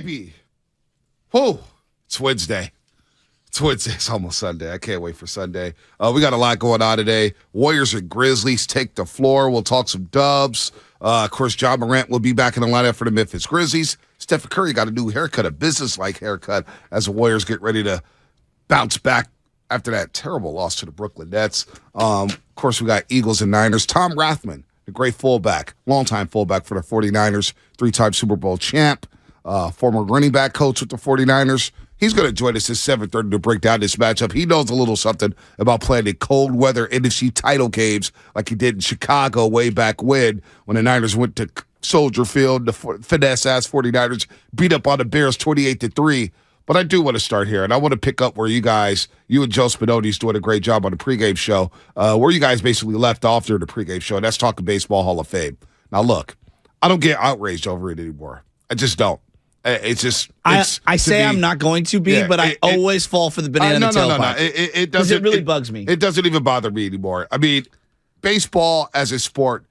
baby. Whoa, it's Wednesday. It's Wednesday. It's almost Sunday. I can't wait for Sunday. We got a lot going on today. Warriors and Grizzlies take the floor. We'll talk some Dubs. Of course, John Morant will be back in the lineup for the Memphis Grizzlies. Stephen Curry got a new haircut, a business-like haircut, as the Warriors get ready to bounce back after that terrible loss to the Brooklyn Nets. Of course, we got Eagles and Niners. Tom Rathman, the great fullback, longtime fullback for the 49ers, three-time Super Bowl champ, former running back coach with the 49ers. He's going to join us at 7:30 to break down this matchup. He knows a little something about playing in cold weather NFC title games like he did in Chicago way back when the Niners went to Soldier Field. The finesse-ass 49ers beat up on the Bears 28-3. But I do want to start here, and I want to pick up where you and Joe Spinoni's doing a great job on the pregame show, where you guys basically left off during the pregame show, and that's talking Baseball Hall of Fame. Now, look, I don't get outraged over it anymore. I just don't. It's just. I say I'm not going to be, but I always fall for the banana in the tailpipe. No. It doesn't. It really bugs me. It doesn't even bother me anymore. I mean, baseball as a sport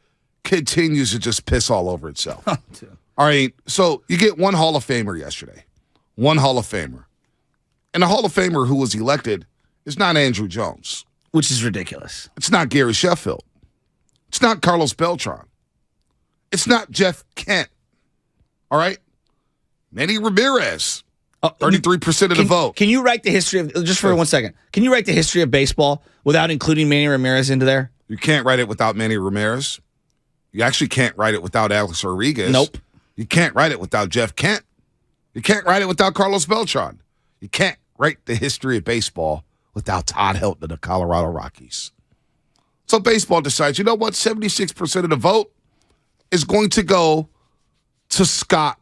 continues to just piss all over itself. All right, so you get one Hall of Famer yesterday. One Hall of Famer. And the Hall of Famer who was elected is not Andrew Jones. Which is ridiculous. It's not Gary Sheffield. It's not Carlos Beltran. It's not Jeff Kent. All right? Manny Ramirez. 33% of the vote. Can you write the history of, just for 1 second, can you write the history of baseball without including Manny Ramirez into there? You can't write it without Manny Ramirez. You actually can't write it without Alex Rodriguez. Nope. You can't write it without Jeff Kent. You can't write it without Carlos Beltran. You can't write the history of baseball without Todd Helton of the Colorado Rockies. So baseball decides, you know what? 76% of the vote is going to go to Scott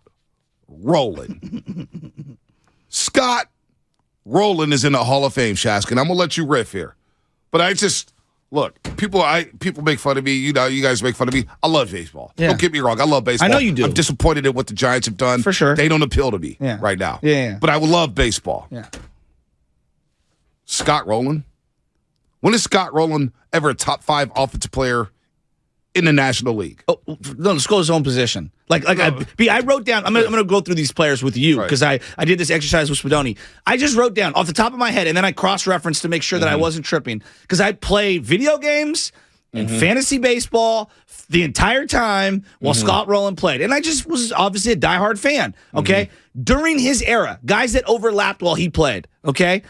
Rowland. Scott Rowland is in the Hall of Fame, Shaskin. I'm going to let you riff here. But I just, look, people make fun of me. You know, you guys make fun of me. I love baseball. Yeah. Don't get me wrong. I love baseball. I know you do. I'm disappointed at what the Giants have done. For sure. They don't appeal to me right now. Yeah. But I would love baseball. Yeah. Scott Rowland? When is Scott Rowland ever a top 5 offensive player in the National League? Oh, no, let's go his own position. I wrote down, I'm gonna go through these players with you because I did this exercise with Spadoni. I just wrote down off the top of my head, and then I cross-referenced to make sure that I wasn't tripping, because I play video games and fantasy baseball the entire time while Scott Rowland played. And I just was obviously a diehard fan, okay? During his era, guys that overlapped while he played, okay?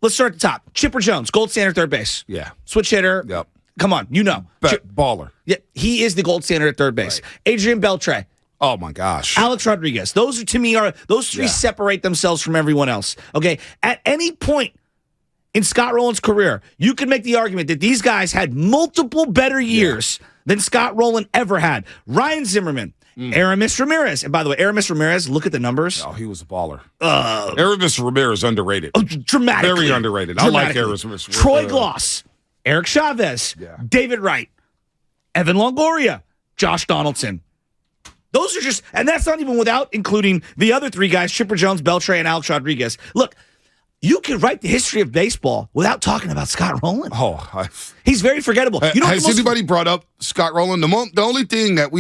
Let's start at the top. Chipper Jones, gold standard third base. Yeah. Switch hitter. Yep. Come on, you know. Baller. Yeah, he is the gold standard at third base. Right. Adrian Beltre. Oh, my gosh. Alex Rodriguez. Those, to me, those three separate themselves from everyone else. Okay? At any point in Scott Rowland's career, you can make the argument that these guys had multiple better years than Scott Rowland ever had. Ryan Zimmerman, Aramis Ramirez. And by the way, Aramis Ramirez, look at the numbers. Oh, he was a baller. Aramis Ramirez underrated. Oh, dramatically. Very underrated. I like Aramis Ramirez. Troy Gloss, Eric Chavez, David Wright, Evan Longoria, Josh Donaldson. Those are just, and that's not even without including the other three guys, Chipper Jones, Beltre, and Alex Rodriguez. Look, you can write the history of baseball without talking about Scott Rowland. He's very forgettable. Has anybody brought up Scott Rowland? The only thing that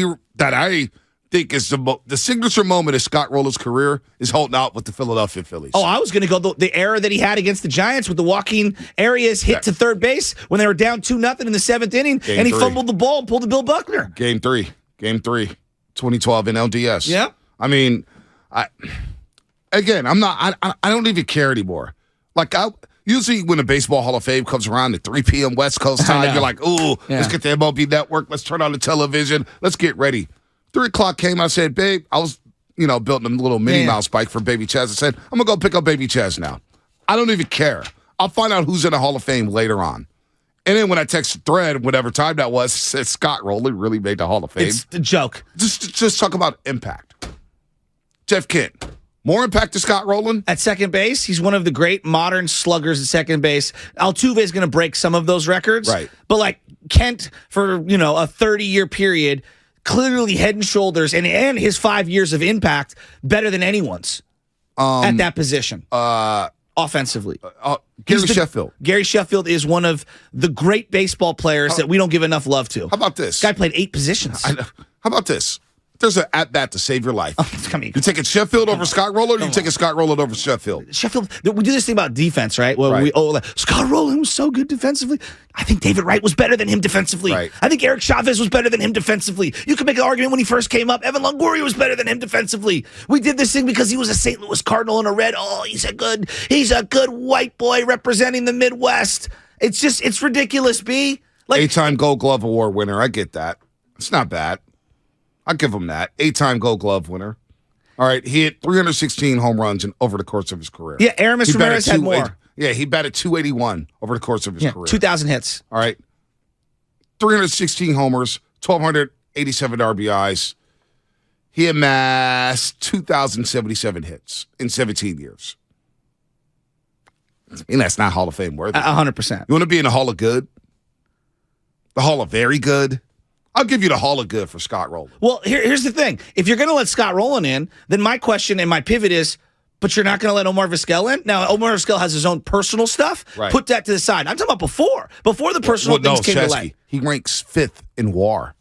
I think is the signature moment of Scott Rowland's career is holding out with the Philadelphia Phillies. Oh, I was going to go the error that he had against the Giants with the Joaquin Arias hit to third base when they were down 2-0 in the 7th inning, and he fumbled the ball and pulled the Bill Buckner. Game 3, 2012 in LDS. Yeah. I mean, I don't even care anymore. Usually when the Baseball Hall of Fame comes around at 3 p.m. West Coast time, you're like, ooh, let's get the MLB Network. Let's turn on the television. Let's get ready. 3 o'clock came. I said, babe, I was, building a little Minnie Mouse bike for Baby Chaz. I said, I'm going to go pick up Baby Chaz now. I don't even care. I'll find out who's in the Hall of Fame later on. And then when I text the thread, whatever time that was, it said Scott Rowland really made the Hall of Fame. It's the joke. Just talk about impact. Jeff Kent. More impact to Scott Rowland? At second base, he's one of the great modern sluggers at second base. Altuve is going to break some of those records. Right. But Kent, for, a 30-year period, clearly head and shoulders, and his 5 years of impact, better than anyone's at that position. Offensively. Gary Sheffield. Gary Sheffield is one of the great baseball players that we don't give enough love to. How about this? Guy played 8 positions. How about this? there's an at-bat to save your life. I mean, you taking Sheffield over Scott Rowland, or you taking Scott Rowland over Sheffield? Sheffield, we do this thing about defense, right? Well, Right. Scott Rowland was so good defensively. I think David Wright was better than him defensively. Right. I think Eric Chavez was better than him defensively. You could make an argument when he first came up. Evan Longoria was better than him defensively. We did this thing because he was a St. Louis Cardinal and a Red. Oh, he's a good white boy representing the Midwest. It's ridiculous, B. Like, 8-time Gold Glove Award winner. I get that. It's not bad. I'll give him that. 8-time Gold Glove winner. All right, he hit 316 home runs over the course of his career. yeah, Aramis Ramirez had more. Yeah, he batted 281 over the course of his career. 2,000 hits. All right. 316 homers, 1,287 RBIs. He amassed 2,077 hits in 17 years. And that's not Hall of Fame worthy. 100%. You want to be in the Hall of Good? The Hall of Very Good? I'll give you the Hall of Good for Scott Rowland. Well, here's the thing. If you're going to let Scott Rowland in, then my question and my pivot is, but you're not going to let Omar Vizquel in? Now, Omar Vizquel has his own personal stuff. Right. Put that to the side. I'm talking about before the personal things came to light. He ranks 5th in WAR.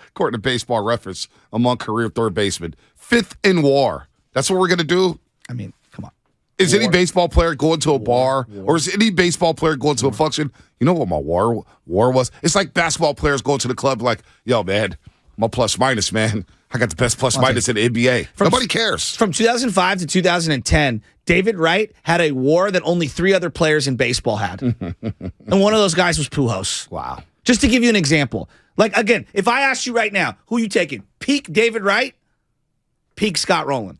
According to Baseball Reference, among career third basemen. 5th in WAR. That's what we're going to do? I mean, come on. Is any baseball player going to a bar? Or is any baseball player going to a function? You know what my war was? It's like basketball players going to the club like, yo, man, I'm a plus minus, man. I got the best plus minus in the NBA. Nobody cares. From 2005 to 2010, David Wright had a WAR that only 3 other players in baseball had. And one of those guys was Pujols. Wow. Just to give you an example. Like, again, if I asked you right now, who you taking? Peak David Wright, peak Scott Rowland.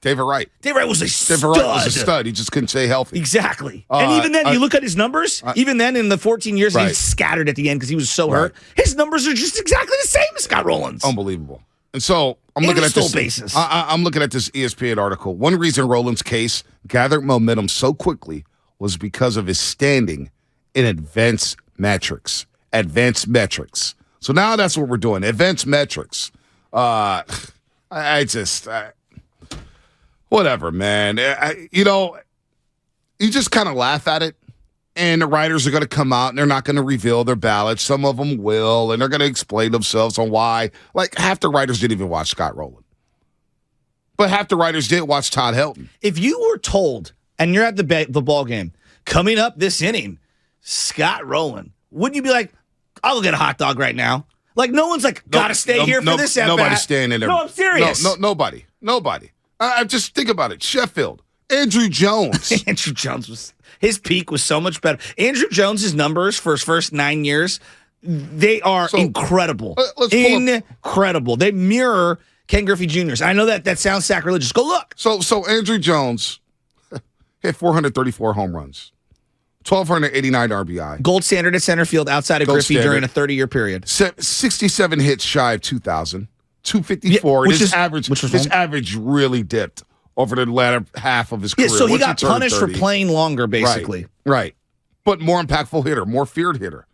David Wright. David Wright was a stud. David Wright was a stud. He just couldn't stay healthy. Exactly. And even then, you look at his numbers, even then in the 14 years, Right. he scattered at the end because he was so hurt. His numbers are just exactly the same as Scott Rowland's. Unbelievable. And so I'm And looking he at stole this. bases. I'm looking at this ESPN article. One reason Rowland's case gathered momentum so quickly was because of his standing in advanced metrics. Advanced metrics. So now that's what we're doing. Advanced metrics. Whatever, man. You just kind of laugh at it. And the writers are going to come out and they're not going to reveal their ballots. Some of them will, and they're going to explain themselves on why. Like, half the writers didn't even watch Scott Rowland. But half the writers did watch Todd Helton. If you were told, and you're at the ball game, coming up this inning, Scott Rowland, wouldn't you be like, I'll go get a hot dog right now? Like, no one's like, gotta stay here for this at-bat. Nobody's staying in there. No, I'm serious. Nobody. I just think about it. Sheffield, Andrew Jones. Andrew Jones his peak was so much better. Andrew Jones's numbers for his first 9 years, they are incredible. Incredible. They mirror Ken Griffey Jr.'s. I know that sounds sacrilegious. Go look. So Andrew Jones hit 434 home runs, 1,289 RBI. Gold standard at center field outside of Griffey during a 30-year period. 67 hits shy of 2,000, 254. Yeah, his average really dipped over the latter half of his career. Yeah, so he got punished for playing longer, basically. Right. But more impactful hitter, more feared hitter.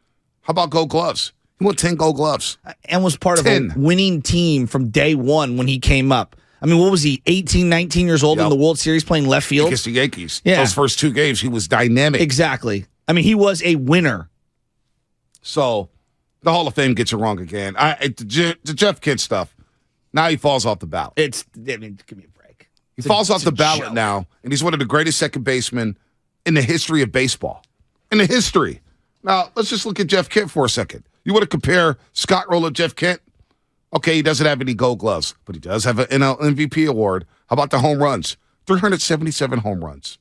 How about Gold Gloves? He won 10 Gold Gloves. And was part of a winning team from day one when he came up. I mean, what was he, 18, 19 years old in the World Series playing left field? Against the Yankees. Yeah. Those first 2 games, he was dynamic. Exactly. I mean, he was a winner. So the Hall of Fame gets it wrong again. The Jeff Kent stuff, now he falls off the ballot. Give me a break. He falls off the ballot now, and he's one of the greatest second basemen in the history of baseball. In the history. Now, let's just look at Jeff Kent for a second. You want to compare Scott Rowland, Jeff Kent? Okay, he doesn't have any Gold Gloves, but he does have an NL MVP award. How about the home runs? 377 home runs,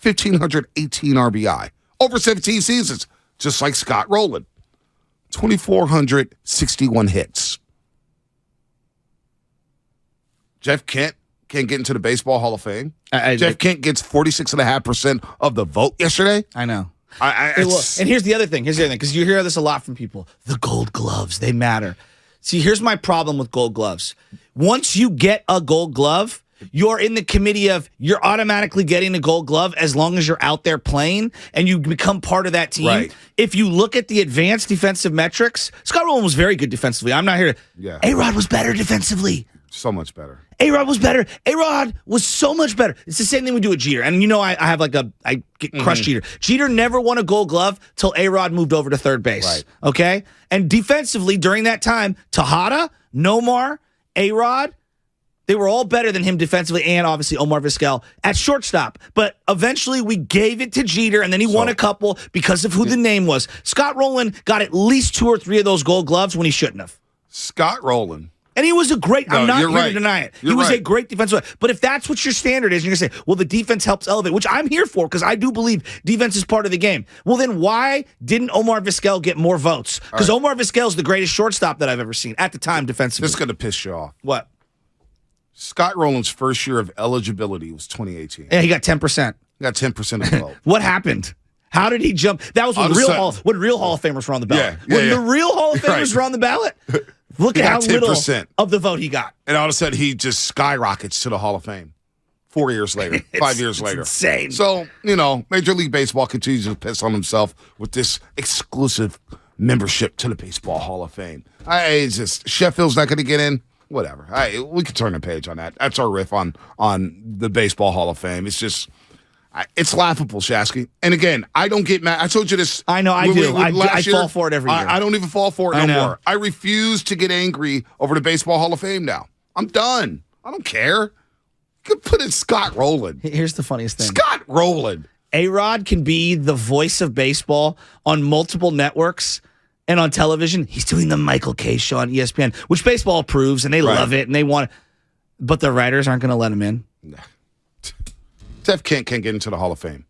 1,518 RBI, over 17 seasons, just like Scott Rowland. 2,461 hits. Jeff Kent can't get into the Baseball Hall of Fame. Jeff Kent gets 46.5% of the vote yesterday. I know. And here's the other thing. Because you hear this a lot from people. The Gold Gloves, they matter. See, here's my problem with Gold Gloves. Once you get a Gold Glove, you're in the committee of you're automatically getting a Gold Glove as long as you're out there playing and you become part of that team. Right. If you look at the advanced defensive metrics, Scott Rowland was very good defensively. I'm not here to. Yeah. A-Rod was better defensively. So much better. A-Rod was better. A-Rod was so much better. It's the same thing we do with Jeter. And I have I get crushed Jeter. Jeter never won a Gold Glove till A-Rod moved over to third base. Right. Okay? And defensively, during that time, Tejada, Nomar, A-Rod, they were all better than him defensively, and obviously Omar Vizquel at shortstop. But eventually we gave it to Jeter, and then he won a couple because of who the name was. Scott Rowland got at least 2 or 3 of those Gold Gloves when he shouldn't have. Scott Rowland. And he was a great, I'm not here to deny it. He was a great defensive. But if that's what your standard is, you're going to say, well, the defense helps elevate, which I'm here for because I do believe defense is part of the game. Well, then why didn't Omar Vizquel get more votes? Because Omar Vizquel is the greatest shortstop that I've ever seen at the time defensively. This is going to piss you off. What? Scott Rowland's first year of eligibility was 2018. Yeah, he got 10%. He got 10% of the vote. What happened? How did he jump? That was when real Hall of Famers were on the ballot. The real Hall of Famers were on the ballot, look at how 10%. Little of the vote he got. And all of a sudden, he just skyrockets to the Hall of Fame 4 years later, 5 years later. Insane. So, Major League Baseball continues to piss on himself with this exclusive membership to the Baseball Hall of Fame. It's just Sheffield's not going to get in. Whatever. We could turn a page on that. That's our riff on the Baseball Hall of Fame. It's just... it's laughable, Shasky. And again, I don't get mad. I told you this. I know, I do. I fall for it every year. I don't even fall for it no more. I refuse to get angry over the Baseball Hall of Fame now. I'm done. I don't care. You could put in Scott Rowland. Here's the funniest thing. Scott Rowland. A-Rod can be the voice of baseball on multiple networks and on television. He's doing the Michael Kay show on ESPN, which baseball approves, and they love it, and they want it. But the writers aren't going to let him in. Nah. Jeff Kent can't get into the Hall of Fame.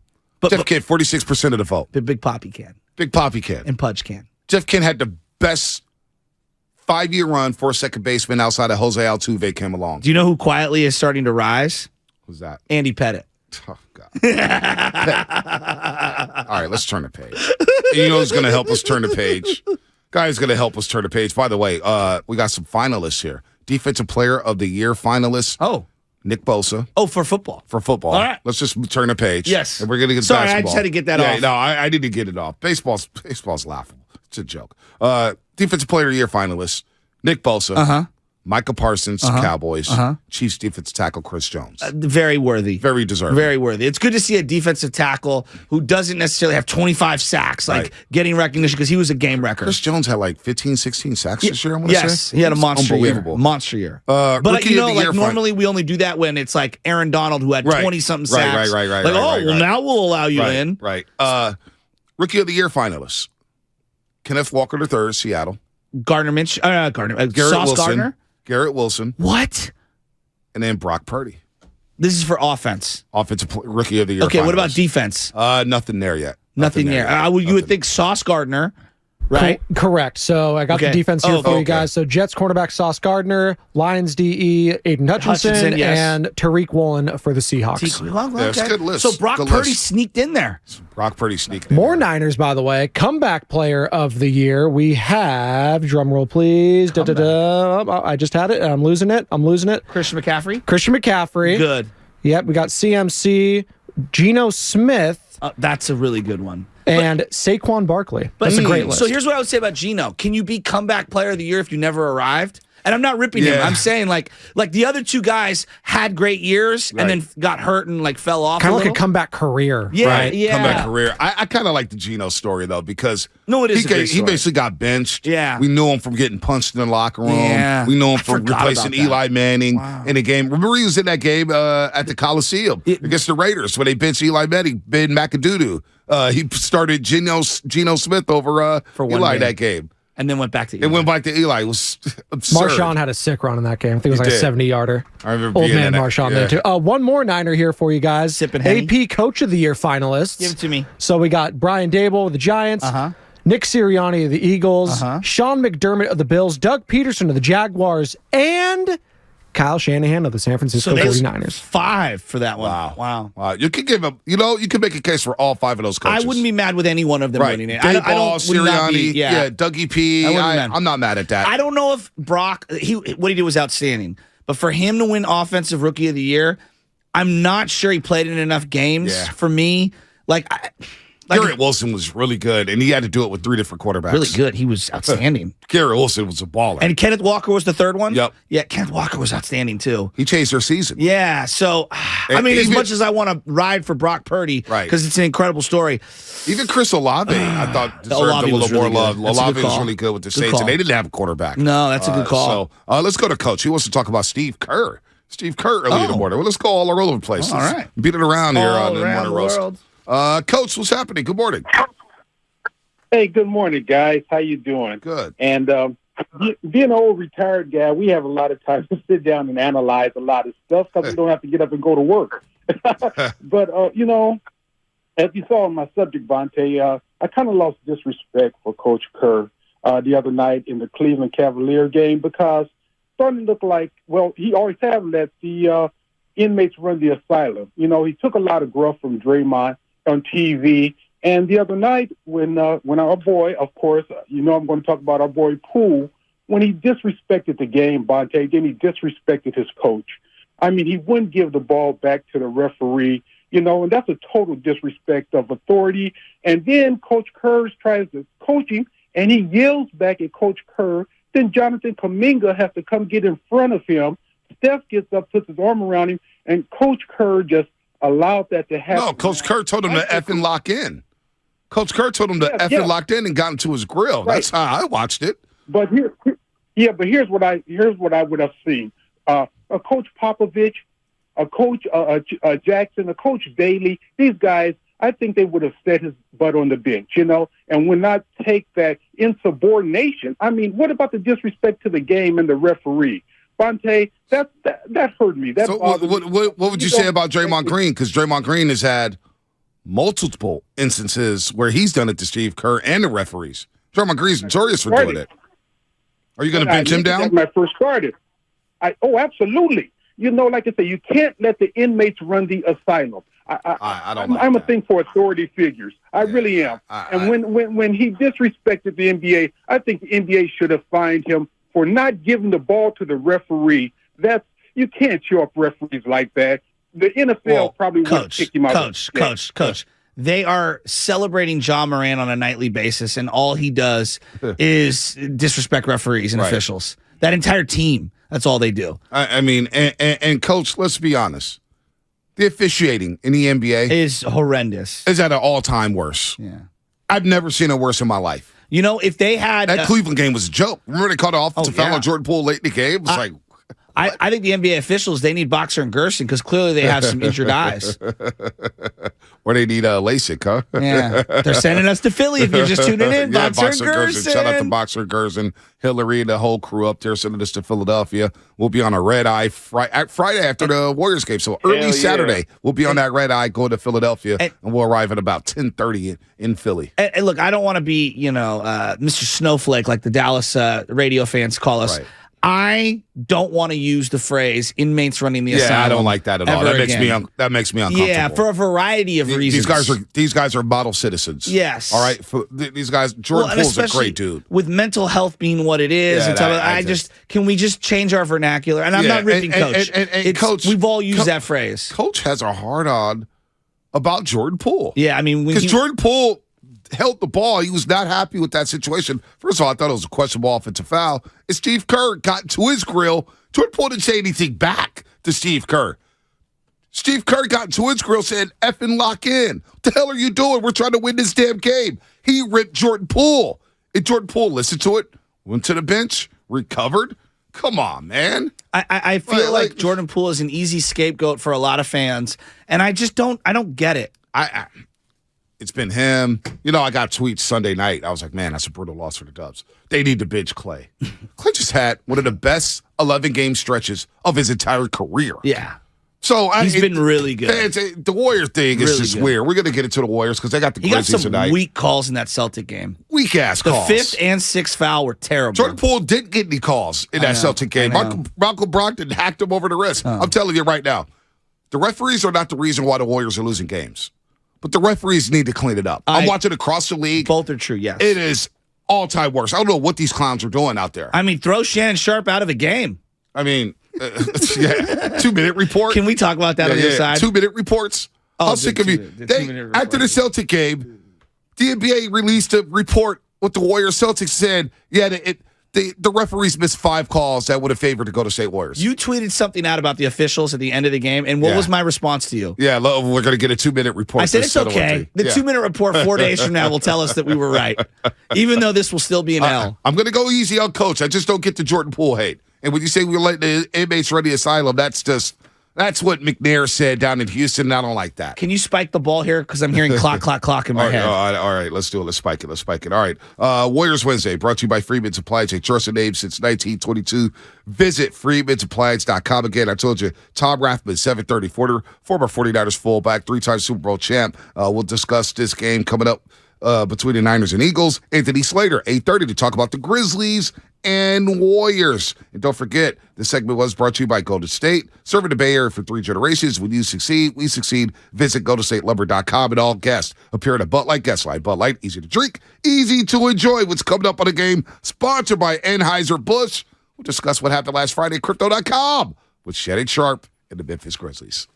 Jeff Kent, 46% of the vote. Big Papi can. Big Papi can. And Pudge can. Jeff Kent had the best 5-year run for a second baseman outside of Jose Altuve came along. Do you know who quietly is starting to rise? Who's that? Andy Pettitte. Oh, God. All right, let's turn the page. You know who's going to help us turn the page? Guy's going to help us turn the page. By the way, we got some finalists here. Defensive Player of the Year finalists. Oh. Nick Bosa. Oh, for football. For football. All right. Let's just turn the page. Yes. And we're going to get basketball. Sorry, I just had to get that off. No, I need to get it off. Baseball's laughable. It's a joke. Defensive Player of the Year finalists. Nick Bosa. Micah Parsons, Cowboys. Chiefs defensive tackle Chris Jones. Very worthy. Very deserving. Very worthy. It's good to see a defensive tackle who doesn't necessarily have 25 sacks, getting recognition because he was a game wrecker. Chris Jones had 15, 16 sacks this year, I want to say. Yes, he had a monster year. Monster year. But normally we only do that when it's like Aaron Donald who had 20-something sacks. Right. Now we'll allow you in. Right. Rookie of the Year finalists. Kenneth Walker III, Seattle. Garrett Wilson. Gardner. Garrett Wilson. What? And then Brock Purdy. This is for offense. Offensive Rookie of the Year. Okay, what about defense? Nothing there yet. Nothing there. You would think Sauce Gardner, right? Correct. So I got the defense here for you guys. So Jets cornerback Sauce Gardner, Lions DE Aiden Hutchinson, and Tariq Woolen for the Seahawks. That's a good list. So Brock Purdy sneaked in there. More Niners, by the way. Comeback player of the year. We have, drum roll please. I just had it. I'm losing it. Christian McCaffrey. Good. Yep. We got CMC, Geno Smith. That's a really good one. And Saquon Barkley. That's a great list. So here's what I would say about Geno. Can you be comeback player of the year if you never arrived? And I'm not ripping him. I'm saying like the other two guys had great years and then got hurt and fell off. Kind of like a comeback career. Yeah, right? Yeah. Comeback career. I kind of like the Geno story though because he basically got benched. Yeah. We knew him from getting punched in the locker room. Yeah. We knew him from replacing Eli Manning in a game. Remember he was in that game at the Coliseum against the Raiders when they benched Eli Manning, Ben McAdoo. He started Geno Smith over Eli that game. And then went back to Eli. It went back to Eli. It was absurd. Marshawn had a sick run in that game. I think it was like a 70-yarder. I remember Old man Marshawn there, too. One more Niner here for you guys. Sipping Henny. AP Coach of the Year finalists. Give it to me. So we got Brian Dable of the Giants. Nick Sirianni of the Eagles. Sean McDermott of the Bills. Doug Peterson of the Jaguars. And Kyle Shanahan of the San Francisco 49ers. 5 for that one. Wow. You could give him, you could make a case for all 5 of those coaches. I wouldn't be mad with any one of them winning it. Dayball, Sirianni, Dougie P. I'm not mad at that. I don't know if Brock, what he did was outstanding. But for him to win Offensive Rookie of the Year, I'm not sure he played in enough games for me. Garrett Wilson was really good, and he had to do it with 3 different quarterbacks. Really good. He was outstanding. Garrett Wilson was a baller. And Kenneth Walker was the third one? Yep. Yeah, Kenneth Walker was outstanding, too. He changed their season. Yeah, so, I mean, as much as I want to ride for Brock Purdy, because it's an incredible story. Even Chris Olave, I thought, deserved Olave a little more really love. good. That's a Olave good was call. really good with the Good Saints, call. and they didn't have a quarterback. No, that's a good call. So let's go to Coach. He wants to talk about Steve Kerr. Steve Kerr early in the morning. Well, let's go all over the place. All right. Beat it around here on the around Morning the Roast. world. Coach, what's happening? Good morning. Hey, good morning, guys. How you doing? Good. And being an old retired guy, we have a lot of time to sit down and analyze a lot of stuff because we don't have to get up and go to work. But, you know, as you saw in my subject, Vontae, I kind of lost disrespect for Coach Kerr the other night in the Cleveland Cavalier game because starting to look like, well, he always have let the inmates run the asylum. You know, he took a lot of gruff from Draymond on TV. And the other night when our boy, of course, you know I'm going to talk about our boy Poole, when he disrespected the game, Vontae, then he disrespected his coach. I mean, he wouldn't give the ball back to the referee, you know, and that's a total disrespect of authority. And then Coach Kerr tries to coach him, and he yells back at Coach Kerr. Then Jonathan Kuminga has to come get in front of him. Steph gets up, puts his arm around him, and Coach Kerr just allowed that to happen. No, Coach Kerr told him to effing lock in. Coach Kerr told him to effing locked in and got into his grill. Right. That's how I watched it. But here's what I would have seen: a Coach Popovich, a Coach Jackson, a Coach Bailey. These guys, I think they would have set his butt on the bench, you know, and would not take that insubordination. I mean, what about the disrespect to the game and the referee? Vontae, that hurt me. That so what would you say about Draymond Green? Because Draymond Green has had multiple instances where he's done it to Steve Kerr and the referees. Draymond Green's notorious for doing it. Are you going to bench him down? When I first started, absolutely. You know, like I say, you can't let the inmates run the asylum. I don't. I'm a thing for authority figures. I really am. When he disrespected the NBA, I think the NBA should have fined him for not giving the ball to the referee. You can't show up referees like that. The NFL probably would kick him out. Coach. They are celebrating Ja Morant on a nightly basis, and all he does is disrespect referees and officials. That entire team, that's all they do. I mean, and Coach, let's be honest. The officiating in the NBA is horrendous. Is at an all-time worst. Yeah. I've never seen it worse in my life. You know, if they had... That Cleveland game was a joke. Remember they called an offensive foul on Jordan Poole late in the game? It was like... I think the NBA officials, they need Boxer and Gerson because clearly they have some injured eyes. Or they need LASIK, huh? Yeah. They're sending us to Philly if you're just tuning in. Yeah, Boxer and Gerson. Shout out to Boxer and Gerson, Hillary, and the whole crew up there sending us to Philadelphia. We'll be on a red eye Friday after the Warriors game. So early Saturday, we'll be on that red eye going to Philadelphia, and we'll arrive at about 10:30 in Philly. And look, I don't want to be, Mr. Snowflake like the Dallas radio fans call us. Right. I don't want to use the phrase inmates running the asylum. Yeah, I don't like that at all. That makes me uncomfortable. Yeah, for a variety of reasons. These guys are model citizens. Yes. All right. These guys, Jordan Poole's a great dude. With mental health being what it is, can we just change our vernacular? And I'm not ripping Coach. And Coach, we've all used that phrase. Coach has a hard on about Jordan Poole. Yeah, I mean, because Jordan Poole held the ball. He was not happy with that situation. First of all, I thought it was a questionable offensive foul. And Steve Kerr got to his grill. Jordan Poole didn't say anything back to Steve Kerr. Steve Kerr got into his grill, said, effing lock in. What the hell are you doing? We're trying to win this damn game. He ripped Jordan Poole. And Jordan Poole listened to it, went to the bench, recovered. Come on, man. I feel like Jordan Poole is an easy scapegoat for a lot of fans. And I don't get it. It's been him. I got tweets Sunday night. I was like, man, that's a brutal loss for the Dubs. They need to bench Klay. Klay just had one of the best 11-game stretches of his entire career. Yeah. So he's been really good. The Warrior thing is just weird. We're going to get into the Warriors because they got the Grizzlies tonight. He got some weak calls in that Celtic game. Weak-ass calls. The 5th and 6th foul were terrible. Jordan Poole didn't get any calls in that Celtic game. Malcolm Brogdon hacked him over the wrist. I'm telling you right now, the referees are not the reason why the Warriors are losing games. But the referees need to clean it up. I'm watching across the league. Both are true, yes. It is all-time worst. I don't know what these clowns are doing out there. I mean, throw Shannon Sharp out of a game. I mean, 2-minute report. Can we talk about that on your side? 2-minute reports. How sick of you? After the Celtic game, the NBA released a report with the Warriors Celtics said, the referees missed 5 calls that would have favored the Golden State Warriors. You tweeted something out about the officials at the end of the game, and what was my response to you? Yeah, we're going to get a 2-minute report. I said it's okay. The 2-minute report 4 days from now will tell us that we were right, even though this will still be an L. I'm going to go easy on Coach. I just don't get the Jordan Poole hate. And when you say we're letting the inmates run the asylum, that's what McNair said down in Houston, and I don't like that. Can you spike the ball here? Because I'm hearing clock, clock, clock in my head. All right, let's do it. Let's spike it. All right. Warriors Wednesday, brought to you by Freeman's Appliance, a trusted name since 1922. Visit freemansappliance.com. Again, I told you, Tom Rathman, 730 former 49ers fullback, 3-time Super Bowl champ. We'll discuss this game coming up between the Niners and Eagles. Anthony Slater, 8:30, to talk about the Grizzlies and Warriors. And don't forget, this segment was brought to you by Golden State, serving the Bay Area for 3 generations. When you succeed, we succeed. Visit GoldenStateLumber.com, and all guests appear at a Bud Light guest line. Bud Light, easy to drink, easy to enjoy. What's coming up on the game? Sponsored by Anheuser-Busch. We'll discuss what happened last Friday at Crypto.com with Shannon Sharp and the Memphis Grizzlies.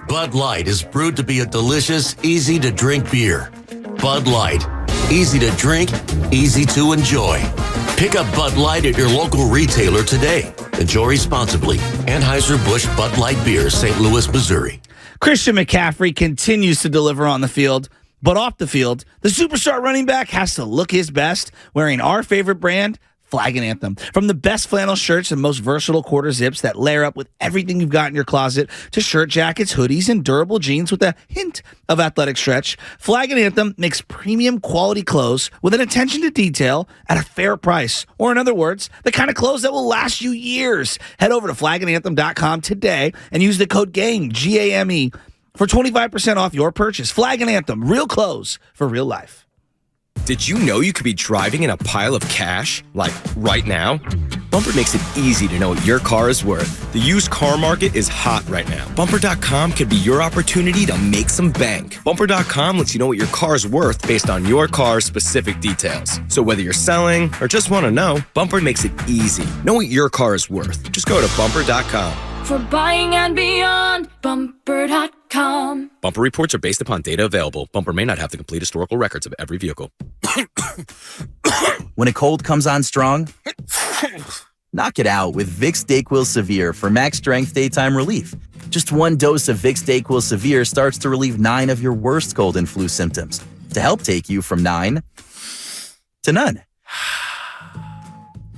Bud Light is brewed to be a delicious, easy-to-drink beer. Bud Light. Easy to drink, easy to enjoy. Pick up Bud Light at your local retailer today. Enjoy responsibly. Anheuser-Busch Bud Light Beer, St. Louis, Missouri. Christian McCaffrey continues to deliver on the field, but off the field, the superstar running back has to look his best wearing our favorite brand, Flag and Anthem. From the best flannel shirts and most versatile quarter zips that layer up with everything you've got in your closet to shirt jackets, hoodies, and durable jeans with a hint of athletic stretch, Flag and Anthem makes premium quality clothes with an attention to detail at a fair price. Or in other words, the kind of clothes that will last you years. Head over to flagandanthem.com today and use the code GAME, G-A-M-E, for 25% off your purchase. Flag and Anthem, real clothes for real life. Did you know you could be driving in a pile of cash, like right now? Bumper makes it easy to know what your car is worth. The used car market is hot right now. Bumper.com could be your opportunity to make some bank. Bumper.com lets you know what your car is worth based on your car's specific details. So whether you're selling or just want to know, Bumper makes it easy. Know what your car is worth. Just go to Bumper.com. For buying and beyond, Bumper.com. Bumper reports are based upon data available. Bumper may not have the complete historical records of every vehicle. When a cold comes on strong, knock it out with Vicks DayQuil Severe for max strength daytime relief. Just 1 dose of Vicks DayQuil Severe starts to relieve 9 of your worst cold and flu symptoms to help take you from 9 to none.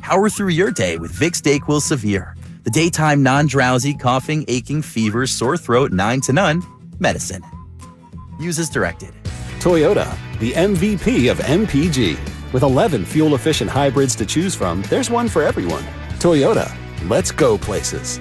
Power through your day with Vicks DayQuil Severe. The daytime non-drowsy, coughing, aching, fever, sore throat, 9 to none medicine. Use as directed. Toyota, the MVP of MPG. With 11 fuel-efficient hybrids to choose from, there's one for everyone. Toyota, let's go places.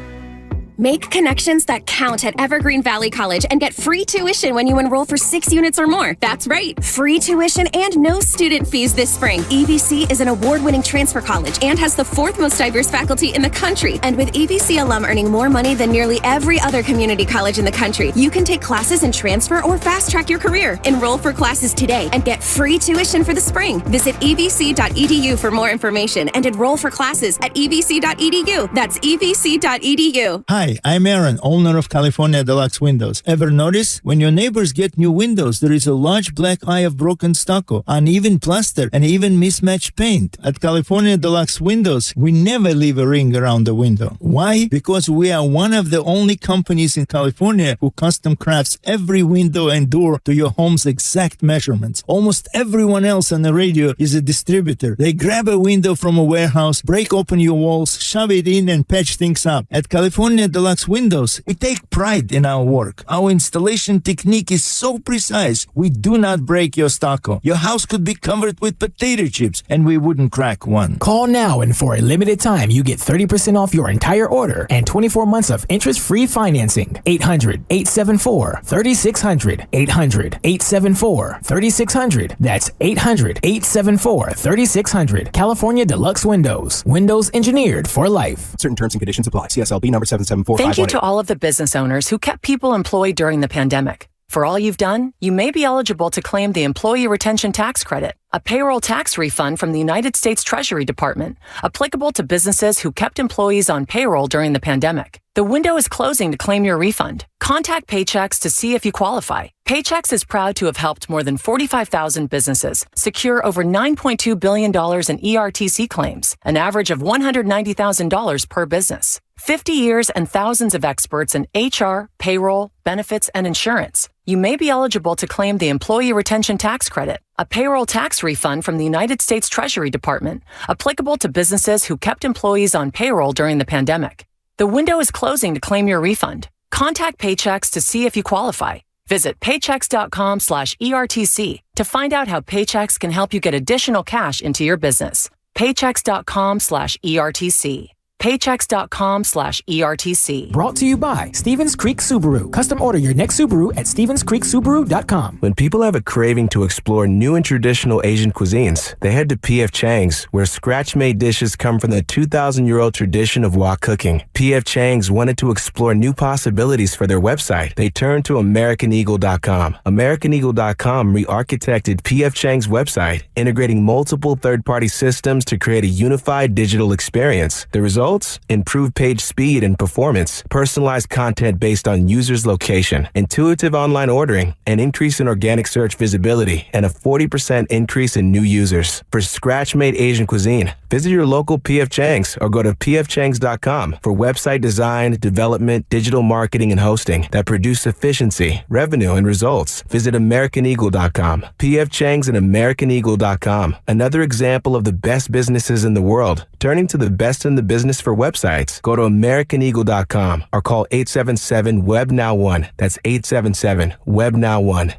Make connections that count at Evergreen Valley College and get free tuition when you enroll for 6 units or more. That's right, free tuition and no student fees this spring. EVC is an award-winning transfer college and has the 4th most diverse faculty in the country. And with EVC alum earning more money than nearly every other community college in the country, you can take classes and transfer or fast-track your career. Enroll for classes today and get free tuition for the spring. Visit evc.edu for more information and enroll for classes at evc.edu. That's evc.edu. Hi, I'm Aaron, owner of California Deluxe Windows. Ever notice? When your neighbors get new windows, there is a large black eye of broken stucco, uneven plaster, and even mismatched paint. At California Deluxe Windows, we never leave a ring around the window. Why? Because we are one of the only companies in California who custom crafts every window and door to your home's exact measurements. Almost everyone else on the radio is a distributor. They grab a window from a warehouse, break open your walls, shove it in, and patch things up. At California Deluxe Windows, we take pride in our work. Our installation technique is so precise, we do not break your stucco. Your house could be covered with potato chips, and we wouldn't crack one. Call now, and for a limited time, you get 30% off your entire order and 24 months of interest-free financing. 800-874-3600. 800-874-3600. That's 800-874-3600. California Deluxe Windows. Windows engineered for life. Certain terms and conditions apply. CSLB number 774. Thank you to all of the business owners who kept people employed during the pandemic. For all you've done, you may be eligible to claim the Employee Retention Tax Credit, a payroll tax refund from the United States Treasury Department, applicable to businesses who kept employees on payroll during the pandemic. The window is closing to claim your refund. Contact Paychex to see if you qualify. Paychex is proud to have helped more than 45,000 businesses secure over $9.2 billion in ERTC claims, an average of $190,000 per business. 50 years and thousands of experts in HR, payroll, benefits, and insurance. You may be eligible to claim the Employee Retention Tax Credit, a payroll tax refund from the United States Treasury Department, applicable to businesses who kept employees on payroll during the pandemic. The window is closing to claim your refund. Contact Paychex to see if you qualify. Visit paychex.com/ERTC to find out how Paychex can help you get additional cash into your business. Paychex.com/ERTC. Paychex.com/ERTC. Brought to you by Stevens Creek Subaru. Custom order your next Subaru at StevensCreekSubaru.com. When people have a craving to explore new and traditional Asian cuisines, they head to P.F. Chang's, where scratch-made dishes come from the 2,000-year-old tradition of wok cooking. P.F. Chang's wanted to explore new possibilities for their website. They turned to AmericanEagle.com. AmericanEagle.com re-architected P.F. Chang's website, integrating multiple third-party systems to create a unified digital experience. The result? Improved page speed and performance, personalized content based on users' location, intuitive online ordering, an increase in organic search visibility, and a 40% increase in new users. For scratch-made Asian cuisine, visit your local P.F. Chang's or go to pfchangs.com for website design, development, digital marketing, and hosting that produce efficiency, revenue, and results. Visit AmericanEagle.com. P.F. Chang's and AmericanEagle.com. Another example of the best businesses in the world, turning to the best in the business for websites. Go to AmericanEagle.com or call 877-WEB-NOW1. That's 877-WEB-NOW1.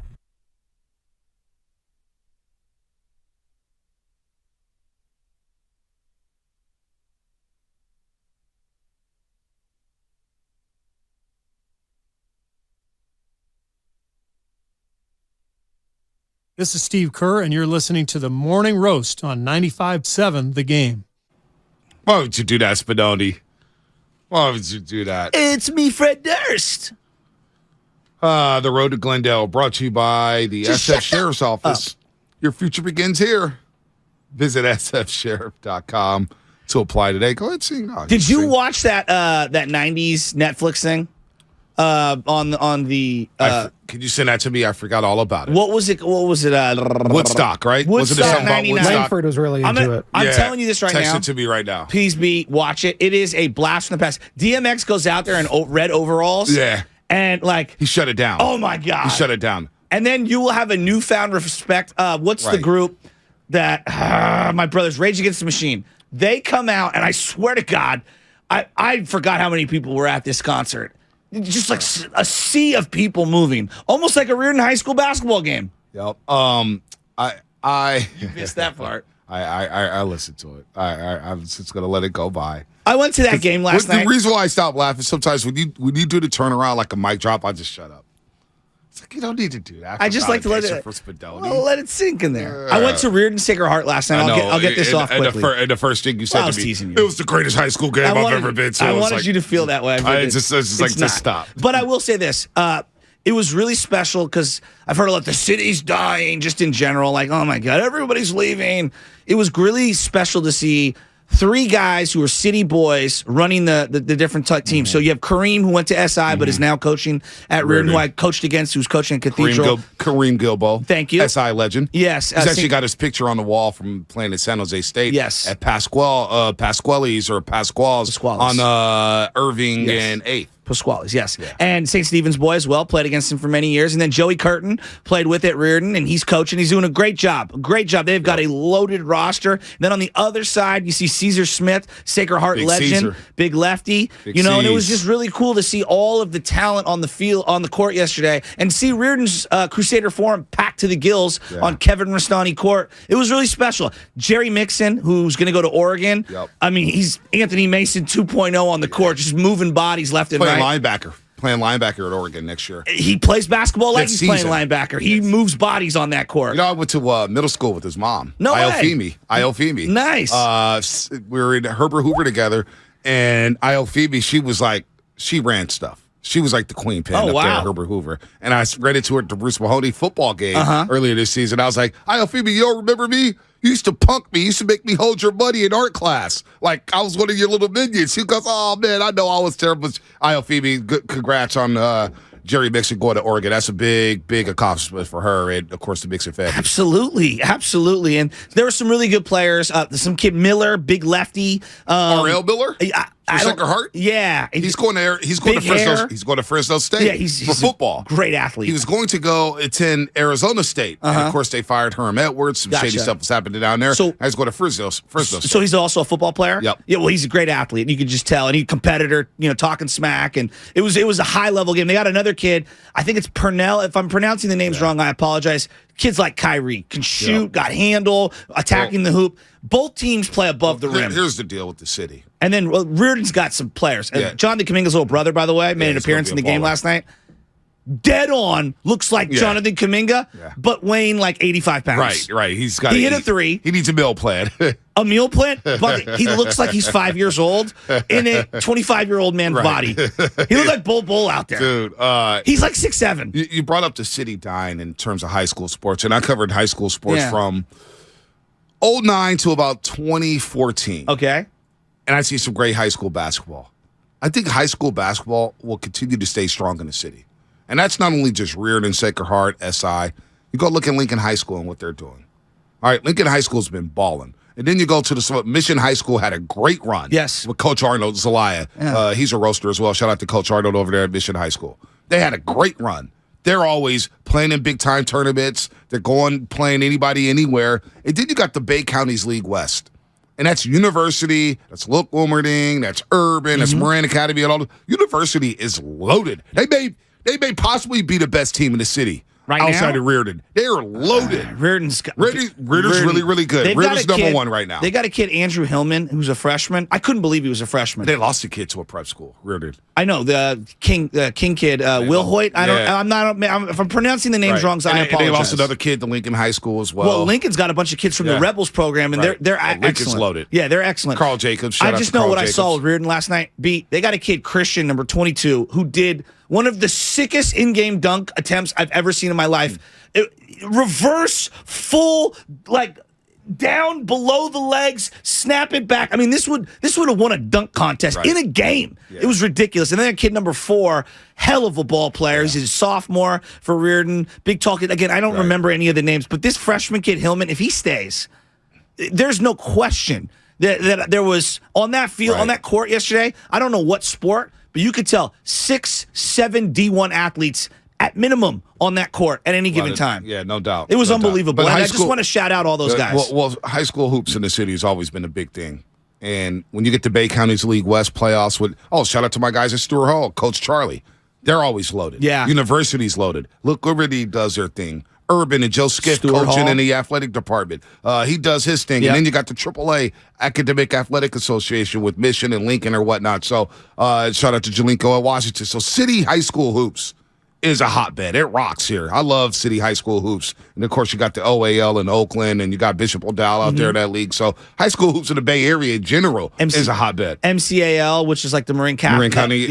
This is Steve Kerr, and you're listening to the Morning Roast on 95.7 The Game. Why would you do that, Spadoni? Why would you do that? It's me, Fred Durst. The Road to Glendale brought to you by the SF Sheriff's Office. Your future begins here. Visit sfsheriff.com to apply today. Go ahead and sing. No, Did you watch that 90s Netflix thing? On the can you send that to me? I forgot all about it. What was it? Woodstock, right? Woodstock, was it something about Woodstock? Langford was really into it. I'm telling you this right now. Text it to me right now. Please watch it. It is a blast from the past. DMX goes out there in red overalls. Yeah. And he shut it down. Oh my God. He shut it down. And then you will have a newfound respect. What's the group that my brothers, Rage Against the Machine? They come out, and I swear to God, I forgot how many people were at this concert. Just like a sea of people moving, almost like a Reardon High School basketball game. Yep. I missed that part. I listened to it. I'm just gonna let it go by. I went to that game last night. The reason why I stopped laughing sometimes when you do the turnaround like a mic drop, I just shut up. It's like you don't need to do that. I just like to let it sink in there. I went to Reardon Sacred Heart last night. I'll get this off quickly. And the first thing you said to me, it was the greatest high school game I've ever been to. I wanted you to feel that way. Just stop. But I will say this. It was really special because I've heard a lot, the city's dying, just in general. Like, oh my God, everybody's leaving. It was really special to see three guys who are city boys running the different teams. So you have Kareem, who went to SI but is now coaching at Reardon, who I coached against, who's coaching at Cathedral. Kareem Gilbo. Thank you. SI legend. Yes. He's actually got his picture on the wall from playing at San Jose State. Yes. At Pasquale's on Irving and 8th. Pasquale's, yes. Yeah. And St. Stephen's boy as well, played against him for many years. And then Joey Curtin played with at Reardon, and he's coaching. He's doing a great job. Great job. They've got a loaded roster. And then on the other side, you see Caesar Smith, Sacred Heart legend, Caesar. Big lefty. And it was just really cool to see all of the talent on the field, on the court yesterday, and see Reardon's Crusader Forum packed to the gills on Kevin Rastani Court. It was really special. Jerry Mixon, who's going to go to Oregon. Yep. I mean, he's Anthony Mason 2.0 on the court, just moving bodies left and right. Playing linebacker at Oregon next year. He plays basketball like he's playing linebacker. He moves bodies on that court. You know, I went to middle school with his mom. No way. Iofemi. Nice. We were in Herbert Hoover together, and Iofemi, she was like, she ran stuff. She was like the queen pin Oh, up wow. there at Herbert Hoover. And I read into her at the Bruce Mahoney football game earlier this season. I was like, Phoebe, you don't remember me? You used to punk me. You used to make me hold your money in art class. Like, I was one of your little minions. She goes, oh, man, I know I was terrible. Phoebe, congrats on Jerry Mixon going to Oregon. That's a big, big accomplishment for her and, of course, the Mixon family. Absolutely. And there were some really good players. Some kid Miller, big lefty. R.L. Miller? For Sacred Heart? Yeah. He's going to Fresno. He's going to Fresno State. Yeah, he's for football. Great athlete. He was going to go attend Arizona State, and of course they fired Herm Edwards. Some shady stuff was happening down there. So he's going to Fresno State. So he's also a football player. Yep. Yeah. Well, he's a great athlete. You could just tell, and he's a competitor. Talking smack, and it was a high level game. They got another kid. I think it's Purnell. If I'm pronouncing the names wrong, I apologize. Kids like Kyrie can shoot, got handle, attacking the hoop. Both teams play above the rim. Here's the deal with the city. And then Reardon's got some players. Jonathan Kuminga's little brother, by the way, made an appearance in the game last night. Dead on, looks like Jonathan Kuminga, but weighing like 85 pounds. Right. He hit a three. He needs a meal plan. A meal plan? But he looks like he's 5 years old in a 25-year-old man's body. He looks like Bull out there. Dude. He's like 6'7". You brought up the city dying in terms of high school sports, and I covered high school sports from 2009 to about 2014. Okay. And I see some great high school basketball. I think high school basketball will continue to stay strong in the city. And that's not only just Reardon, Sacred Heart, SI. You go look at Lincoln High School and what they're doing. All right, Lincoln High School's been balling. And then you go to the Mission High School had a great run. Yes. With Coach Arnold Zelaya. Yeah. He's a roaster as well. Shout out to Coach Arnold over there at Mission High School. They had a great run. They're always playing in big-time tournaments. They're playing anybody, anywhere. And then you got the Bay Counties League West. And that's University, that's Luke Wilmerding, that's Urban, that's Moran Academy, and all the University is loaded. They may possibly be the best team in the city. Right outside now? of Reardon. They are loaded. Reardon's really, really good. Reardon's number one right now. They got a kid, Andrew Hillman, who's a freshman. I couldn't believe he was a freshman. They lost a kid to a prep school, Reardon. I know, the King kid, Will Hoyt. If I'm pronouncing the names wrong, so I apologize. They lost another kid to Lincoln High School as well. Well, Lincoln's got a bunch of kids from the Rebels program, and they're excellent. Lincoln's loaded. Yeah, they're excellent. Carl Jacobs. I just know what I saw with Reardon last night. They got a kid, Christian, number 22, who did one of the sickest in-game dunk attempts I've ever seen in my life. Reverse, full, like down below the legs, snap it back. I mean, this would have won a dunk contest in a game. Yeah. It was ridiculous. And then kid number 4, hell of a ball player. He's a sophomore for Reardon. Big talk. Again, I don't remember any of the names, but this freshman kid, Hillman, if he stays, there's no question that there was on that field, on that court yesterday. I don't know what sport, but you could tell 6, 7 D1 athletes at minimum on that court at any given time. Yeah, no doubt. It was unbelievable. And I just want to shout out all those guys. Well, high school hoops in the city has always been a big thing. And when you get to Bay Counties League West playoffs shout out to my guys at Stewart Hall, Coach Charlie. They're always loaded. Yeah. University's loaded. Look, Liberty does their thing. Urban and Joe Skiff coaching in the athletic department. He does his thing. And then you got the AAA Academic Athletic Association with Mission and Lincoln or whatnot. So shout out to Jalinko at Washington. So city high school hoops is a hotbed. It rocks here. I love city high school hoops. And, of course, you got the OAL in Oakland, and you got Bishop O'Dowd out there in that league. So high school hoops in the Bay Area in general is a hotbed. MCAL, which is like the Marin County. Marin County,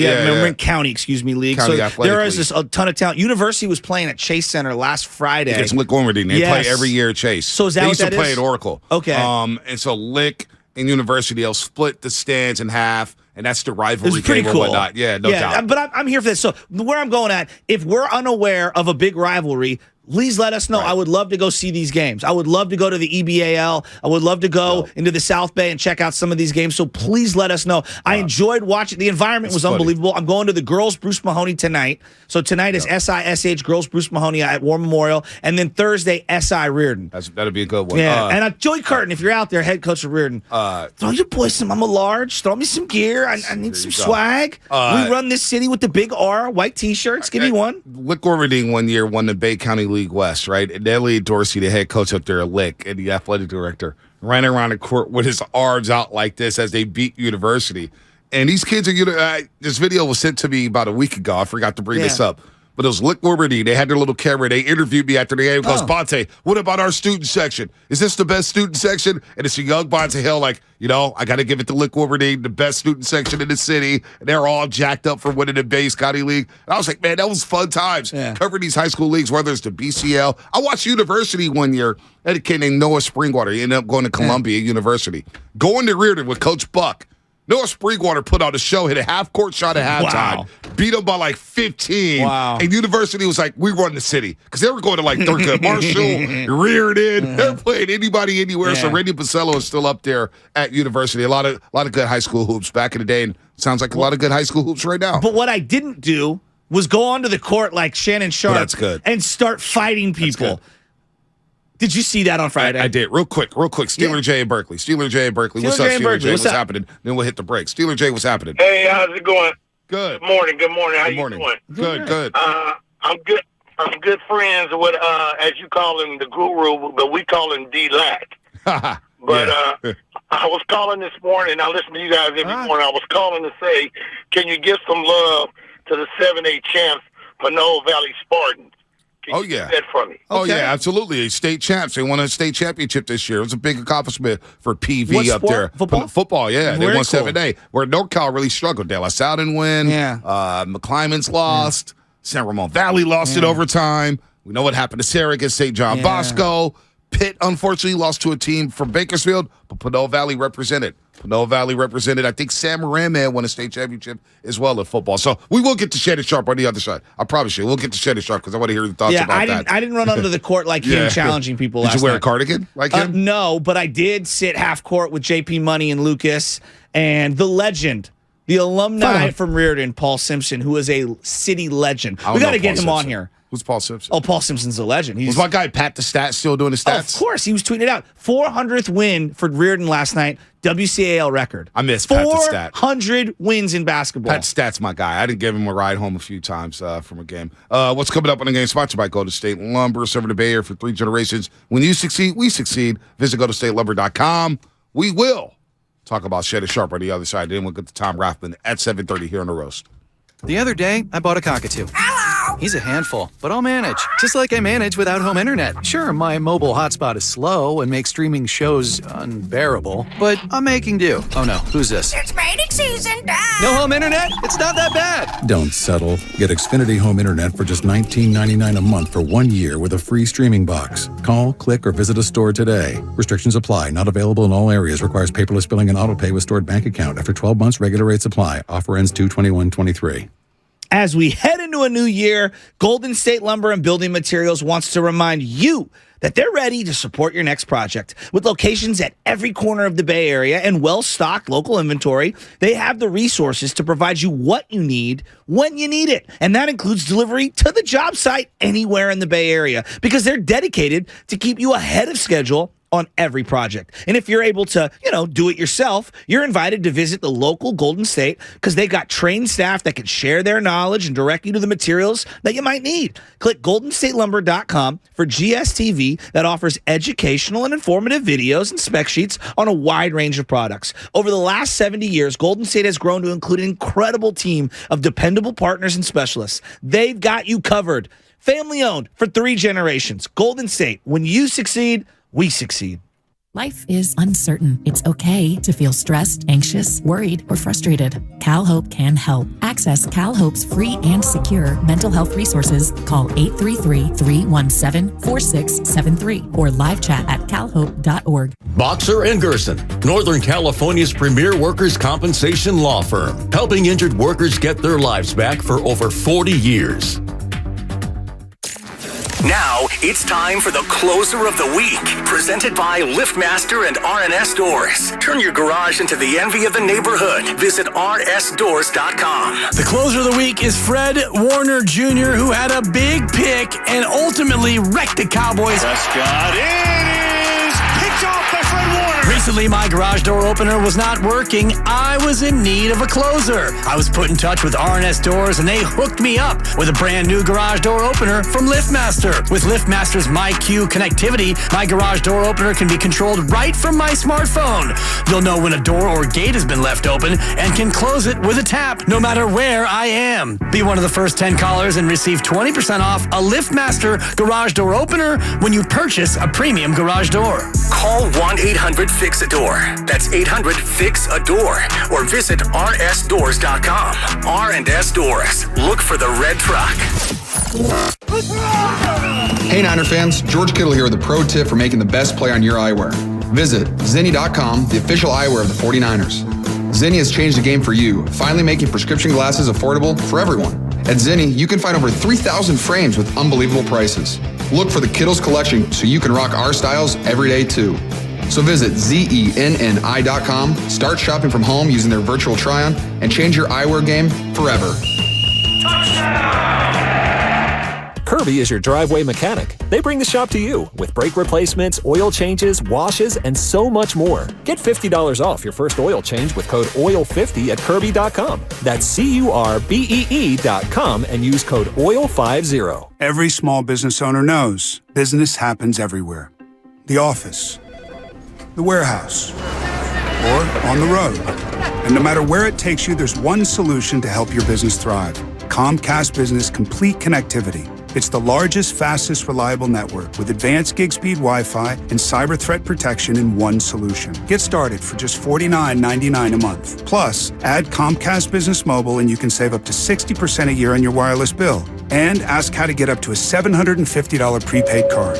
league. County so there is a ton of talent. University was playing at Chase Center last Friday. It's Lick Wilmerding. They play every year at Chase. So is that they what used that to play is? at Oracle. Okay. And so Lick and University, they'll split the stands in half. And that's the rivalry game and whatnot. Yeah, no doubt. But I'm here for this. So where I'm going at, if we're unaware of a big rivalry, please let us know. I would love to go see these games. I would love to go to the EBAL. I would love to go into the South Bay and check out some of these games. So please let us know. I enjoyed watching. The environment was unbelievable. I'm going to the Girls Bruce Mahoney tonight. So tonight is SISH Girls Bruce Mahoney at War Memorial. And then Thursday, SI Reardon. That'll be a good one. Yeah. And Joey Curtin, if you're out there, head coach of Reardon, throw your boys some. I'm a large. Throw me some gear. I need some swag. We run this city with the big R, white T-shirts. Give me one. Lick Wilmerding one year won the Bay County League West, right? And Elliot Dorsey, the head coach up there at Lick, and the athletic director, ran around the court with his arms out like this as they beat University. And these kids are, this video was sent to me about a week ago. I forgot to bring this up. but it was Lick Liberty. They had their little camera. They interviewed me after the game. Goes, Bonte, what about our student section? Is this the best student section? And it's a young Bonte Hill, like, I got to give it to Lick Liberty, the best student section in the city. And they're all jacked up for winning the Base County League. And I was like, man, that was fun times. Covering these high school leagues, whether it's the BCL. I watched University one year. I had a kid named Noah Springwater. He ended up going to Columbia University. Going to Reardon with Coach Buck. Noah Springwater put on a show, hit a half-court shot at halftime, beat him by like 15. Wow. And University was like, we run the city. Because they were going to like Thurgood Marshall, Reardon. They were playing anybody, anywhere. So Randy Pacello is still up there at University. A lot of good high school hoops back in the day. And sounds like a lot of good high school hoops right now. But what I didn't do was go onto the court like Shannon Sharp that's good. And start fighting people. Did you see that on Friday? I did. Real quick. Steeler J in Berkeley. Steeler J in Berkeley. What's up, Steeler J? What's happening? Then we'll hit the break. Steeler J, what's happening? Hey, how's it going? Good. Good morning. How you doing? Good. I'm good. I'm good friends with, as you call him, the guru, but we call him D-Lack. But I was calling this morning. I listen to you guys every morning. I was calling to say, can you give some love to the 7A champs, Pinole Valley Spartans? Can you do that for me? Oh, yeah, absolutely. State champs. They won a state championship this year. It was a big accomplishment for PV up there. Football, yeah. They won 7A. Where NorCal really struggled. De La Salle didn't win. McClymonds lost. San Ramon Valley lost in overtime. We know what happened to Sarah against St. John Bosco. Pitt, unfortunately, lost to a team from Bakersfield, but Pinole Valley represented. I think Sam Moran won a state championship as well in football. So we will get to Shannon Sharp on the other side. I promise you. We'll get to Shannon Sharp because I want to hear your thoughts about that. I didn't run onto the court like him challenging people last night. Did you wear a cardigan like him? No, but I did sit half court with JP Money and Lucas and the legend, the alumni from Reardon, Paul Simpson, who is a city legend. We got to get him on here. Who's Paul Simpson? Oh, Paul Simpson's a legend. Was my guy Pat the Stats still doing the stats? Of course. He was tweeting it out. 400th win for Reardon last night. WCAL record. I miss Pat the Stat. 400 wins in basketball. Pat Stat's my guy. I did give him a ride home a few times from a game. What's coming up on the game? Sponsored by Golden State Lumber, serving the Bay Area for 3 generations. When you succeed, we succeed. Visit GoldenStateLumber.com. We will talk about Shannon Sharp on the other side. Then we'll get to Tom Rathman at 7:30 here on The Roast. The other day, I bought a cockatoo. Hello! He's a handful, but I'll manage. Just like I manage without home internet. Sure, my mobile hotspot is slow and makes streaming shows unbearable, but I'm making do. Oh no, who's this? It's mating season, Dad! No home internet? It's not that bad! Don't settle. Get Xfinity Home Internet for just $19.99 a month for 1 year with a free streaming box. Call, click, or visit a store today. Restrictions apply. Not available in all areas. Requires paperless billing and autopay with stored bank account. After 12 months, regular rates apply. Offer ends 2/21/23. As we head into a new year, Golden State Lumber and Building Materials wants to remind you that they're ready to support your next project. With locations at every corner of the Bay Area and well-stocked local inventory, they have the resources to provide you what you need when you need it. And that includes delivery to the job site anywhere in the Bay Area because they're dedicated to keep you ahead of schedule on every project. And if you're able to, do it yourself, you're invited to visit the local Golden State because they've got trained staff that can share their knowledge and direct you to the materials that you might need. Click goldenstatelumber.com for GSTV that offers educational and informative videos and spec sheets on a wide range of products. Over the last 70 years, Golden State has grown to include an incredible team of dependable partners and specialists. They've got you covered. Family owned for 3 generations. Golden State, when you succeed, we succeed. Life is uncertain. It's okay to feel stressed, anxious, worried, or frustrated. CalHope can help. Access CalHope's free and secure mental health resources. Call 833-317-4673 or live chat at calhope.org. Boxer & Gerson, Northern California's premier workers' compensation law firm, helping injured workers get their lives back for over 40 years. Now, it's time for the Closer of the Week, presented by LiftMaster and RNS Doors. Turn your garage into the envy of the neighborhood. Visit rsdoors.com. The Closer of the Week is Fred Warner Jr., who had a big pick and ultimately wrecked the Cowboys. Prescott, it is picked off by Fred Warner. Recently, my garage door opener was not working. I was in need of a closer. I was put in touch with R&S Doors, and they hooked me up with a brand new garage door opener from LiftMaster. With LiftMaster's MyQ connectivity, my garage door opener can be controlled right from my smartphone. You'll know when a door or gate has been left open and can close it with a tap, no matter where I am. Be one of the first 10 callers and receive 20% off a LiftMaster garage door opener when you purchase a premium garage door. Call 1-800-FIX-A-DOOR. That's 800-FIX-A-DOOR. Or visit rsdoors.com. R&S Doors. Look for the red truck. Hey Niner fans, George Kittle here with a pro tip for making the best play on your eyewear. Visit Zenni.com, the official eyewear of the 49ers. Zenni has changed the game for you, finally making prescription glasses affordable for everyone. At Zenni, you can find over 3,000 frames with unbelievable prices. Look for the Kittles collection so you can rock our styles every day too. So visit Zenni.com, start shopping from home using their virtual try-on, and change your eyewear game forever. Kirby is your driveway mechanic. They bring the shop to you with brake replacements, oil changes, washes, and so much more. Get $50 off your first oil change with code OIL50 at Kirby.com. That's CURBEE.com and use code OIL50. Every small business owner knows business happens everywhere. The office, the warehouse, or on the road. And no matter where it takes you, there's one solution to help your business thrive. Comcast Business Complete Connectivity. It's the largest, fastest, reliable network with advanced gig speed Wi-Fi and cyber threat protection in one solution. Get started for just $49.99 a month. Plus, add Comcast Business Mobile and you can save up to 60% a year on your wireless bill. And ask how to get up to a $750 prepaid card.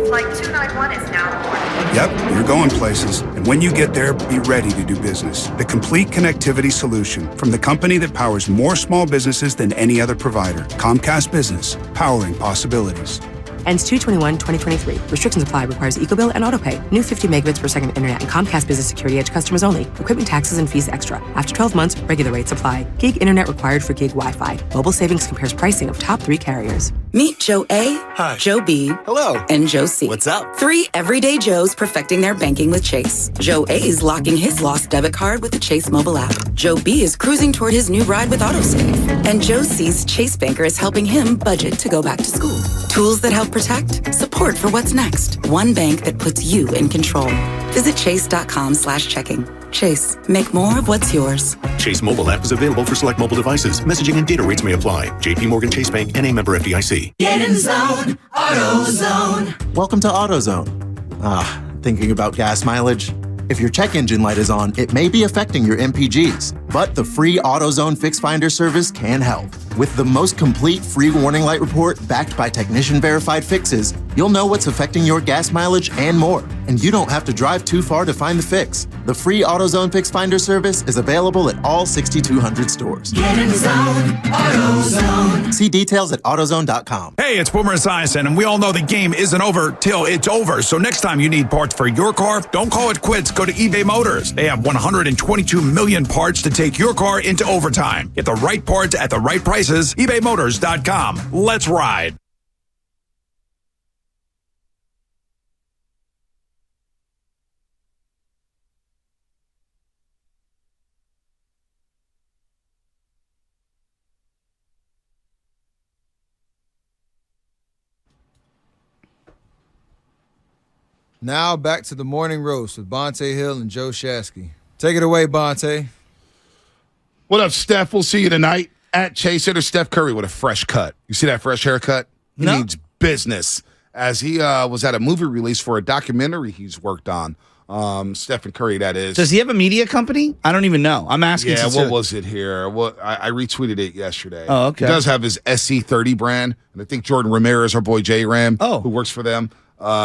Flight 291 is now aboard. Yep, you're going places. And when you get there, be ready to do business. The complete connectivity solution from the company that powers more small businesses than any other provider. Comcast Business, powering possibilities. Ends 2/21/2023. Restrictions apply. Requires EcoBill and AutoPay. New 50 megabits per second internet and Comcast Business Security Edge customers only. Equipment taxes and fees extra. After 12 months, regular rates apply. Gig internet required for gig Wi-Fi. Mobile Savings compares pricing of top 3 carriers. Meet Joe A, Hi. Joe B, Hello. and Joe C. What's up? 3 everyday Joes perfecting their banking with Chase. Joe A is locking his lost debit card with the Chase mobile app. Joe B is cruising toward his new ride with AutoSave. And Joe C's Chase banker is helping him budget to go back to school. Tools that help protect, support for what's next. One bank that puts you in control. Visit chase.com/checking. Chase, make more of what's yours. Chase mobile app is available for select mobile devices. Messaging and data rates may apply. JP Morgan Chase Bank, N.A. member FDIC. Get in zone, AutoZone. Welcome to AutoZone. Thinking about gas mileage? If your check engine light is on, it may be affecting your MPGs, but the free AutoZone Fix Finder service can help. With the most complete free warning light report backed by technician-verified fixes, you'll know what's affecting your gas mileage and more, and you don't have to drive too far to find the fix. The free AutoZone Fix Finder service is available at all 6,200 stores. Get in zone, AutoZone. See details at AutoZone.com. Hey, it's Boomer Esiason, and we all know the game isn't over till it's over. So next time you need parts for your car, don't call it quits. Go to eBay Motors. They have 122 million parts to take your car into overtime. Get the right parts at the right prices. ebaymotors.com. Let's ride. Now back to the morning roast with Bonte Hill and Joe Shasky. Take it away, Bonte. What up, Steph? We'll see you tonight at Chase Center. Steph Curry with a fresh cut. You see that fresh haircut? He needs business. As he was at a movie release for a documentary he's worked on. Stephen Curry, that is. Does he have a media company? I don't even know. I'm asking. Yeah, what was it here? I retweeted it yesterday. Oh, okay. He does have his SC30 brand, and I think Jordan Ramirez, our boy J Ram, who works for them.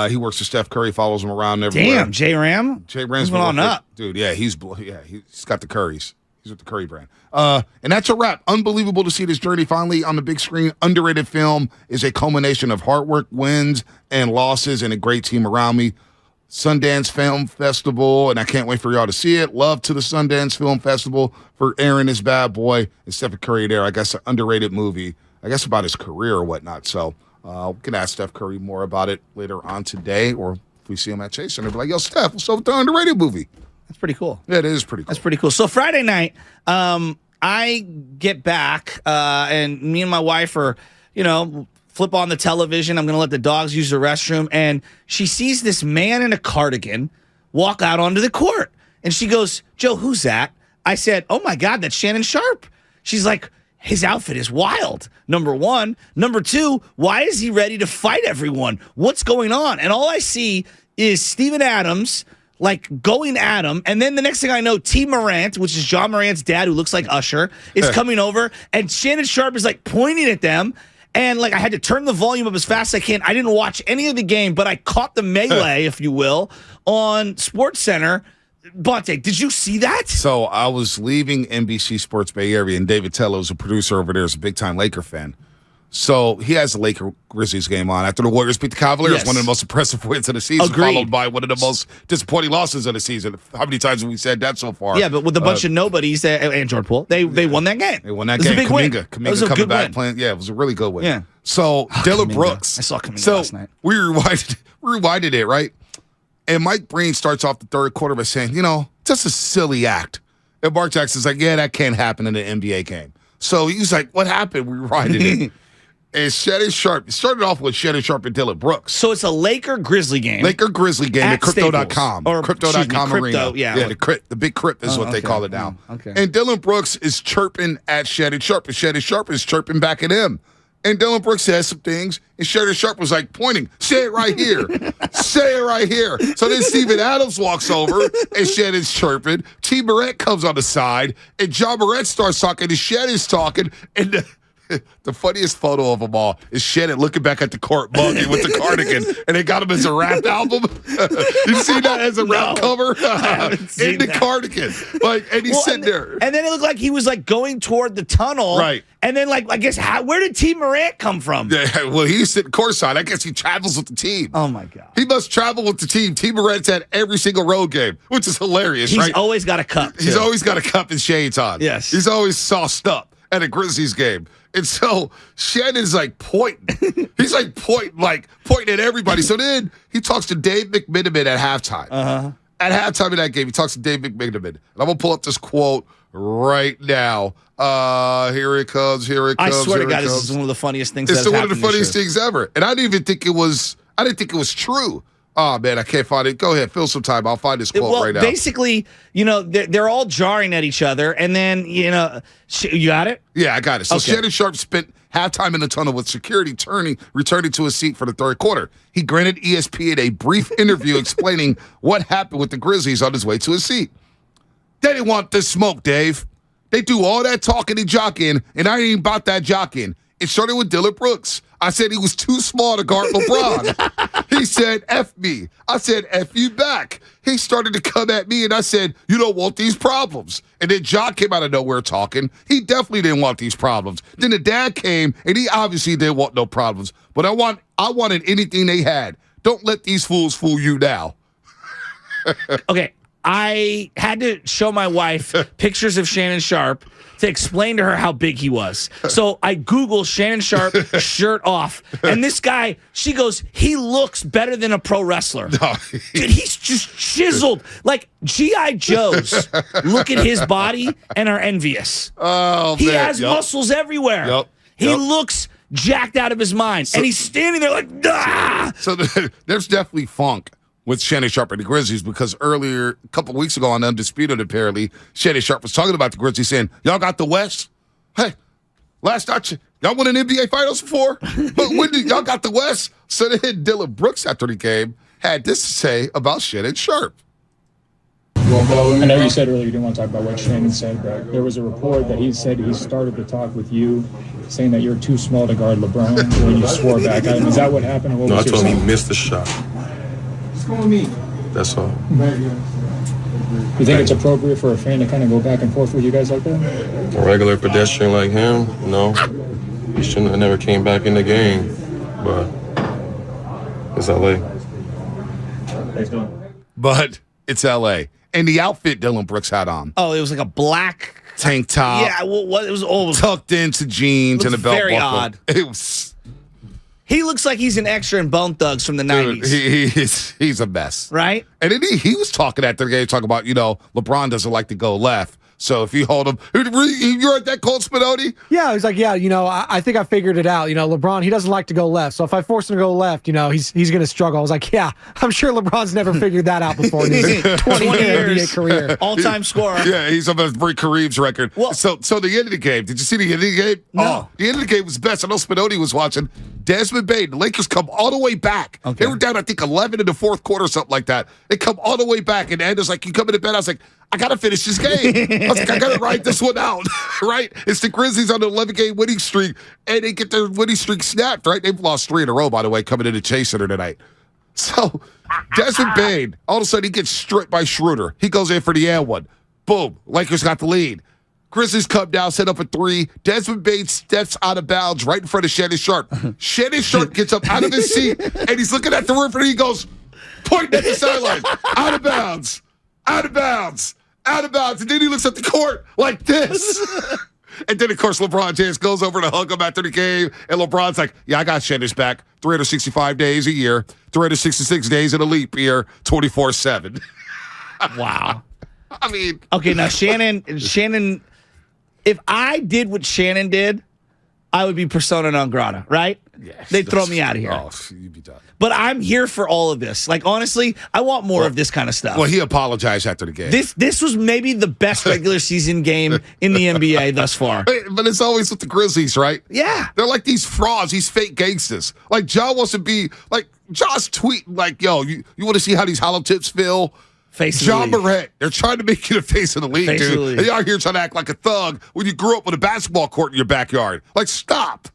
He works for Steph Curry, follows him around everywhere. Damn, J Ram. J Ram's moving on up, dude. Yeah, he's got the Currys. He's with the Curry brand. And that's a wrap. Unbelievable to see this journey finally on the big screen. Underrated film is a culmination of hard work, wins, and losses, and a great team around me. Sundance Film Festival, and I can't wait for y'all to see it. Love to the Sundance Film Festival for Aaron, his bad boy, and Stephen Curry there. I guess an underrated movie, I guess about his career or whatnot. So we can ask Steph Curry more about it later on today or we see him at Chase Center. Be like, yo, Steph, what's up with the underrated movie? That's pretty cool. Yeah, it is pretty cool. That's pretty cool. So Friday night, I get back, and me and my wife are, flip on the television. I'm going to let the dogs use the restroom. And she sees this man in a cardigan walk out onto the court. And she goes, Joe, who's that? I said, oh, my God, that's Shannon Sharpe. She's like, his outfit is wild, number one. Number two, why is he ready to fight everyone? What's going on? And all I see is Steven Adams going at him. And then the next thing I know, T. Morant, which is John Morant's dad, who looks like Usher, is coming over. And Shannon Sharpe is pointing at them. And I had to turn the volume up as fast as I can. I didn't watch any of the game, but I caught the melee, if you will, on SportsCenter. Bonte, did you see that? So I was leaving NBC Sports Bay Area, and David Tello, who's a producer over there, is a big-time Laker fan. So he has the Laker Grizzlies game on. After the Warriors beat the Cavaliers, one of the most impressive wins of the season, followed by one of the most disappointing losses of the season. How many times have we said that so far? Yeah, but with a bunch of nobodies and Jordan Poole, they won that game. They won that game. Kuminga coming back playing. Yeah, it was a really good win. Yeah. So Dillon Brooks. I saw Kuminga last night. We rewinded it, right? And Mike Breen starts off the third quarter by saying, just a silly act. And Mark Jackson's like, yeah, that can't happen in an NBA game. So he's like, what happened? We rewinded it. And Shannon Sharpe, started off with Shannon Sharpe and Dillon Brooks. So it's a Laker-Grizzly game. Laker-Grizzly game at Crypto.com. Or Crypto.com arena. Yeah, the big crypt is what they call it now. Okay. And Dillon Brooks is chirping at Shannon Sharpe, and Shannon Sharpe is chirping back at him. And Dillon Brooks says some things, and Shannon Sharpe was pointing, say it right here. Say it right here. So then Steven Adams walks over, and Shannon's chirping. T. Morant comes on the side, and John Morant starts talking, and Shannon's talking, and the funniest photo of them all is Shannon looking back at the court bugging with the cardigan, and they got him as a rap album. You see that as a rap cover? In the cardigan. And he's sitting there. And then it looked like he was going toward the tunnel. Right. And then I guess, where did T. Morant come from? Yeah, well, he's sitting courtside. I guess he travels with the team. Oh, my God. He must travel with the team. T. Morant's at every single road game, which is hilarious, He's always got a cup, too. He's always got a cup and shades on. Yes. He's always sauced up at a Grizzlies game. And so Shannon's pointing. He's pointing at everybody. So then he talks to Dave McMenamin at halftime. Uh-huh. At halftime of that game, he talks to Dave McMenamin. And I'm going to pull up this quote right now. Here it comes. I swear to God, this is one of the funniest things It's one of the funniest things ever. And I didn't even think it was true. Oh, man, I can't find it. Go ahead, fill some time. I'll find this quote right now. Basically, they're all jarring at each other. And then, you got it? Yeah, I got it. So Shannon Sharpe spent halftime in the tunnel with security returning to his seat for the third quarter. He granted ESPN a brief interview explaining what happened with the Grizzlies on his way to his seat. They didn't want this smoke, Dave. They do all that talking and jockeying, and I ain't even about that jockeying. It started with Dillon Brooks. I said he was too small to guard LeBron. He said, F me. I said, F you back. He started to come at me, and I said, you don't want these problems. And then John came out of nowhere talking. He definitely didn't want these problems. Then the dad came, and he obviously didn't want no problems. But I wanted anything they had. Don't let these fools fool you now. Okay. I had to show my wife pictures of Shannon Sharpe to explain to her how big he was. So I Googled Shannon Sharpe shirt off. And this guy, she goes, he looks better than a pro wrestler. No. Dude, he's just chiseled. Like G.I. Joes look at his body and are envious. Oh, he has muscles everywhere. Yep. He looks jacked out of his mind. And he's standing there like, ah! So there's definitely funk with Shannon Sharpe and the Grizzlies, because earlier, a couple of weeks ago on Undisputed, apparently, Shannon Sharpe was talking about the Grizzlies, saying, y'all got the West? Hey, last night, y'all won an NBA Finals before? But when did y'all got the West? So then Dillon Brooks, after the game, had this to say about Shannon Sharpe. I know you said earlier you didn't want to talk about what Shannon said, but there was a report that he said he started to talk with you, saying that you're too small to guard LeBron when you swore back at him. Is that what happened? Or what I told him he missed the shot. That's all. You think it's appropriate for a fan to kind of go back and forth with you guys like that? A regular pedestrian like him, no. He shouldn't have never came back in the game. But it's LA. But it's LA. And the outfit Dillon Brooks had on. Oh, it was like a black tank top. Yeah, it was tucked into jeans and a belt very buckle. odd. It was. He looks like he's an extra in Bone Thugs from the 90s. He's a mess. Right? And then he was talking after the game, talking about, LeBron doesn't like to go left. So if you hold him, you're at that Colt Spinoni? Yeah, he's like, I think I figured it out. LeBron, he doesn't like to go left. So if I force him to go left, he's going to struggle. I was like, yeah, I'm sure LeBron's never figured that out before in his 20-year NBA career. All-time scorer. Yeah, he's almost break Kareem's record. Well, so the end of the game, did you see the end of the game? No. Oh, the end of the game was best. I know Spinoni was watching. Desmond Bain, the Lakers come all the way back. Okay. They were down, I think, 11 in the fourth quarter, something like that. They come all the way back, and Anders like, you come into bed. I was like, I got to finish this game. I was like, I got to ride this one out, right? It's the Grizzlies on the 11-game winning streak, and they get their winning streak snapped, right? They've lost 3 in a row, by the way, coming into Chase Center tonight. So Desmond Bain, all of a sudden, he gets stripped by Schroeder. He goes in for the and one. Boom. Lakers got the lead. Grizzlies come down, set up a 3. Desmond Bain steps out of bounds right in front of Shannon Sharp. Shannon Sharp gets up out of his seat, and he's looking at the roof, and he goes, pointing at the sideline, out of bounds, out of bounds, out of bounds. And then he looks at the court like this. And then, of course, LeBron James goes over to hug him after the game, and LeBron's like, yeah, I got Shannon's back 365 days a year, 366 days in a leap year, 24/7. Wow. I mean. Okay, now Shannon, if I did what Shannon did, I would be persona non grata, right? Yes, they'd throw me out of here. Oh, you'd be done. But I'm here for all of this. Like, honestly, I want more of this kind of stuff. Well, he apologized after the game. This was maybe the best regular season game in the NBA thus far. But it's always with the Grizzlies, right? Yeah. They're like these frauds, these fake gangsters. Like, John wants to be, like, John's tweeting, like, yo, you want to see how these hollow tips feel? Face John Morant, they're trying to make you the face of the league, face dude. The league. And y'all here trying to act like a thug when you grew up with a basketball court in your backyard. Like, stop.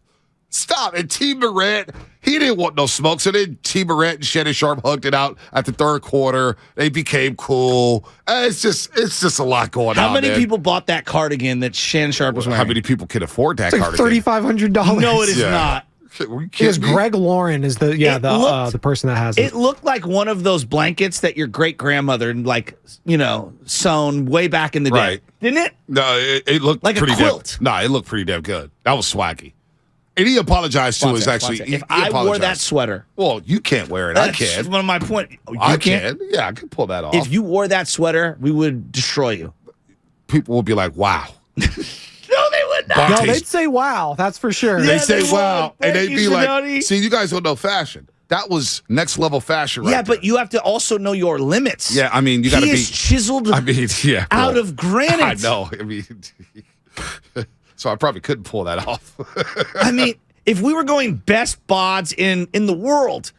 Stop. And T. Morant, he didn't want no smoke. So then T. Morant and Shannon Sharp hugged it out at the third quarter. They became cool. It's just a lot going on. How many people bought that cardigan that Shannon Sharp was wearing? How many people can afford that it's like cardigan? $3,500. No, it is not. Because Greg Lauren is the person that has it. It looked like one of those blankets that your great grandmother sewn way back in the day, right. Didn't it? No, it looked like pretty a quilt. It looked pretty damn good. That was swaggy. And he apologized to us actually. If I wore that sweater, well, you can't wear it. I can. One of my point. I can. Yeah, I can pull that off. If you wore that sweater, we would destroy you. People would be like, "Wow." No, they would not. No, they'd say wow. That's for sure. They say wow, and they'd be like, Spinoni. "See, you guys don't know fashion. That was next level fashion, right?" Yeah, but you have to also know your limits. Yeah, I mean, you got to be chiseled. I mean, yeah, out of granite. I know. I mean, so I probably couldn't pull that off. I mean, if we were going best bods in the world,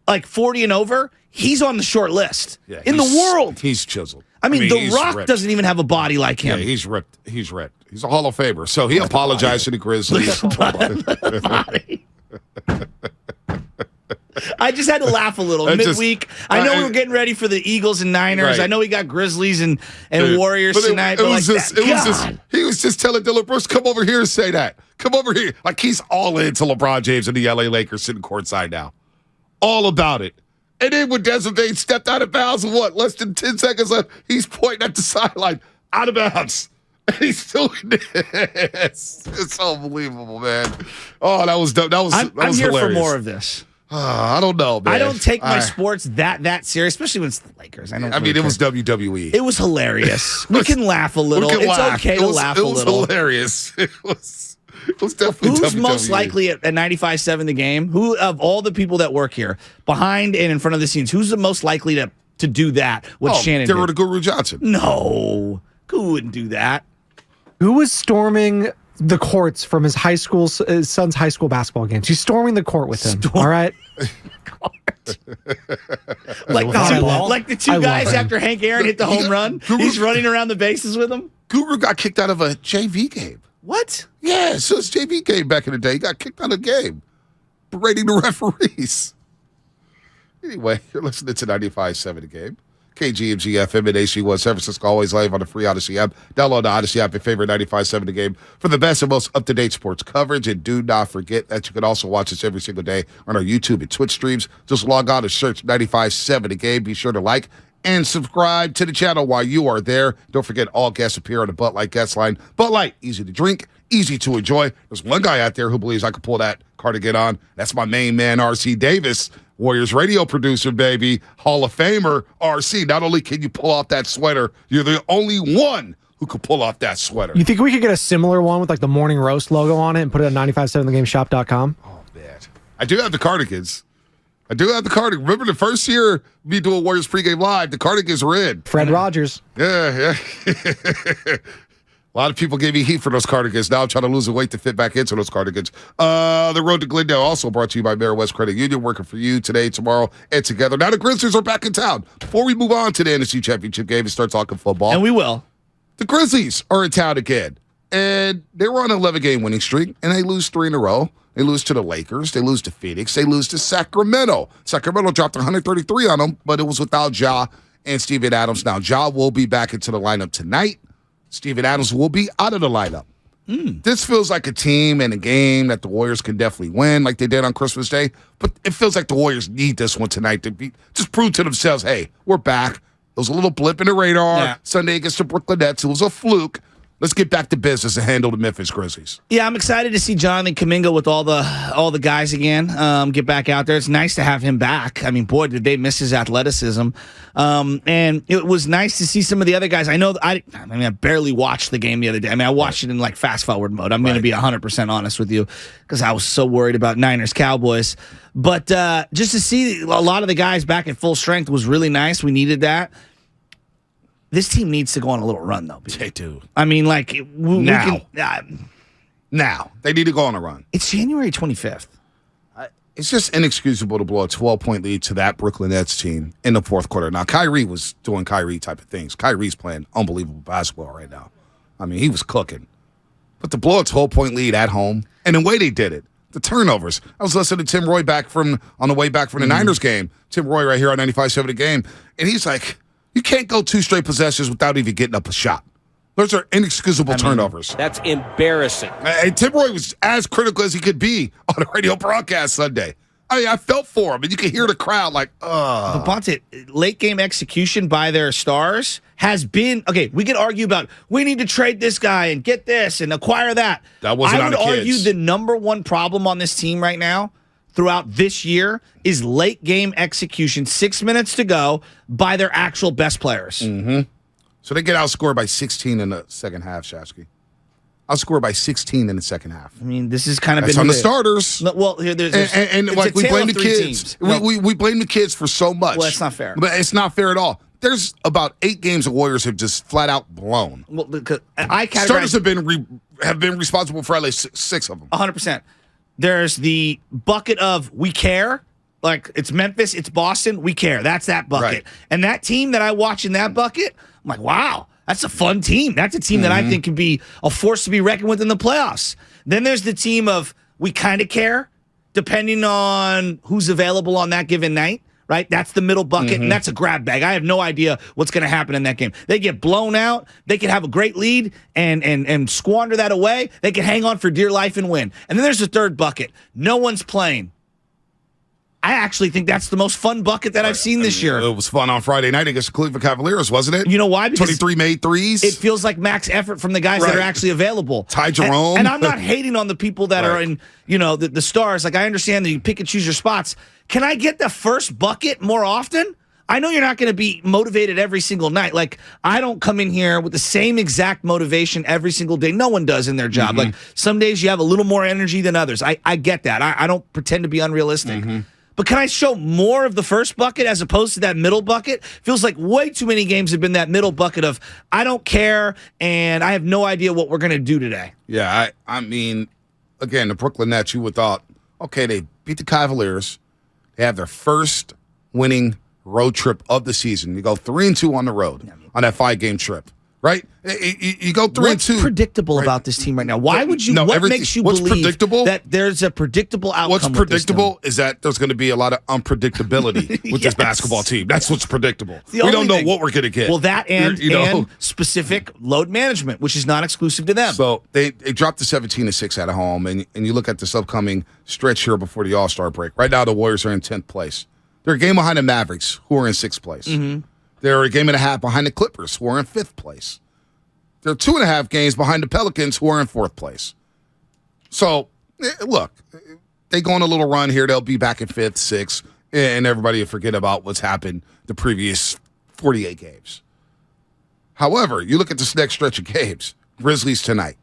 like 40 and over, he's on the short list. Yeah, in the world, he's chiseled. I mean The Rock ripped. doesn't even have a body like him. Yeah, he's ripped. He's ripped. He's a Hall of Famer. So he apologized to the Grizzlies. I just had to laugh a little midweek. I know we were getting ready for the Eagles and Niners. Right. I know we got Grizzlies and Warriors tonight. He was just telling Dillon Brooks, come over here and say that. Come over here. Like he's all into LeBron James and the LA Lakers sitting courtside now. All about it. And then when Desmond Bain stepped out of bounds, less than 10 seconds left, he's pointing at the sideline, out of bounds. And he's doing this. It's unbelievable, man. Oh, that was dope. I'm here hilarious. for more of this. I don't know, man. I don't take my sports that serious, especially when it's the Lakers. I mean, it was WWE. It was hilarious. We can laugh a little. It's okay to laugh a little. It was hilarious. It was definitely Who's WWE. most likely at 95.7 The Game? Who of all the people that work here, behind and in front of the scenes, who's the most likely to do that? What Shannon Daryl did? Guru Johnson. No, who wouldn't do that? Who was storming the courts from his son's high school basketball games? He's storming the court with him. All right. Like the two guys after Hank Aaron hit the home run. He's running around the bases with them. Guru got kicked out of a JV game. What? Yeah, so it's JV game back in the day. He got kicked out of the game, berating the referees. Anyway, you're listening to 95.7 The Game. KGMG FM and AC1 San Francisco, always live on the free Odyssey app. Download the Odyssey app, your favorite 95.7 The Game, for the best and most up-to-date sports coverage. And do not forget that you can also watch us every single day on our YouTube and Twitch streams. Just log on and search 95.7 The Game. Be sure to like and subscribe to the channel while you are there. Don't forget, all guests appear on the Bud Light guest line. Bud Light, easy to drink, easy to enjoy. There's one guy out there who believes I could pull that cardigan on. That's my main man, R.C. Davis, Warriors radio producer, baby, Hall of Famer, R.C. Not only can you pull off that sweater, you're the only one who could pull off that sweater. You think we could get a similar one with like the Morning Roast logo on it and put it at 957thegameshop.com? Oh, man. I do have the cardigans. Remember the first year we doing Warriors pregame live, the cardigans were in. Fred Rogers. Yeah. A lot of people gave me heat for those cardigans. Now I'm trying to lose the weight to fit back into those cardigans. The Road to Glendale also brought to you by Mayor West Credit Union, working for you today, tomorrow, and together. Now the Grizzlies are back in town. Before we move on to the NFC Championship game and start talking football. And we will. The Grizzlies are in town again. And they were on an 11-game winning streak, and they lose 3 in a row. They lose to the Lakers. They lose to Phoenix. They lose to Sacramento. Sacramento dropped 133 on them, but it was without Ja and Steven Adams. Now, Ja will be back into the lineup tonight. Steven Adams will be out of the lineup. This feels like a team and a game that the Warriors can definitely win like they did on Christmas Day, but it feels like the Warriors need this one tonight to just prove to themselves, hey, we're back. It was a little blip in the radar. Sunday against the Brooklyn Nets. It was a fluke. Let's get back to business and handle the Memphis Grizzlies. Yeah, I'm excited to see Jonathan Kuminga with all the guys again get back out there. It's nice to have him back. I mean, boy, did they miss his athleticism. And it was nice to see some of the other guys. I know I barely watched the game the other day. I mean, I watched it in like fast forward mode. I'm going to be 100% honest with you because I was so worried about Niners Cowboys. But just to see a lot of the guys back at full strength was really nice. We needed that. This team needs to go on a little run, though. They do. I mean, like, now they need to go on a run. It's January 25th. It's just inexcusable to blow a 12-point lead to that Brooklyn Nets team in the fourth quarter. Now, Kyrie was doing Kyrie type of things. Kyrie's playing unbelievable basketball right now. I mean, he was cooking. But to blow a 12-point lead at home, and the way they did it, the turnovers. I was listening to Tim Roy on the way back from the Niners game. Tim Roy right here on 95.7 The Game, and he's like, you can't go 2 straight possessions without even getting up a shot. Those are inexcusable turnovers. That's embarrassing. And Tim Roy was as critical as he could be on the radio broadcast Sunday. I mean, I felt for him, and you could hear the crowd like, ugh. But Bonte, late game execution by their stars has been, okay, we could argue about, we need to trade this guy and get this and acquire that. That wasn't on the kids. I would argue the number one problem on this team right now throughout this year is late game execution, 6 minutes to go, by their actual best players. Mm-hmm. So they get outscored by 16 in the second half, Shasky. Outscored by 16 in the second half. I mean, this is kind of on the starters. Well, here there's and like we blame the kids. We blame the kids for so much. Well, it's not fair. But it's not fair at all. There's about 8 games the Warriors have just flat out blown. Well, because starters have been responsible for at least 6 of them. 100%. There's the bucket of we care. Like, it's Memphis, it's Boston, we care. That's that bucket. Right. And that team that I watch in that bucket, I'm like, wow, that's a fun team. That's a team that I think can be a force to be reckoned with in the playoffs. Then there's the team of we kind of care, depending on who's available on that given night, right? That's the middle bucket, and that's a grab bag. I have no idea what's going to happen in that game. They get blown out. They can have a great lead and squander that away. They can hang on for dear life and win. And then there's the third bucket. No one's playing. I actually think that's the most fun bucket that I've seen this year. It was fun on Friday night against the Cleveland Cavaliers, wasn't it? You know why? Because 23 made threes. It feels like max effort from the guys that are actually available. Ty Jerome. And I'm not hating on the people that are in, the stars. Like, I understand that you pick and choose your spots. Can I get the first bucket more often? I know you're not going to be motivated every single night. Like, I don't come in here with the same exact motivation every single day. No one does in their job. Like, some days you have a little more energy than others. I get that. I don't pretend to be unrealistic. But can I show more of the first bucket as opposed to that middle bucket? Feels like way too many games have been that middle bucket of, I don't care, and I have no idea what we're going to do today. Yeah, I mean, again, the Brooklyn Nets, you would thought, okay, they beat the Cavaliers. They have their first winning road trip of the season. You go 3-2 on the road on that 5-game trip. Right? You go 3-2. What's predictable about this team right now? Why would you? What makes you believe that there's a predictable outcome? What's predictable is that there's going to be a lot of unpredictability with this basketball team. That's what's predictable. We don't know what we're going to get. Well, that and specific load management, which is not exclusive to them. So they dropped to 17-6 at home, and you look at this upcoming stretch here before the All-Star break. Right now, the Warriors are in 10th place. They're a game behind the Mavericks, who are in 6th place. They're a game and a half behind the Clippers, who are in 5th place. They're 2.5 games behind the Pelicans, who are in 4th place. So, look, they go on a little run here. They'll be back in 5th, 6th, and everybody will forget about what's happened the previous 48 games. However, you look at this next stretch of games. Grizzlies tonight.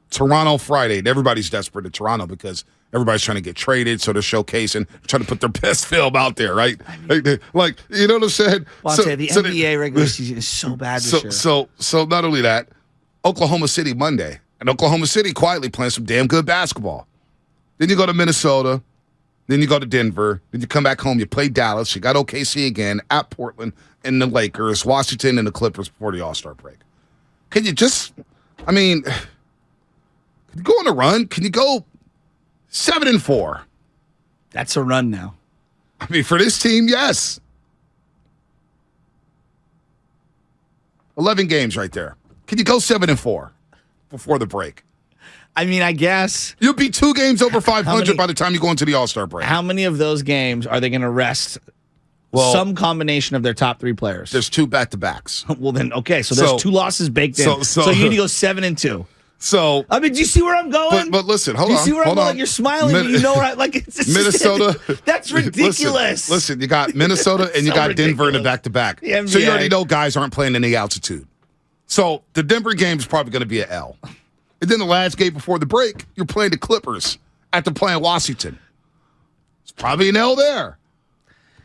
Toronto Friday. And everybody's desperate at Toronto because everybody's trying to get traded, so they're showcasing, trying to put their best film out there, right? Like, you know what I'm saying? Well, the NBA regular season is so bad this year. So not only that, Oklahoma City Monday. And Oklahoma City quietly playing some damn good basketball. Then you go to Minnesota. Then you go to Denver. Then you come back home. You play Dallas. You got OKC again, at Portland, and the Lakers, Washington, and the Clippers before the All-Star break. Can you just, can you go on a run? Can you go 7-4? That's a run now. I mean, for this team, yes. 11 games right there. Can you go 7-4 before the break? I mean, I guess. You'll be 2 games over 500 by the time you go into the All-Star break. How many of those games are they going to rest some combination of their top 3 players? There's 2 back-to-backs. Well, then, okay, so there's 2 losses baked in. So you need to go 7-2. So I mean, do you see where I'm going? But listen, hold on. Do you see where I'm going? You're smiling, but you know where it's Minnesota. That's ridiculous. Listen, you got Minnesota and you got ridiculous. Denver in a back-to-back. So you already know guys aren't playing in the altitude. So the Denver game is probably going to be an L. And then the last game before the break, you're playing the Clippers after playing Washington. It's probably an L there.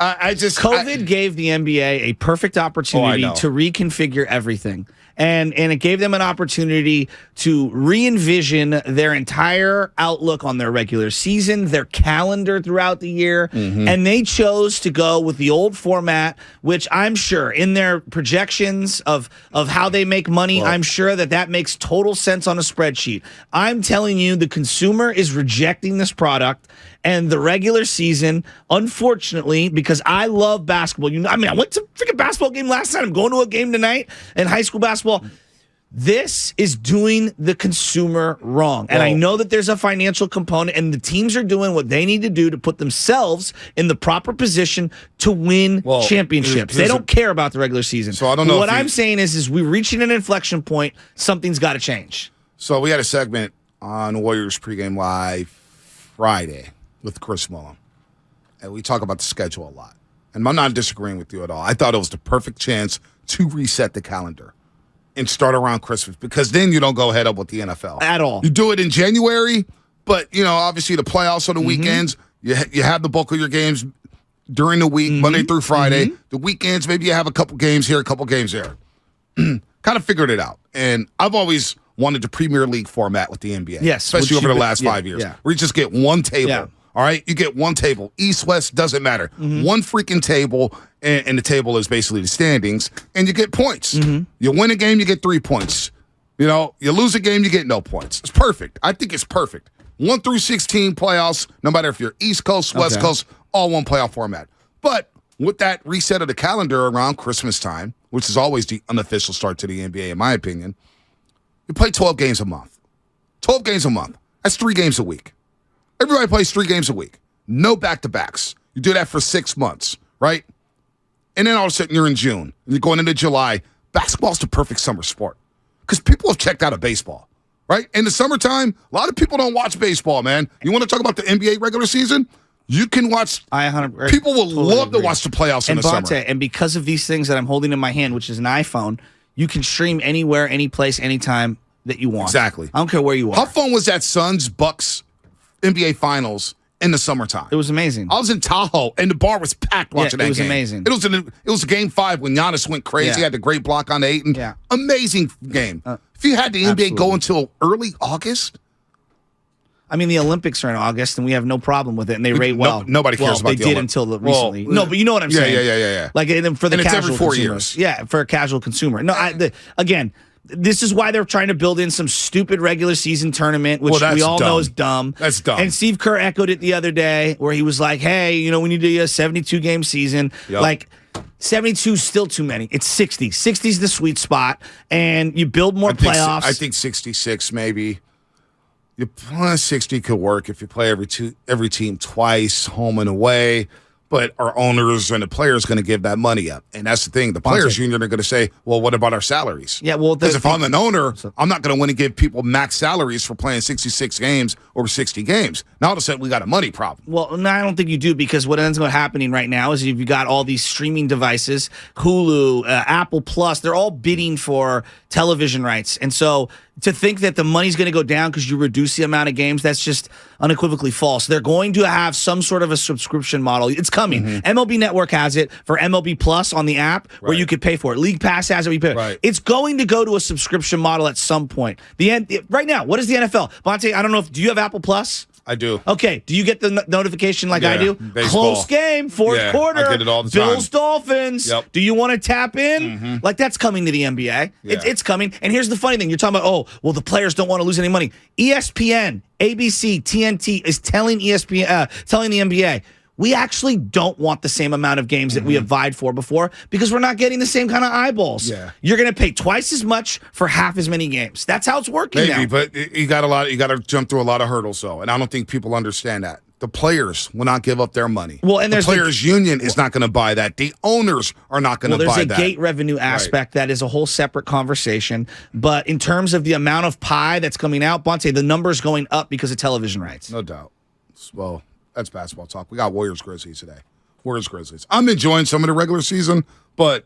COVID gave the NBA a perfect opportunity to reconfigure everything. And it gave them an opportunity to re-envision their entire outlook on their regular season, their calendar throughout the year. Mm-hmm. And they chose to go with the old format, which I'm sure in their projections of how they make money, I'm sure that makes total sense on a spreadsheet. I'm telling you, the consumer is rejecting this product. And the regular season, unfortunately, because I love basketball. I went to a freaking basketball game last night. I'm going to a game tonight in high school basketball. This is doing the consumer wrong. And I know that there's a financial component, and the teams are doing what they need to do to put themselves in the proper position to win championships. They don't care about the regular season. So I don't know. What I'm saying is we're reaching an inflection point. Something's got to change. So we had a segment on Warriors Pregame Live Friday with Chris Mullen. And we talk about the schedule a lot. And I'm not disagreeing with you at all. I thought it was the perfect chance to reset the calendar and start around Christmas, because then you don't go head up with the NFL. At all. You do it in January, but, obviously the playoffs on the weekends, you have the bulk of your games during the week, Monday through Friday. The weekends, maybe you have a couple games here, a couple games there. Kind of figured it out. And I've always wanted the Premier League format with the NBA. Yes. Especially over the last 5 years. Yeah. Where you just get one table. Yeah. All right, you get one table. East, West, doesn't matter. One freaking table, and the table is basically the standings, and you get points. You win a game, you get 3 points. You lose a game, you get no points. It's perfect. I think it's perfect. 1 through 16 playoffs, no matter if you're East Coast, West Coast, all one playoff format. But with that reset of the calendar around Christmas time, which is always the unofficial start to the NBA, in my opinion, you play 12 games a month. 12 games a month. That's 3 games a week. Everybody plays 3 games a week. No back-to-backs. You do that for 6 months, right? And then all of a sudden you're in June. And you're going into July. Basketball's the perfect summer sport because people have checked out of baseball, right? In the summertime, a lot of people don't watch baseball, man. You want to talk about the NBA regular season? You can watch. People will love to watch the playoffs in the summer. And because of these things that I'm holding in my hand, which is an iPhone, you can stream anywhere, any place, anytime that you want. Exactly. I don't care where you are. How fun was that Suns-Bucks NBA Finals in the summertime? It was amazing. I was in Tahoe, and the bar was packed watching that game. It was amazing. It was game 5 when Giannis went crazy. He had the great block on the Ayton. Yeah. Amazing game. If you had the NBA go until early August. I mean, the Olympics are in August, and we have no problem with it, and they rate well. Nobody cares about the Olympics. They did until recently. No, but you know what I'm saying. Yeah. Like, for the and it's casual every 4 consumer. years. Yeah, for a casual consumer. No, again, this is why they're trying to build in some stupid regular season tournament, which we all know is dumb. That's dumb. And Steve Kerr echoed it the other day where he was like, hey, we need to do a 72-game season. Yep. Like, 72 is still too many. It's 60. 60 is the sweet spot, and you build more playoffs. I think 66 maybe. 60 could work if you play every team twice, home and away. but our owners and the players going to give that money up. And that's the thing. The players union are going to say, well, what about our salaries? Yeah, well, because if I'm an owner, I'm not going to want to give people max salaries for playing 66 games or 60 games. Now all of a sudden we got a money problem. Well, no, I don't think you do, because what ends up happening right now is you've got all these streaming devices, Hulu, Apple Plus, they're all bidding for television rights. And so to think that the money's going to go down because you reduce the amount of games, that's just unequivocally false. They're going to have some sort of a subscription model. It's coming. MLB Network has it for MLB Plus on the app where you could pay for it. League Pass has it. It's going to go to a subscription model at some point. Right now, what is the NFL? Bonte, I don't know do you have Apple Plus? I do. Okay. Do you get the notification like I do? Baseball. Close game, fourth quarter. I get it all the time. Bills, Dolphins. Yep. Do you want to tap in? Like, that's coming to the NBA. It's coming. And here's the funny thing. You're talking about, the players don't want to lose any money. ESPN, ABC, TNT is telling the NBA, we actually don't want the same amount of games that we have vied for before because we're not getting the same kind of eyeballs. Yeah. You're going to pay twice as much for half as many games. That's how it's working now. Maybe, but you got to jump through a lot of hurdles, though, and I don't think people understand that. The players will not give up their money. Well, and the players' union is not going to buy that. The owners are not going to buy that. There's a gate revenue aspect that is a whole separate conversation. But in terms of the amount of pie that's coming out, Bonte, the number's going up because of television rights. No doubt. Well, that's basketball talk. We got Warriors-Grizzlies today. Warriors-Grizzlies. I'm enjoying some of the regular season, but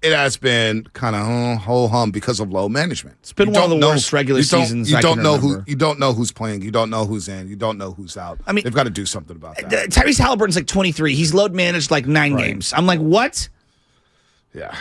it has been kind of ho-hum because of low management. It's been one of the worst regular seasons you I don't can know remember. You don't know who's playing. You don't know who's in. You don't know who's out. I mean, they've got to do something about that. Tyrese Halliburton's like 23. He's load managed like 9 games. I'm like, what? Yeah.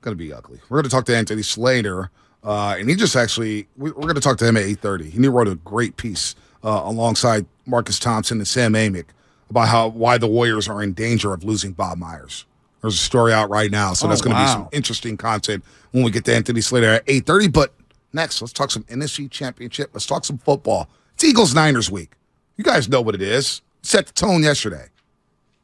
Going to be ugly. We're going to talk to Anthony Slater, and he just actually, we're going to talk to him at 8:30. He wrote a great piece alongside Marcus Thompson and Sam Amick about why the Warriors are in danger of losing Bob Myers. There's a story out right now, so that's going to be some interesting content when we get to Anthony Slater at 8:30. But next, let's talk some NFC Championship. Let's talk some football. It's Eagles-Niners week. You guys know what it is. Set the tone yesterday.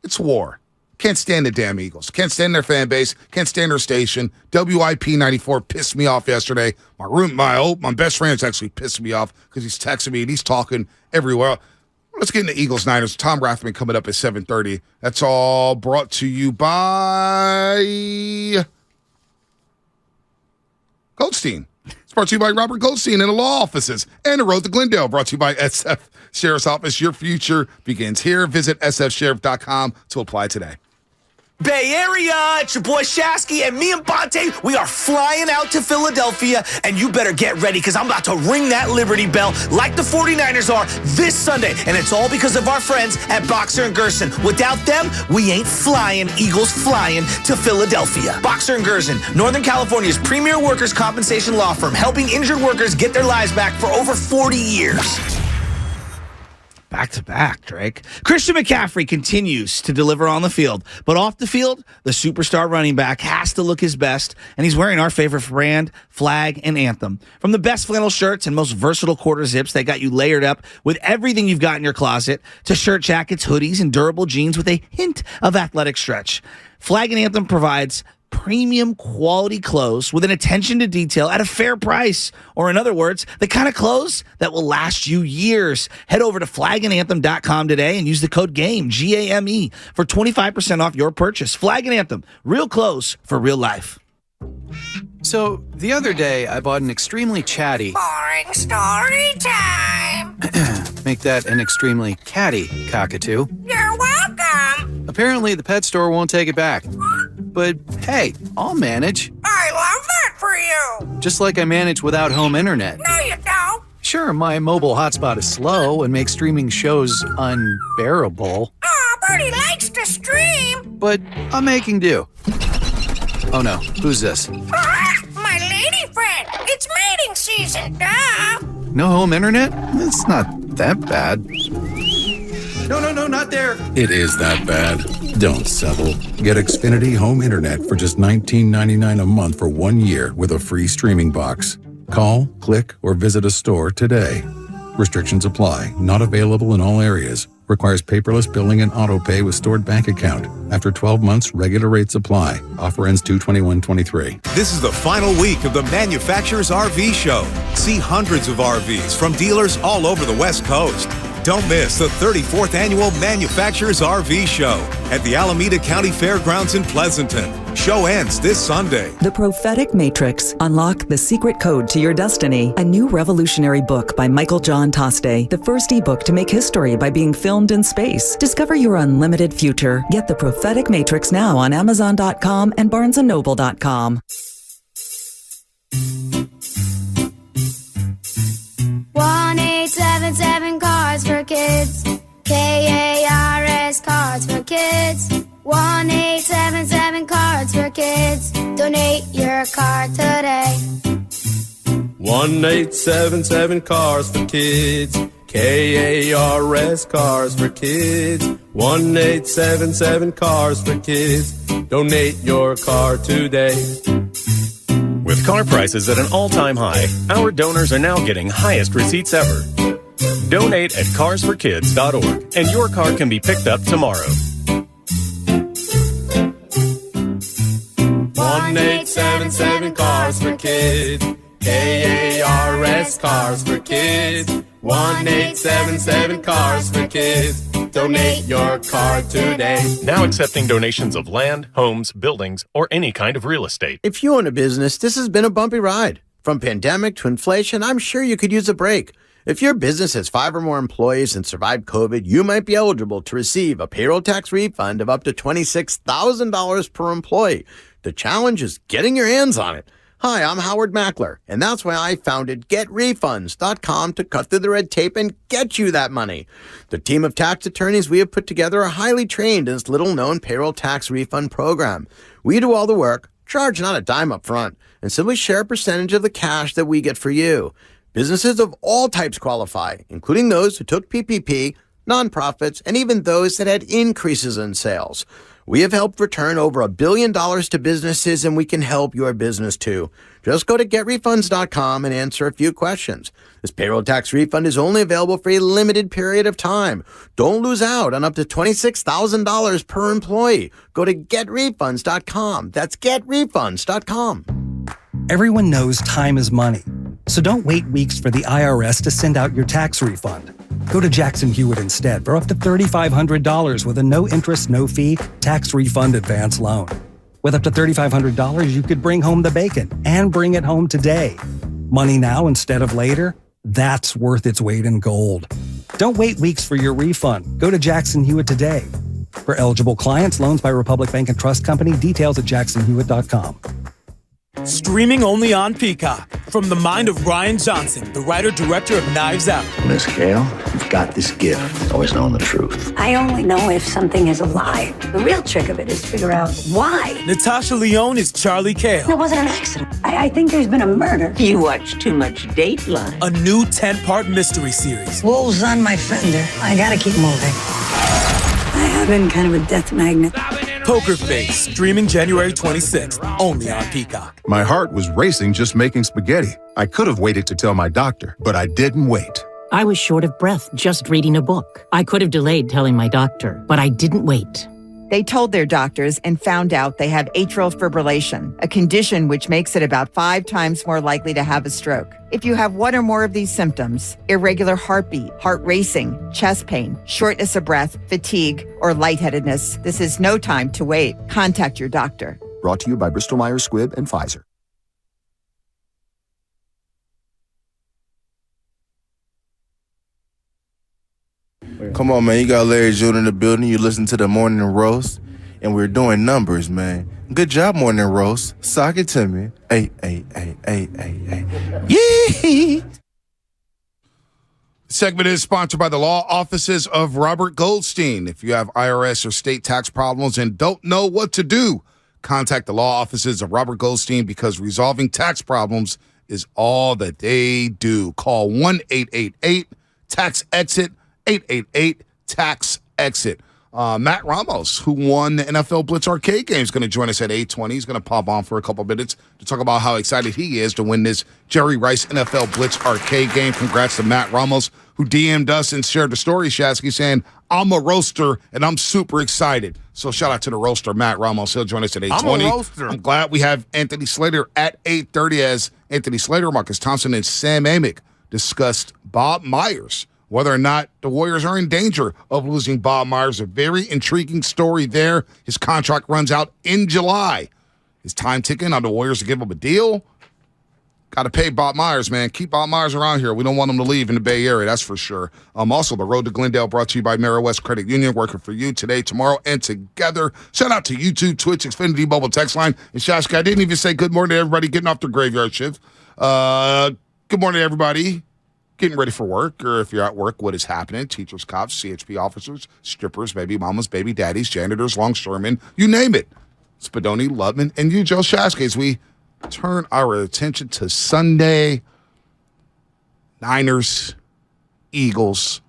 It's war. Can't stand the damn Eagles. Can't stand their fan base. Can't stand their station. WIP 94 pissed me off yesterday. My best friend's actually pissed me off because he's texting me and he's talking everywhere. Let's get into Eagles-Niners. Tom Rathman coming up at 7:30. That's all brought to you by Goldstein. It's brought to you by Robert Goldstein in the law offices and the road to Glendale. Brought to you by SF Sheriff's Office. Your future begins here. Visit sfsheriff.com to apply today. Bay Area, it's your boy Shasky, and me and Bonte, we are flying out to Philadelphia, and you better get ready, because I'm about to ring that Liberty Bell like the 49ers are this Sunday, and it's all because of our friends at Boxer & Gerson. Without them, we ain't flying, Eagles flying to Philadelphia. Boxer & Gerson, Northern California's premier workers' compensation law firm, helping injured workers get their lives back for over 40 years. Back-to-back, Drake. Christian McCaffrey continues to deliver on the field, but off the field, the superstar running back has to look his best, and he's wearing our favorite brand, flag, and anthem. From the best flannel shirts and most versatile quarter zips that got you layered up with everything you've got in your closet, to shirt jackets, hoodies, and durable jeans with a hint of athletic stretch. Flag and Anthem provides premium quality clothes with an attention to detail at a fair price. Or in other words, the kind of clothes that will last you years. Head over to flagandanthem.com today and use the code GAME, G-A-M-E, for 25% off your purchase. Flag and Anthem, real clothes for real life. So, the other day, I bought an extremely chatty... Boring story time! Make that an extremely catty cockatoo. You're welcome! Apparently, the pet store won't take it back. But, hey, I'll manage. I love that for you! Just like I manage without home internet. No, you don't! Sure, my mobile hotspot is slow and makes streaming shows unbearable. Aw, Bertie likes to stream! But I'm making do. Oh no, who's this? My lady friend! It's mating season, duh! No home internet? It's not that bad. No, not there. It is that bad. Don't settle. Get Xfinity Home Internet for just $19.99 a month for 1 year with a free streaming box. Call, click, or visit a store today. Restrictions apply. Not available in all areas. Requires paperless billing and auto pay with stored bank account. After 12 months, regular rates apply. Offer ends 2/21/23. This is the final week of the Manufacturers RV Show. See hundreds of RVs from dealers all over the West Coast. Don't miss the 34th Annual Manufacturers RV Show at the Alameda County Fairgrounds in Pleasanton. Show ends this Sunday. The Prophetic Matrix. Unlock the secret code to your destiny. A new revolutionary book by Michael John Toste. The first ebook to make history by being filmed in space. Discover your unlimited future. Get The Prophetic Matrix now on Amazon.com and BarnesandNoble.com. 1-877 Cards for Kids. KARS Cards for Kids. 1-877 Cards for Kids. Donate your card today. 1-877 Cars for Kids. KARS Cars for Kids. 1-877 Cars for Kids. Donate your car today. With car prices at an all-time high, our donors are now getting highest receipts ever. Donate at carsforkids.org, and your car can be picked up tomorrow. 1-877 Cars for Kids. KARS Cars for Kids. 1-877 Cars for Kids. Donate your car today. Now accepting donations of land, homes, buildings, or any kind of real estate. If you own a business, this has been a bumpy ride. From pandemic to inflation, I'm sure you could use a break. If your business has 5 or more employees and survived COVID, you might be eligible to receive a payroll tax refund of up to $26,000 per employee. The challenge is getting your hands on it. Hi, I'm Howard Mackler, and that's why I founded GetRefunds.com to cut through the red tape and get you that money. The team of tax attorneys we have put together are highly trained in this little-known payroll tax refund program. We do all the work, charge not a dime up front, and simply share a percentage of the cash that we get for you. Businesses of all types qualify, including those who took PPP, nonprofits, and even those that had increases in sales. We have helped return over $1 billion to businesses, and we can help your business too. Just go to GetRefunds.com and answer a few questions. This payroll tax refund is only available for a limited period of time. Don't lose out on up to $26,000 per employee. Go to GetRefunds.com. That's GetRefunds.com. Everyone knows time is money. So don't wait weeks for the IRS to send out your tax refund. Go to Jackson Hewitt instead for up to $3,500 with a no-interest, no-fee tax refund advance loan. With up to $3,500, you could bring home the bacon and bring it home today. Money now instead of later? That's worth its weight in gold. Don't wait weeks for your refund. Go to Jackson Hewitt today. For eligible clients, loans by Republic Bank and Trust Company. Details at jacksonhewitt.com. Streaming only on Peacock. From the mind of Rian Johnson, the writer-director of Knives Out. Miss Gale, you've got this gift. Always knowing the truth. I only know if something is a lie. The real trick of it is to figure out why. Natasha Lyonne is Charlie Cale. It wasn't an accident. I think there's been a murder. You watch too much Dateline. A new 10-part mystery series. Wolves on my fender. I gotta keep moving. I have been kind of a death magnet. Poker Face, streaming January 26th, only on Peacock. My heart was racing just making spaghetti. I could have waited to tell my doctor, but I didn't wait. I was short of breath just reading a book. I could have delayed telling my doctor, but I didn't wait. They told their doctors and found out they have atrial fibrillation, a condition which makes it about 5 times more likely to have a stroke. If you have one or more of these symptoms, irregular heartbeat, heart racing, chest pain, shortness of breath, fatigue, or lightheadedness, this is no time to wait. Contact your doctor. Brought to you by Bristol Myers Squibb and Pfizer. Come on, man. You got Larry June in the building. You listen to the Morning Roast, and we're doing numbers, man. Good job, Morning Roast. Sock it to me. Hey. Yee! Segment is sponsored by the law offices of Robert Goldstein. If you have IRS or state tax problems and don't know what to do, contact the law offices of Robert Goldstein because resolving tax problems is all that they do. Call 1-888-TAX-EXIT. 888-TAX-EXIT. Matt Ramos, who won the NFL Blitz Arcade game, is going to join us at 8:20. He's going to pop on for a couple minutes to talk about how excited he is to win this Jerry Rice NFL Blitz Arcade game. Congrats to Matt Ramos, who DM'd us and shared the story, Shasky, saying, I'm a roaster, and I'm super excited. So shout out to the roaster, Matt Ramos. He'll join us at 8:20. I'm a roaster. I'm glad we have Anthony Slater at 8:30 as Anthony Slater, Marcus Thompson, and Sam Amick discussed Bob Myers whether or not the Warriors are in danger of losing Bob Myers. A very intriguing story there. His contract runs out in July. Is time ticking on the Warriors to give him a deal? Got to pay Bob Myers, man. Keep Bob Myers around here. We don't want him to leave in the Bay Area, that's for sure. Also, the Road to Glendale brought to you by West Credit Union, working for you today, tomorrow, and together. Shout out to YouTube, Twitch, Xfinity Mobile text line. And Shashka, I didn't even say good morning to everybody getting off the graveyard shift. Good morning, everybody. Getting ready for work, or if you're at work, what is happening? Teachers, cops, CHP officers, strippers, baby mamas, baby daddies, janitors, longshoremen, you name it. Spadoni, Lubman, and you, Joe Shashka, as we turn our attention to Sunday. Niners, Eagles.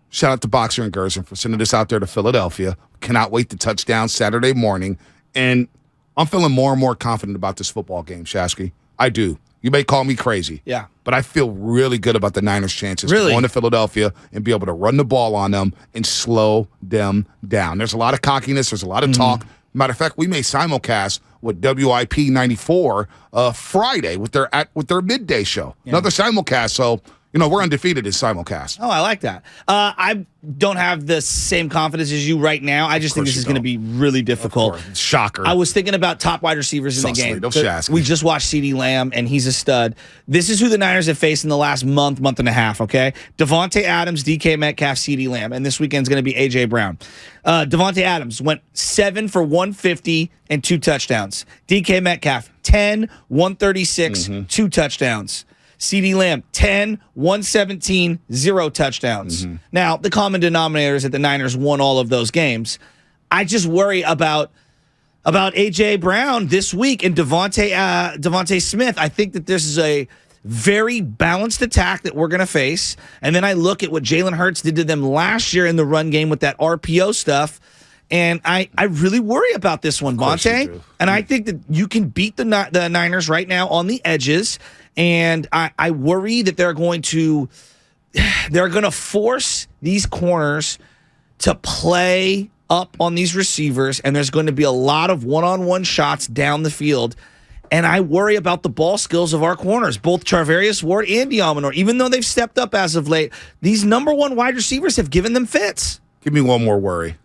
Shout out to Boxer and Gerson for sending this out there to Philadelphia. Cannot wait to touchdown Saturday morning. And I'm feeling more and more confident about this football game, Shasky. I do. You may call me crazy. Yeah. But I feel really good about the Niners' chances Really? to go into Philadelphia and be able to run the ball on them and slow them down. There's a lot of cockiness. There's a lot of talk. Matter of fact, we may simulcast with WIP 94 Friday with their midday show. Yeah. Another simulcast. So, we're undefeated in simulcast. Oh, I like that. I don't have the same confidence as you right now. I just think this is going to be really difficult. Shocker. I was thinking about top wide receivers in the game. Shasky. We just watched CeeDee Lamb, and he's a stud. This is who the Niners have faced in the last month and a half, okay? Devontae Adams, DK Metcalf, CeeDee Lamb, and this weekend's going to be A.J. Brown. Devontae Adams went 7 for 150 and 2 touchdowns. DK Metcalf, 10, 136, 2 touchdowns. CeeDee Lamb, 10, 117, 0 touchdowns. Now, the common denominator is that the Niners won all of those games. I just worry about A.J. Brown this week and Devontae Smith. I think that this is a very balanced attack that we're going to face. And then I look at what Jalen Hurts did to them last year in the run game with that RPO stuff. And I really worry about this one, Vontae. And I think that you can beat the Niners right now on the edges. And I worry that they're going to force these corners to play up on these receivers, and there's going to be a lot of one-on-one shots down the field. And I worry about the ball skills of our corners, both Charvarius Ward and Diamonor. Even though they've stepped up as of late, these number one wide receivers have given them fits. Give me one more worry.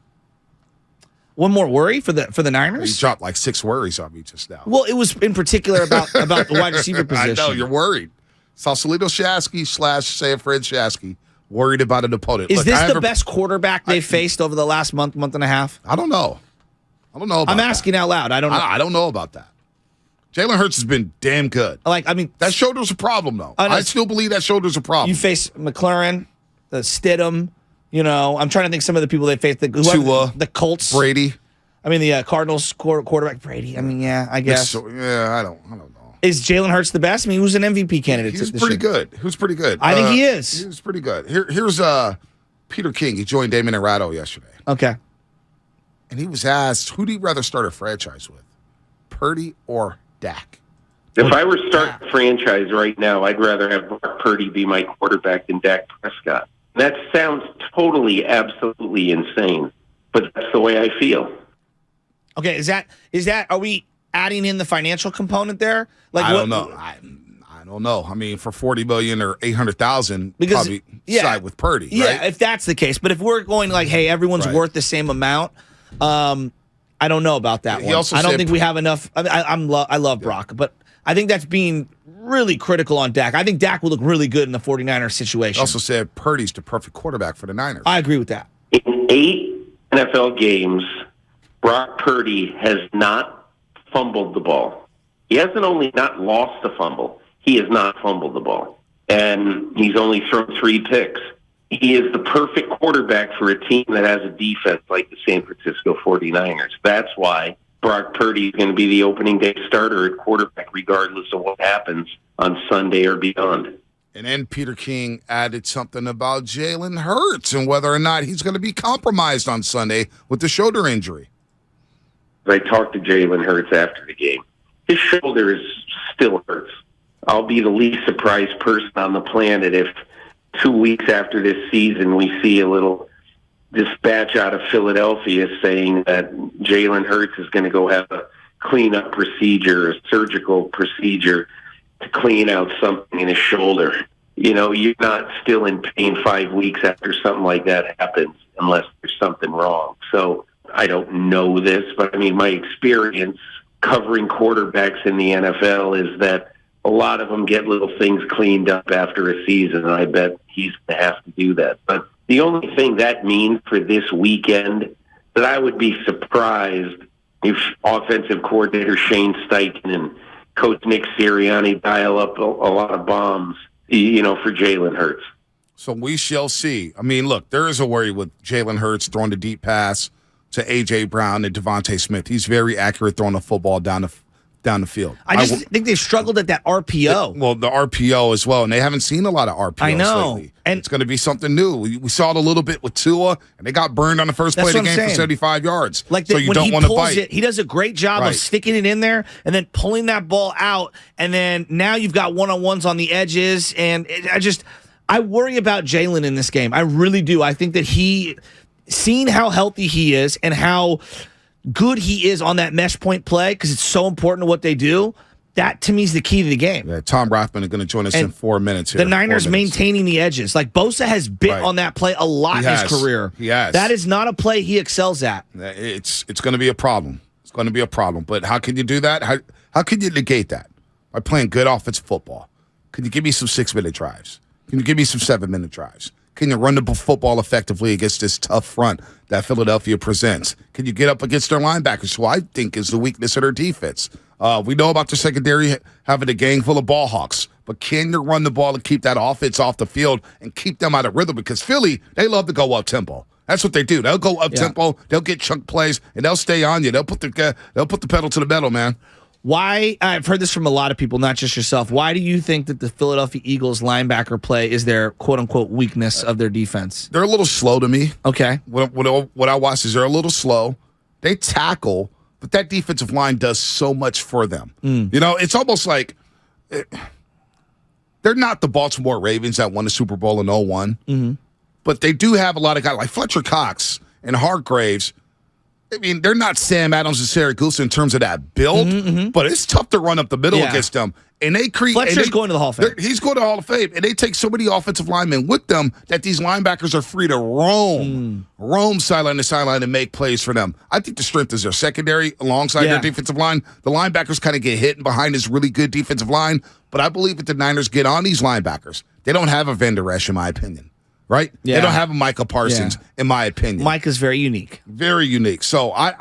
One more worry for the Niners? You dropped like 6 worries on me just now. Well, it was in particular about the wide receiver position. I know, you're worried. Sausalito Shasky / Say Fred Shasky worried about an opponent. Is this the best quarterback they've faced over the last month and a half? I don't know. About I'm asking out loud. I don't know. I don't know about that. Jalen Hurts has been damn good. That shoulder's a problem, though. I still believe that shoulder's a problem. You face McLaurin, Stidham. I'm trying to think some of the people they faced. The Colts, Brady. I mean, the Cardinals quarterback Brady. I mean, yeah, I guess. I don't know. Is Jalen Hurts the best? I mean, who's an MVP candidate? He's pretty good. I think he is. He's pretty good. Here's Peter King. He joined Damon Arado yesterday. Okay. And he was asked, who do you rather start a franchise with, Purdy or Dak? If I were to start a franchise right now, I'd rather have Brock Purdy be my quarterback than Dak Prescott. That sounds totally, absolutely insane, but that's the way I feel. Okay, is that? Are we adding in the financial component there? I don't know. I don't know. I mean, for $40 million or $800,000, probably side with Purdy. Yeah, right? if that's the case. But if we're going like, hey, everyone's worth the same amount, I don't know about that one. I don't think we have enough. I love Brock, but I think that's being really critical on Dak. I think Dak will look really good in the 49ers situation. He also said Purdy's the perfect quarterback for the Niners. I agree with that. In 8 NFL games, Brock Purdy has not fumbled the ball. He hasn't only not lost a fumble, he has not fumbled the ball. And he's only thrown 3 picks. He is the perfect quarterback for a team that has a defense like the San Francisco 49ers. That's why Brock Purdy is going to be the opening day starter at quarterback regardless of what happens on Sunday or beyond. And then Peter King added something about Jalen Hurts and whether or not he's going to be compromised on Sunday with the shoulder injury. I talked to Jalen Hurts after the game. His shoulder still hurts. I'll be the least surprised person on the planet if 2 weeks after this season we see a little dispatch out of Philadelphia saying that Jalen Hurts is going to go have a cleanup procedure, a surgical procedure to clean out something in his shoulder. you're not still in pain 5 weeks after something like that happens unless there's something wrong. So I don't know this, but I mean, my experience covering quarterbacks in the NFL is that a lot of them get little things cleaned up after a season, and I bet he's going to have to do that. But the only thing that means for this weekend that I would be surprised if offensive coordinator Shane Steichen and Coach Nick Sirianni dial up a lot of bombs, for Jalen Hurts. So we shall see. I mean, look, there is a worry with Jalen Hurts throwing the deep pass to A.J. Brown and Devontae Smith. He's very accurate throwing the football down the field. I think they've struggled at that RPO. The RPO as well, and they haven't seen a lot of RPOs I know. lately. And it's going to be something new. We saw it a little bit with Tua, and they got burned on the first play of the game for 75 yards. So you don't want to bite. He does a great job Right. of sticking it in there and then pulling that ball out, and then now you've got one-on-ones on the edges, and I worry about Jalen in this game. I really do. I think that seeing how healthy he is and how good he is on that mesh point play, because it's so important to what they do, that to me is the key to the game. Yeah, Tom Rothman is going to join us in 4 minutes here. The Niners maintaining the edges. Like Bosa has bit on that play a lot in his career. He has. That is not a play he excels at. It's going to be a problem. It's going to be a problem. But how can you do that? How can you negate that? By playing good offensive football. Can you give me some 6-minute drives? Can you give me some 7-minute drives? Can you run the football effectively against this tough front that Philadelphia presents? Can you get up against their linebackers, who I think is the weakness of their defense? We know about the secondary having a gang full of ball hawks, but can you run the ball and keep that offense off the field and keep them out of rhythm? Because Philly, they love to go up-tempo. That's what they do. They'll go up-tempo, they'll get chunk plays, and they'll stay on you. They'll put the pedal to the metal, man. Why, I've heard this from a lot of people, not just yourself, why do you think that the Philadelphia Eagles linebacker play is their quote-unquote weakness of their defense? They're a little slow to me. Okay. What I watch is they're a little slow. They tackle, but that defensive line does so much for them. It's almost like they're not the Baltimore Ravens that won the Super Bowl in 2001, but they do have a lot of guys like Fletcher Cox and Hargraves. I mean, they're not Sam Adams and Saragusa in terms of that build, but it's tough to run up the middle against them. And they create. Fletcher's going to the Hall of Fame. He's going to the Hall of Fame, and they take so many offensive linemen with them that these linebackers are free to roam sideline to sideline and make plays for them. I think the strength is their secondary alongside their defensive line. The linebackers kind of get hit behind this really good defensive line, but I believe that the Niners get on these linebackers. They don't have a Van Der Esch, in my opinion. Right? Yeah. They don't have a Micah Parsons, in my opinion. Mike is very unique. Very unique. So I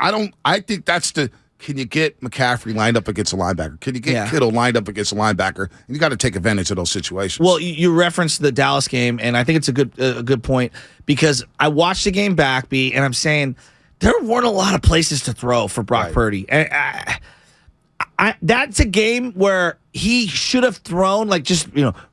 think that's can you get McCaffrey lined up against a linebacker? Can you get Kittle lined up against a linebacker? And you got to take advantage of those situations. Well, you referenced the Dallas game, and I think it's a good point, because I watched the game back, B, and I'm saying there weren't a lot of places to throw for Brock Purdy. And that's a game where he should have thrown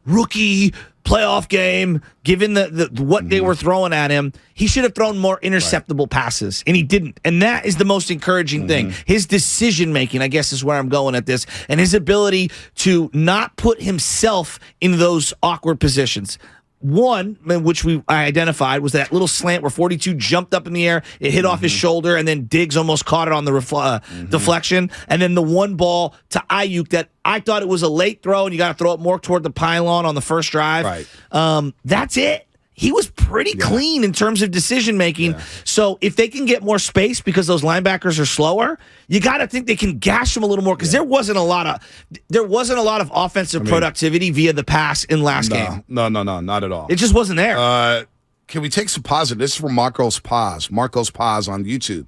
rookie playoff game, given what they were throwing at him. He should have thrown more interceptable passes, and he didn't. And that is the most encouraging thing. His decision-making, I guess, is where I'm going at this, and his ability to not put himself in those awkward positions. One, which I identified, was that little slant where 42 jumped up in the air, it hit off his shoulder, and then Diggs almost caught it on the deflection. And then the one ball to Ayuk that I thought it was a late throw, and you got to throw it more toward the pylon on the first drive. Right. That's it. He was pretty clean in terms of decision making. So if they can get more space because those linebackers are slower, you got to think they can gash them a little more, because there wasn't a lot of offensive productivity via the pass in last game. No, not at all. It just wasn't there. Can we take some positive? This is from Marcos Paz on YouTube.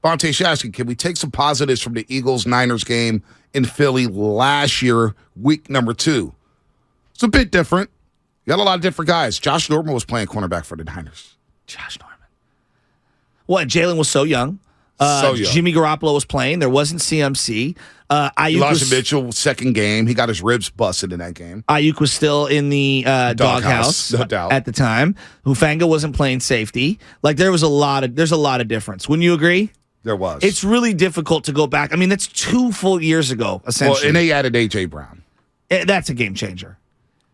Bonte Shasky, can we take some positives from the Eagles-Niners game in Philly last year, week number 2? It's a bit different. You got a lot of different guys. Josh Norman was playing cornerback for the Niners. Josh Norman. Well, and Jalen was so young. Jimmy Garoppolo was playing. There wasn't CMC. Elijah Mitchell, second game. He got his ribs busted in that game. Ayuk was still in the doghouse no doubt. at the time. Hufanga wasn't playing safety. Like, there's a lot of difference. Wouldn't you agree? There was. It's really difficult to go back. I mean, that's 2 full years ago, essentially. Well, and they added A.J. Brown. That's a game changer.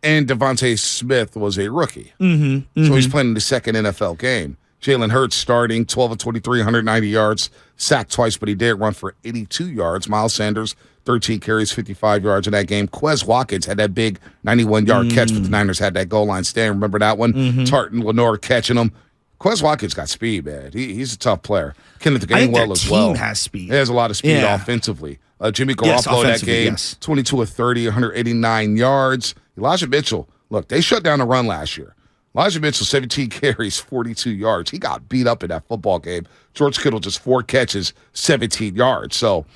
And Devontae Smith was a rookie. Mm-hmm. So he's playing in the second NFL game. Jalen Hurts starting, 12 of 23, 190 yards, sacked twice, but he did run for 82 yards. Miles Sanders, 13 carries, 55 yards in that game. Quez Watkins had that big 91-yard catch, but the Niners had that goal line stand. Remember that one? Tartan Lenore catching him. Quez Watkins got speed, man. He's a tough player. Kenneth Gainwell as well. Has speed. He has a lot of speed offensively. Jimmy Garoppolo that game, 22 of 30, 189 yards. Elijah Mitchell, look, they shut down the run last year. Elijah Mitchell, 17 carries, 42 yards. He got beat up in that football game. George Kittle, just 4 catches, 17 yards. So,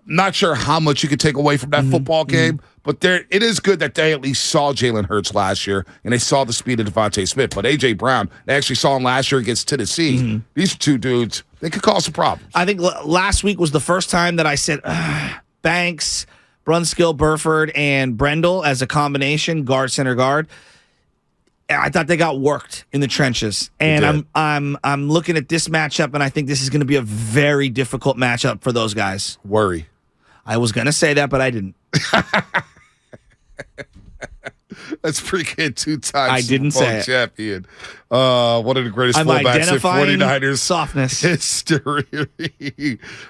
not sure how much you could take away from that football game, but it is good that they at least saw Jalen Hurts last year, and they saw the speed of Devontae Smith. But A.J. Brown, they actually saw him last year against Tennessee. These two dudes, they could cause some problems. I think last week was the first time that I said Banks, Brunskill, Burford, and Brendel as a combination, guard, center guard. I thought they got worked in the trenches, and I'm looking at this matchup, and I think this is going to be a very difficult matchup for those guys. Worry. I was going to say that, but I didn't. That's pretty good. 2-time I didn't Super Bowl say it. champion. One of the greatest fullbacks in 49ers softness history.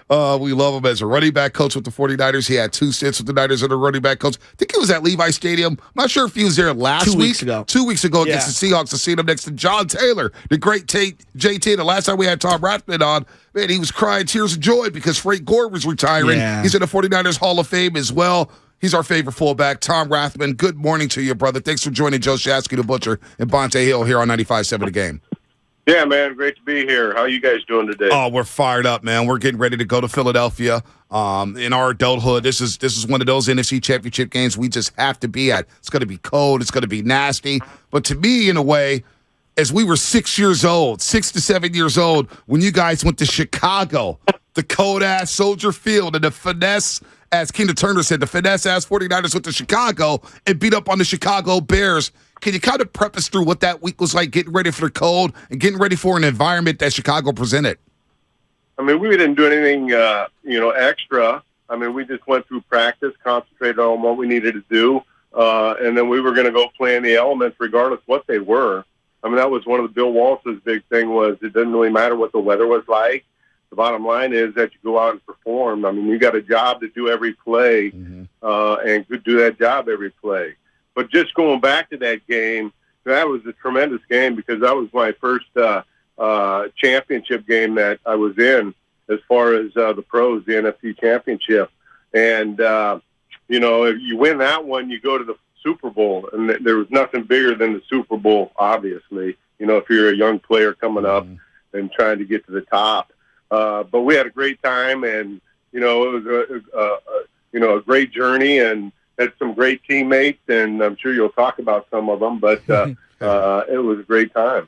We love him as a running back coach with the 49ers. He had 2 stints with the Niners as a running back coach. I think he was at Levi Stadium. I'm not sure if he was there last 2 weeks ago. 2 weeks ago against the Seahawks. I seen him next to John Taylor, the great JT. The last time we had Tom Rathman on, man, he was crying tears of joy because Frank Gore was retiring. Yeah. He's in the 49ers Hall of Fame as well. He's our favorite fullback, Tom Rathman. Good morning to you, brother. Thanks for joining Joe Shasky, the Butcher, and Bonte Hill here on 95.7 The Game. Yeah, man, great to be here. How you guys doing today? Oh, we're fired up, man. We're getting ready to go to Philadelphia. In our adulthood, this is one of those NFC Championship games we just have to be at. It's going to be cold. It's going to be nasty. But to me, in a way, as we were 6 to 7 years old, when you guys went to Chicago, the cold-ass Soldier Field, and the finesse, as Tina Turner said, the finesse-ass 49ers went to Chicago and beat up on the Chicago Bears. Can you kind of prep us through what that week was like, getting ready for the cold and getting ready for an environment that Chicago presented? I mean, we didn't do anything, extra. I mean, we just went through practice, concentrated on what we needed to do, and then we were going to go play in the elements regardless what they were. I mean, that was one of the Bill Walsh's big thing was it didn't really matter what the weather was like. The bottom line is that you go out and perform. I mean, you got a job to do every play and do that job every play. But just going back to that game, that was a tremendous game because that was my first championship game that I was in as far as the pros, the NFC Championship. And, if you win that one, you go to the Super Bowl. And there was nothing bigger than the Super Bowl, obviously, if you're a young player coming up and trying to get to the top. But we had a great time, and it was a great journey, and had some great teammates, and I'm sure you'll talk about some of them. But it was a great time.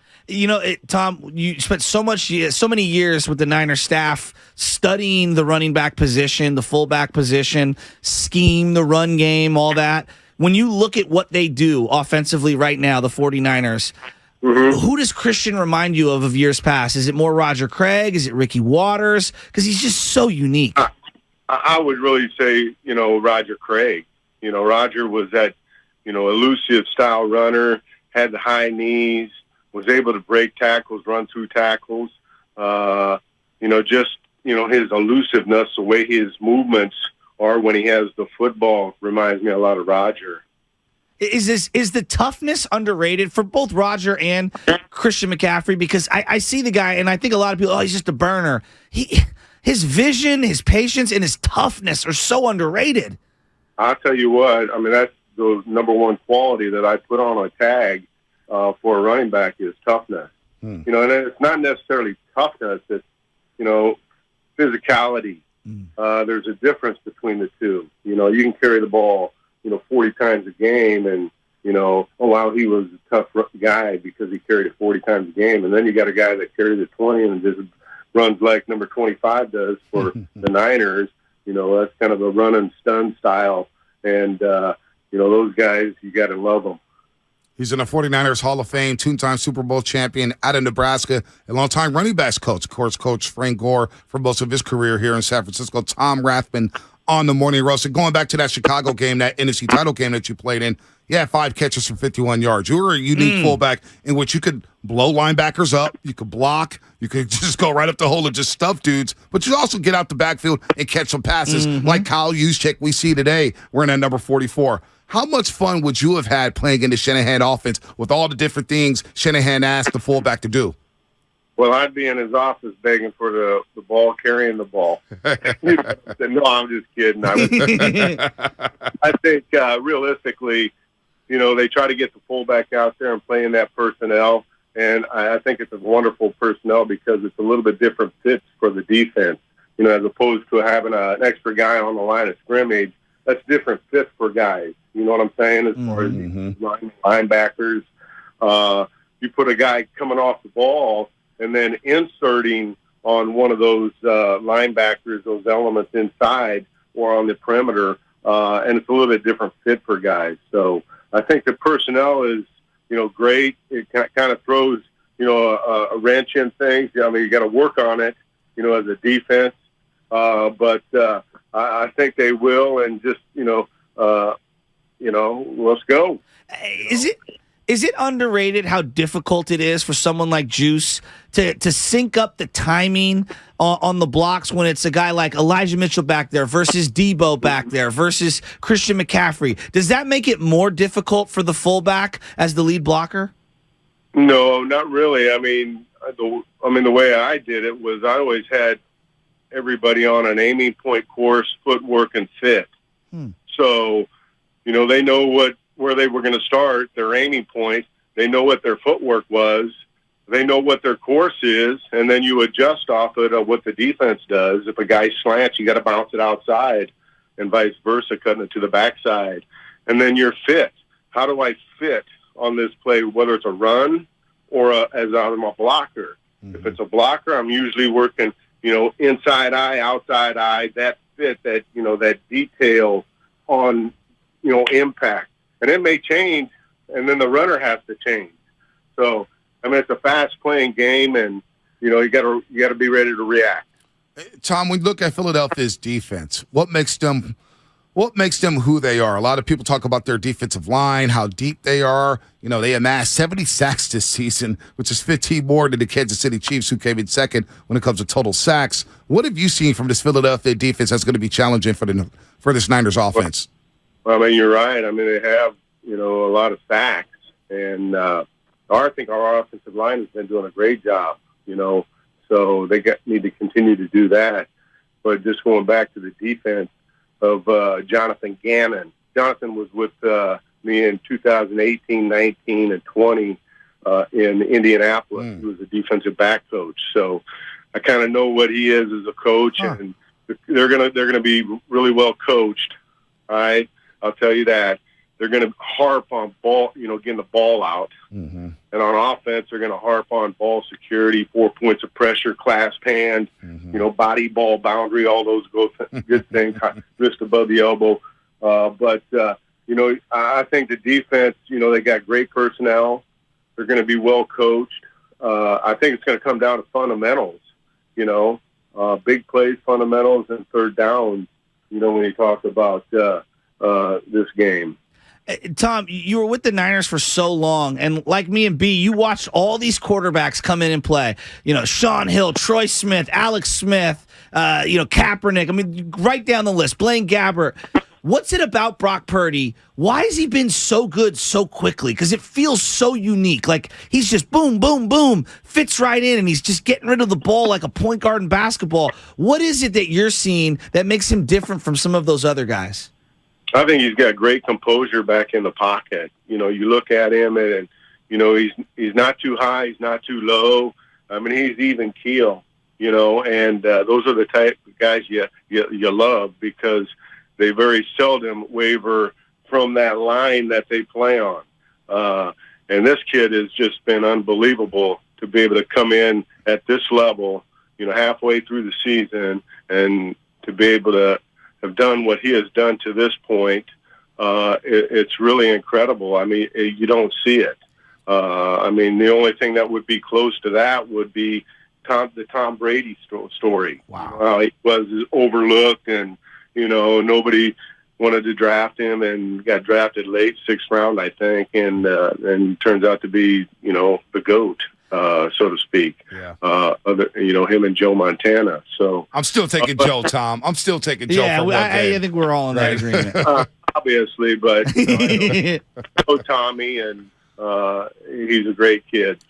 Tom, you spent so many years with the Niners staff studying the running back position, the fullback position, scheme, the run game, all that. When you look at what they do offensively right now, the 49ers. Who does Christian remind you of years past? Is it more Roger Craig? Is it Ricky Waters? Because he's just so unique. I would really say, Roger Craig. Roger was that, elusive style runner, had the high knees, was able to break tackles, run through tackles. His elusiveness, the way his movements are when he has the football reminds me a lot of Roger. Is the toughness underrated for both Roger and Christian McCaffrey? Because I see the guy, and I think a lot of people, he's just a burner. His vision, his patience, and his toughness are so underrated. I'll tell you what, I mean, that's the number one quality that I put on a tag for a running back is toughness. And it's not necessarily toughness, it's, physicality. There's a difference between the two. You can carry the ball 40 times a game and, he was a tough guy because he carried it 40 times a game. And then you got a guy that carries it 20 and just runs like number 25 does for the Niners. That's kind of a run and stun style. And, those guys, you got to love them. He's in the 49ers Hall of Fame, 2-time Super Bowl champion out of Nebraska, a longtime running backs coach. Of course, Coach Frank Gore for most of his career here in San Francisco. Tom Rathman on the Morning Roast. And going back to that Chicago game, that NFC title game that you played in, you had 5 catches for 51 yards. You were a unique fullback in which you could blow linebackers up. You could block. You could just go right up the hole and just stuff dudes. But you also get out the backfield and catch some passes like Kyle Juszczyk we see today wearing that number 44. How much fun would you have had playing in the Shanahan offense with all the different things Shanahan asked the fullback to do? Well, I'd be in his office begging for the ball, carrying the ball. No, I'm just kidding. I think realistically, they try to get the fullback out there and play in that personnel, and I think it's a wonderful personnel because it's a little bit different fits for the defense, as opposed to having an extra guy on the line of scrimmage. That's different fits for guys. You know what I'm saying? As far as linebackers, you put a guy coming off the ball and then inserting on one of those linebackers, those elements inside or on the perimeter, and it's a little bit different fit for guys. So I think the personnel is, great. It kind of throws, a wrench in things. I mean, you got to work on it, as a defense. But I think they will, and just, let's go. Is it underrated how difficult it is for someone like Juice to sync up the timing on the blocks when it's a guy like Elijah Mitchell back there versus Debo back there versus Christian McCaffrey? Does that make it more difficult for the fullback as the lead blocker? No, not really. I mean, the way I did it was I always had everybody on an aiming point course, footwork, and fit. So, they know where they were going to start, their aiming point. They know what their footwork was. They know what their course is, and then you adjust off it of what the defense does. If a guy slants, you got to bounce it outside, and vice versa, cutting it to the backside. And then you're fit. How do I fit on this play, whether it's a run or as I'm a blocker? If it's a blocker, I'm usually working, inside eye, outside eye, that fit, that, that detail on, impact. And it may change, and then the runner has to change. So, I mean, it's a fast-playing game, and, you got to be ready to react. Tom, when you look at Philadelphia's defense, what makes them who they are? A lot of people talk about their defensive line, how deep they are. They amassed 70 sacks this season, which is 15 more than the Kansas City Chiefs, who came in second when it comes to total sacks. What have you seen from this Philadelphia defense that's going to be challenging for this Niners offense? Well, I mean, you're right. I mean, they have, a lot of sacks. And I think our offensive line has been doing a great job, so they need to continue to do that. But just going back to the defense of Jonathan Gannon. Jonathan was with me in 2018, 19, and 20 in Indianapolis. He was a defensive back coach. So I kind of know what he is as a coach, and they're gonna be really well coached. All right. I'll tell you that. They're going to harp on ball, getting the ball out. And on offense, they're going to harp on ball security, 4 points of pressure, clasp hand, body, ball, boundary, all those good things, wrist above the elbow. But I think the defense, they got great personnel. They're going to be well coached. I think it's going to come down to fundamentals, big plays, fundamentals, and third downs, when you talk about this game. Tom, you were with the Niners for so long, and like me and B, you watched all these quarterbacks come in and play. Sean Hill, Troy Smith, Alex Smith, Kaepernick. I mean, right down the list. Blaine Gabbert. What's it about Brock Purdy? Why has he been so good so quickly? Because it feels so unique. Like, he's just boom, boom, boom, fits right in, and he's just getting rid of the ball like a point guard in basketball. What is it that you're seeing that makes him different from some of those other guys? I think he's got great composure back in the pocket. You look at him and he's not too high, he's not too low. I mean, he's even keel, and those are the type of guys you love because they very seldom waver from that line that they play on. And this kid has just been unbelievable to be able to come in at this level, halfway through the season and to be able to have done what he has done to this point. It's really incredible. I mean, you don't see it. I mean, the only thing that would be close to that would be the Tom Brady story. Wow. He was overlooked and, nobody wanted to draft him and got drafted late, 6th round, I think, and turns out to be, the GOAT. so to speak. Yeah. Him and Joe Montana. So I'm still taking Joe, Tom. I'm still taking Joe. Yeah, for one I game. think we're all in that agreement. Obviously, but I know Tommy, and he's a great kid.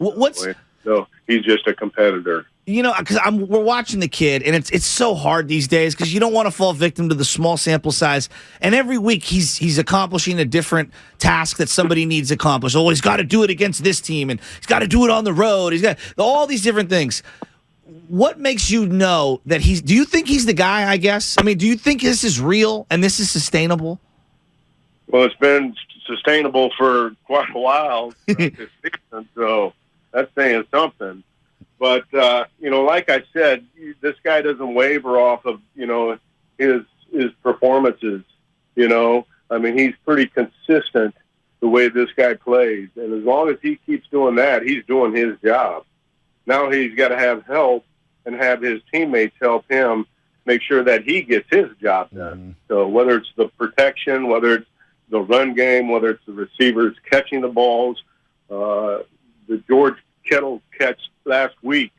So he's just a competitor. Because we're watching the kid, and it's so hard these days because you don't want to fall victim to the small sample size. And every week he's accomplishing a different task that somebody needs accomplished. Oh, he's got to do it against this team, and he's got to do it on the road. He's got all these different things. What makes you know that do you think he's the guy, I guess? I mean, do you think this is real and this is sustainable? Well, it's been sustainable for quite a while this season, so that's saying something. But, like I said, this guy doesn't waver off of, his performances, I mean, he's pretty consistent the way this guy plays. And as long as he keeps doing that, he's doing his job. Now he's got to have help and have his teammates help him make sure that he gets his job done. Mm-hmm. So whether it's the protection, whether it's the run game, whether it's the receivers catching the balls, the George Kittle catch last week,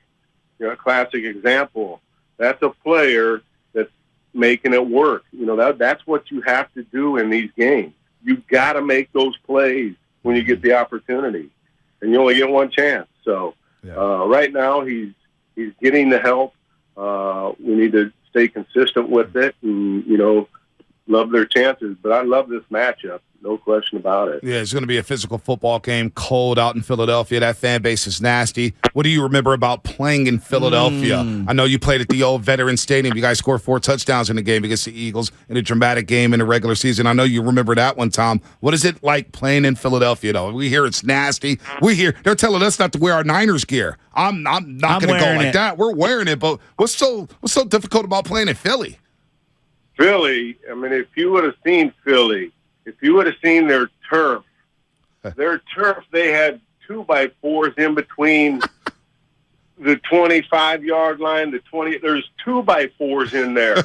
a classic example. That's a player that's making it work. That's what you have to do in these games. You got to make those plays when you get the opportunity, and you only get one chance. So right now he's getting the help. We need to stay consistent with it, and love their chances. But I love this matchup. No question about it. Yeah, it's going to be a physical football game, cold out in Philadelphia. That fan base is nasty. What do you remember about playing in Philadelphia? I know you played at the old Veterans Stadium. You guys scored 4 touchdowns in the game against the Eagles in a dramatic game in the regular season. I know you remember that one, Tom. What is it like playing in Philadelphia, though? We hear it's nasty. We hear they're telling us not to wear our Niners gear. I'm not going to go like that. We're wearing it, but what's so difficult about playing in Philly? Philly, I mean, if you would have seen Philly, if you would have seen their turf, they had 2x4s in between the 25-yard line, the 20. There's 2x4s in there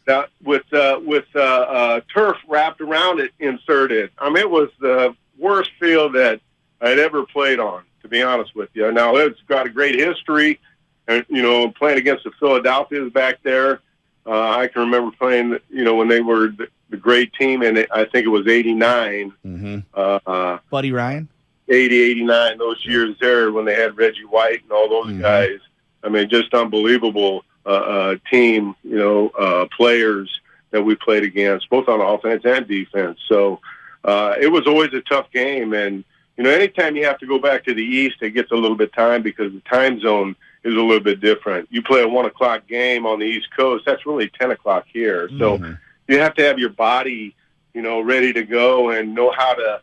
that with turf wrapped around it, inserted. I mean, it was the worst field that I'd ever played on, to be honest with you. Now it's got a great history, and playing against the Philadelphias back there. I can remember playing, when they were the great team, and I think it was 89. Mm-hmm. Buddy Ryan? 80, 89, those years there when they had Reggie White and all those guys. I mean, just unbelievable team, players that we played against, both on offense and defense. So it was always a tough game. And, anytime you have to go back to the East, it gets a little bit time because the time zone is a little bit different. You play a 1 o'clock game on the East Coast, that's really 10 o'clock here. So you have to have your body, ready to go and know how to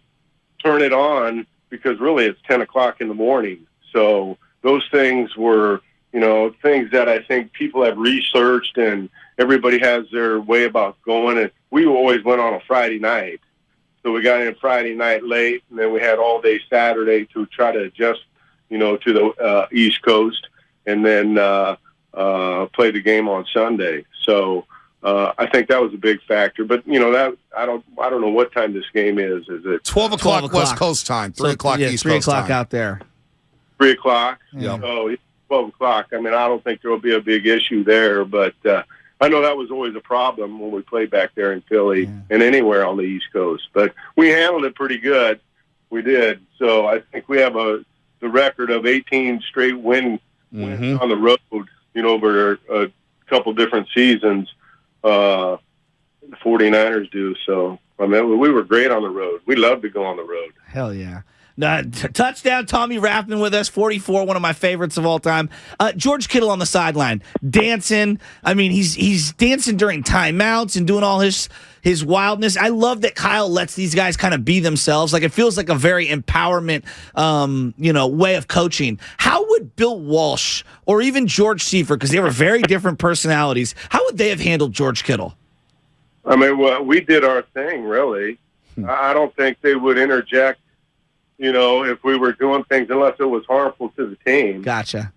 turn it on because really it's 10 o'clock in the morning. So those things were, things that I think people have researched and everybody has their way about going. And we always went on a Friday night. So we got in Friday night late, and then we had all day Saturday to try to adjust, to the East Coast. And then play the game on Sunday. So I think that was a big factor. But that I don't know what time this game is. Is it 12 o'clock West Coast time, 3 o'clock East 3 Coast time? 3 o'clock out there. 3 o'clock. Yeah. So 12 o'clock. I mean, I don't think there will be a big issue there. But I know that was always a problem when we played back there in Philly and anywhere on the East Coast. But we handled it pretty good. We did. So I think we have the record of 18 straight wins on the road, over a couple different seasons, the 49ers do. So, I mean, we were great on the road. We love to go on the road. Hell yeah. Touchdown, Tommy Rathman with us, 44, one of my favorites of all time. George Kittle on the sideline, dancing. I mean, he's dancing during timeouts and doing all his wildness. I love that Kyle lets these guys kind of be themselves. Like, it feels like a very empowerment, way of coaching. How would Bill Walsh or even George Seifert, because they were very different personalities, how would they have handled George Kittle? I mean, we did our thing, really. I don't think they would interject, if we were doing things unless it was harmful to the team. Gotcha.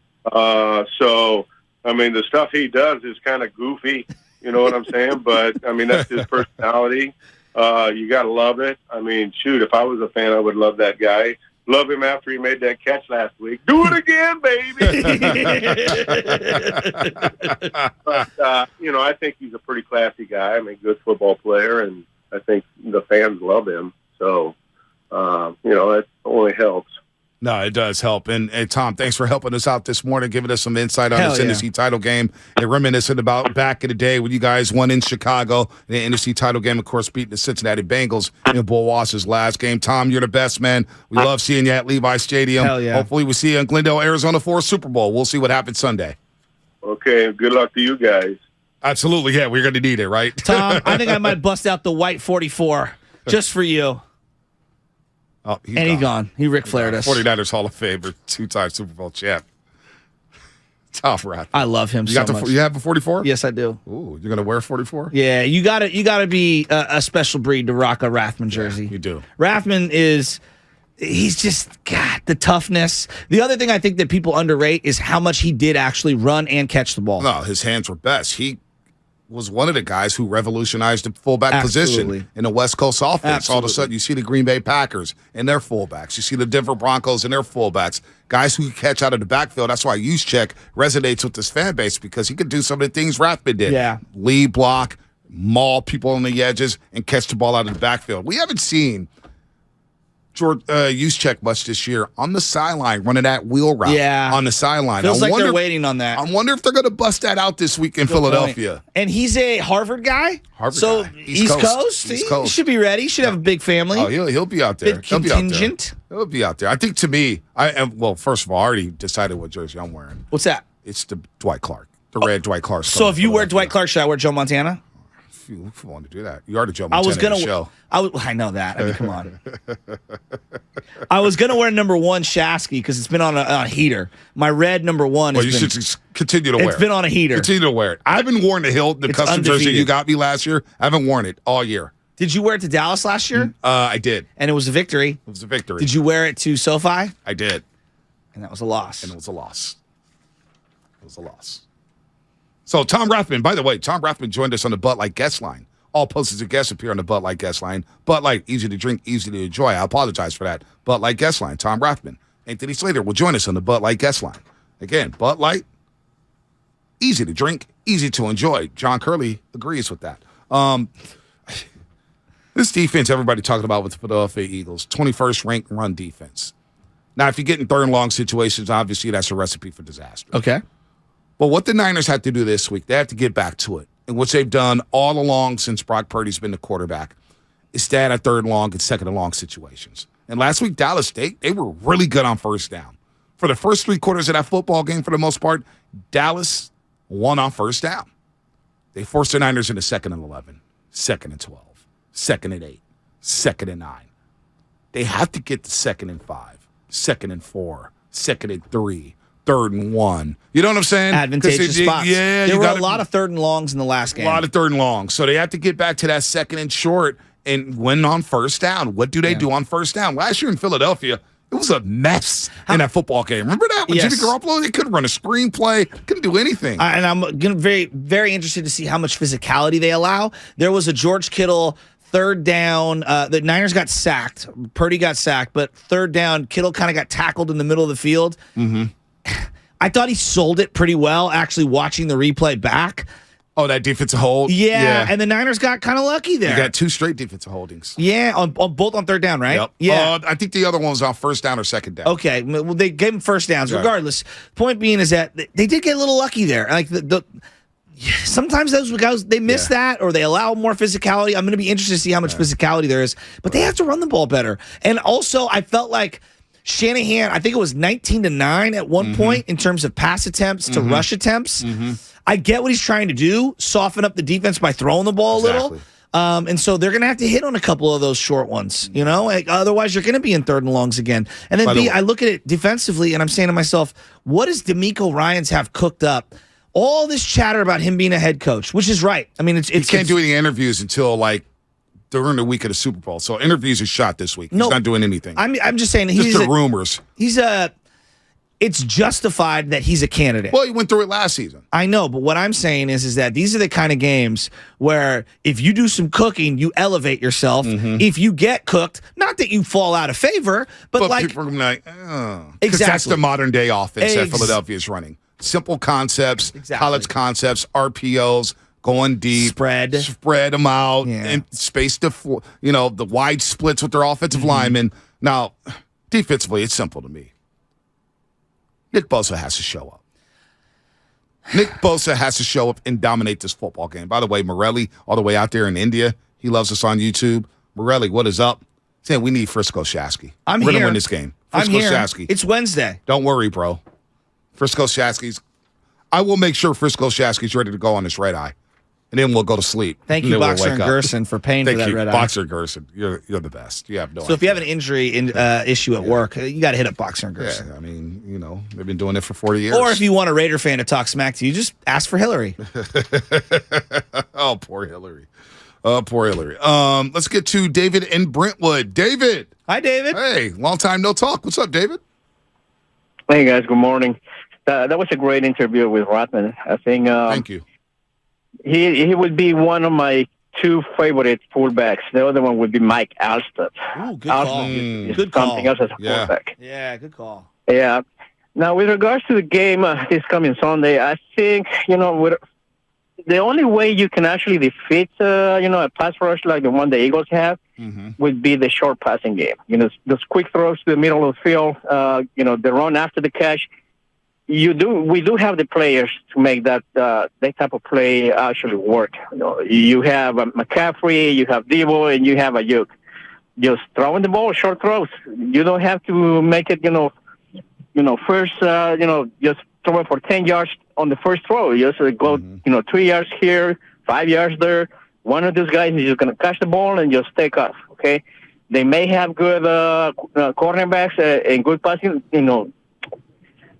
So, I mean, the stuff he does is kind of goofy. You know what I'm saying? But, I mean, that's his personality. You got to love it. I mean, shoot, if I was a fan, I would love that guy. Love him after he made that catch last week. Do it again, baby. But, I think he's a pretty classy guy. I mean, good football player, and I think the fans love him. So, that only helps. No, it does help. And Tom, thanks for helping us out this morning, giving us some insight on this NFC title game and reminiscing about back in the day when you guys won in Chicago, the NFC title game, of course, beating the Cincinnati Bengals in Bull Walsh's last game. Tom, you're the best, man. We love seeing you at Levi Stadium. Hell yeah. Hopefully we see you in Glendale, Arizona for a Super Bowl. We'll see what happens Sunday. Okay, good luck to you guys. Absolutely, yeah. We're going to need it, right? Tom, I think I might bust out the white 44 just for you. Oh, he's gone. He Ric Flaired us. 49ers Hall of Famer, 2-time Super Bowl champ. Tough rat. I love him so much. You have a 44? Yes, I do. Ooh, you're gonna wear a 44? Yeah, you gotta be a special breed to rock a Rathman jersey. Yeah, you do. Rathman he's just, God, the toughness. The other thing I think that people underrate is how much he did actually run and catch the ball. No, his hands were best. He was one of the guys who revolutionized the fullback position in the West Coast offense. Absolutely. All of a sudden, you see the Green Bay Packers and their fullbacks. You see the Denver Broncos and their fullbacks. Guys who can catch out of the backfield. That's why Juszczyk resonates with this fan base, because he could do some of the things Rathman did. Yeah. Lead block, maul people on the edges, and catch the ball out of the backfield. We haven't seen Juszczyk much this year on the sideline running that wheel route on the sideline. Feels like they're waiting on that. I wonder if they're going to bust that out this week in Philadelphia. Point. And he's a Harvard guy. East Coast. He should be ready. He should have a big family. Oh, he'll be out there. Big contingent. He'll be out there. I think, to me, first of all, I already decided what jersey I'm wearing. What's that? It's the Dwight Clark. The red Dwight Clark. So if you wear Dwight Clark, should I wear Joe Montana? If you want to do that. You are the Joe Montana show. I know that. I mean, come on. I was going to wear number 1 Shasky because it's been on a heater. My red number 1 you should just continue to wear it. It's been on a heater. Continue to wear it. I haven't worn the custom jersey you got me last year. I haven't worn it all year. Did you wear it to Dallas last year? I did. And it was a victory. It was a victory. Did you wear it to SoFi? I did. And that was a loss. And it was a loss. It was a loss. So Tom Rathman, by the way, joined us on the Bud Light guest line. All posters and guests appear on the Bud Light guest line. Bud Light, easy to drink, easy to enjoy. I apologize for that. Bud Light guest line. Tom Rathman. Anthony Slater will join us on the Bud Light guest line. Again, Bud Light, easy to drink, easy to enjoy. John Curley agrees with that. This defense everybody talking about with the Philadelphia Eagles, 21st ranked run defense. Now, if you get in third and long situations, obviously that's a recipe for disaster. Okay. But what the Niners have to do this week, they have to get back to it. And what they've done all along since Brock Purdy's been the quarterback is stand at third and long and second and long situations. And last week, Dallas, they were really good on first down. For the first 3 quarters of that football game, for the most part, Dallas won on first down. They forced the Niners into 2nd and 11, 2nd and 12, 2nd and 8, 2nd and 9. They have to get to 2nd and 5, 2nd and 4, 2nd and 3, 3rd and 1. You know what I'm saying? Advantageous spots. Yeah, there were a lot of 3rd and longs in the last game. A lot of 3rd and longs. So they have to get back to that 2nd and short and win on first down. What do they do on first down? Last year in Philadelphia, it was a mess in that football game. Remember that? With Jimmy Garoppolo, they couldn't run a screenplay, couldn't do anything. And I'm very, very interested to see how much physicality they allow. There was a George Kittle 3rd down. The Niners got sacked. Purdy got sacked, but 3rd down, Kittle kind of got tackled in the middle of the field. Mm-hmm. I thought he sold it pretty well, actually watching the replay back. Oh, that defensive hold? Yeah, and the Niners got kind of lucky there. You got 2 straight defensive holdings. Yeah, on both on 3rd down, right? Yep. Yeah. I think the other one was on 1st down or 2nd down. Okay, well, they gave him first downs. Right. Regardless, point being is that they did get a little lucky there. Like sometimes those guys, they miss that or they allow more physicality. I'm going to be interested to see how much physicality there is, but they have to run the ball better. And also, I felt like Shanahan, I think it was 19-9 at one point in terms of pass attempts to rush attempts. I get what he's trying to do, soften up the defense by throwing the ball a little. And so they're going to have to hit on a couple of those short ones, you know? Otherwise, you're going to be in 3rd and longs again. And then I look at it defensively, and I'm saying to myself, what does DeMeco Ryans have cooked up? All this chatter about him being a head coach, which is right. I mean, he can't do any interviews until, during the week of the Super Bowl. So interviews are shot this week. He's not doing anything. I'm just saying just the rumors. He's it's justified that he's a candidate. Well, he went through it last season. I know, but what I'm saying is that these are the kind of games where if you do some cooking, you elevate yourself. If you get cooked, not that you fall out of favor, but like people are gonna be like, oh. 'Cause Exactly. that's the modern day offense that Philadelphia is running. Simple concepts, college concepts, RPOs, going deep, spread them out, and space the the wide splits with their offensive linemen. Now, defensively, it's simple to me. Nick Bosa has to show up. Nick Bosa has to show up and dominate this football game. By the way, Morelli, all the way out there in India, he loves us on YouTube. Morelli, what is up? Saying we need Frisco Shasky. We're going to win this game. Frisco I'm here. Shasky. It's Wednesday. Don't worry, bro. Frisco Shasky's. I will make sure Frisco Shasky's ready to go on this red eye. And then we'll go to sleep. Thank you, Boxer and Gerson, for paying for that red eye. Boxer Gerson. You're the best. You have no idea. So if you have an injury issue at work, you got to hit up Boxer and Gerson. Yeah, I mean, they've been doing it for 40 years. Or if you want a Raider fan to talk smack to you, just ask for Hillary. Oh, poor Hillary. Let's get to David in Brentwood. David. Hi, David. Hey, long time no talk. What's up, David? Hey, guys. Good morning. That was a great interview with Rothman. I think. Thank you. He would be one of my two favorite fullbacks. The other one would be Mike Alstott. Ooh, good call. Is Good something call. else as a fullback. Yeah, good call. Yeah. Now, with regards to the game this coming Sunday, I think, the only way you can actually defeat, a pass rush like the one the Eagles have would be the short passing game. Those quick throws to the middle of the field, the run after the catch. We do have the players to make that type of play actually work. You have McCaffrey, you have Deebo, and you have Ayuk. Just throwing the ball, short throws. You don't have to make it, first, just throw it for 10 yards on the first throw. You just go, 3 yards here, 5 yards there. One of those guys is just going to catch the ball and just take off. Okay, they may have good cornerbacks and good passing,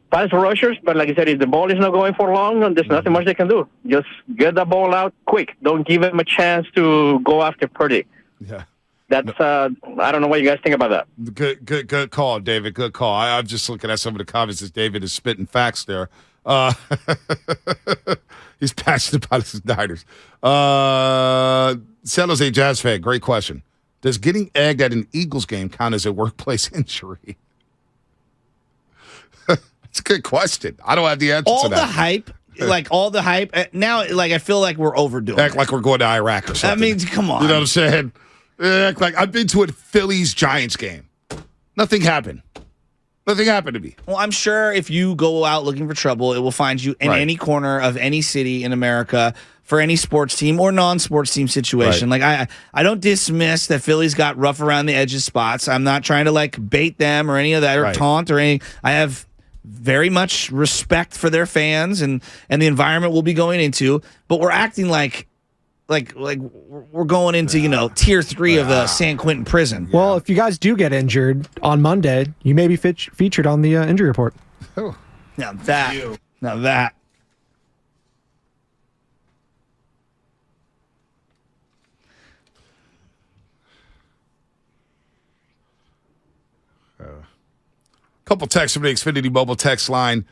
pass rushers, but like I said, if the ball is not going for long, there's nothing much they can do. Just get the ball out quick. Don't give them a chance to go after Purdy. Yeah. That's I don't know what you guys think about that. Good call, David. Good call. I'm just looking at some of the comments as David is spitting facts there. He's passionate about his Niners. San Jose Jazz fan, great question. Does getting egged at an Eagles game count as a workplace injury? It's a good question. I don't have the answer to that. All the hype. Now, I feel like we're overdoing Act like we're going to Iraq or something. I mean, come on. You know what I'm saying? Act like I've been to a Phillies-Giants game. Nothing happened. Nothing happened to me. Well, I'm sure if you go out looking for trouble, it will find you in any corner of any city in America for any sports team or non-sports team situation. Right. I don't dismiss that Philly's got rough around the edges spots. I'm not trying to bait them or any of that or taunt or any. I have very much respect for their fans and the environment we'll be going into, but we're acting like we're going into tier 3 of the San Quentin prison. Well, if you guys do get injured on Monday, you may be featured on the injury report. Oh, now that. Couple texts from the Xfinity Mobile text line.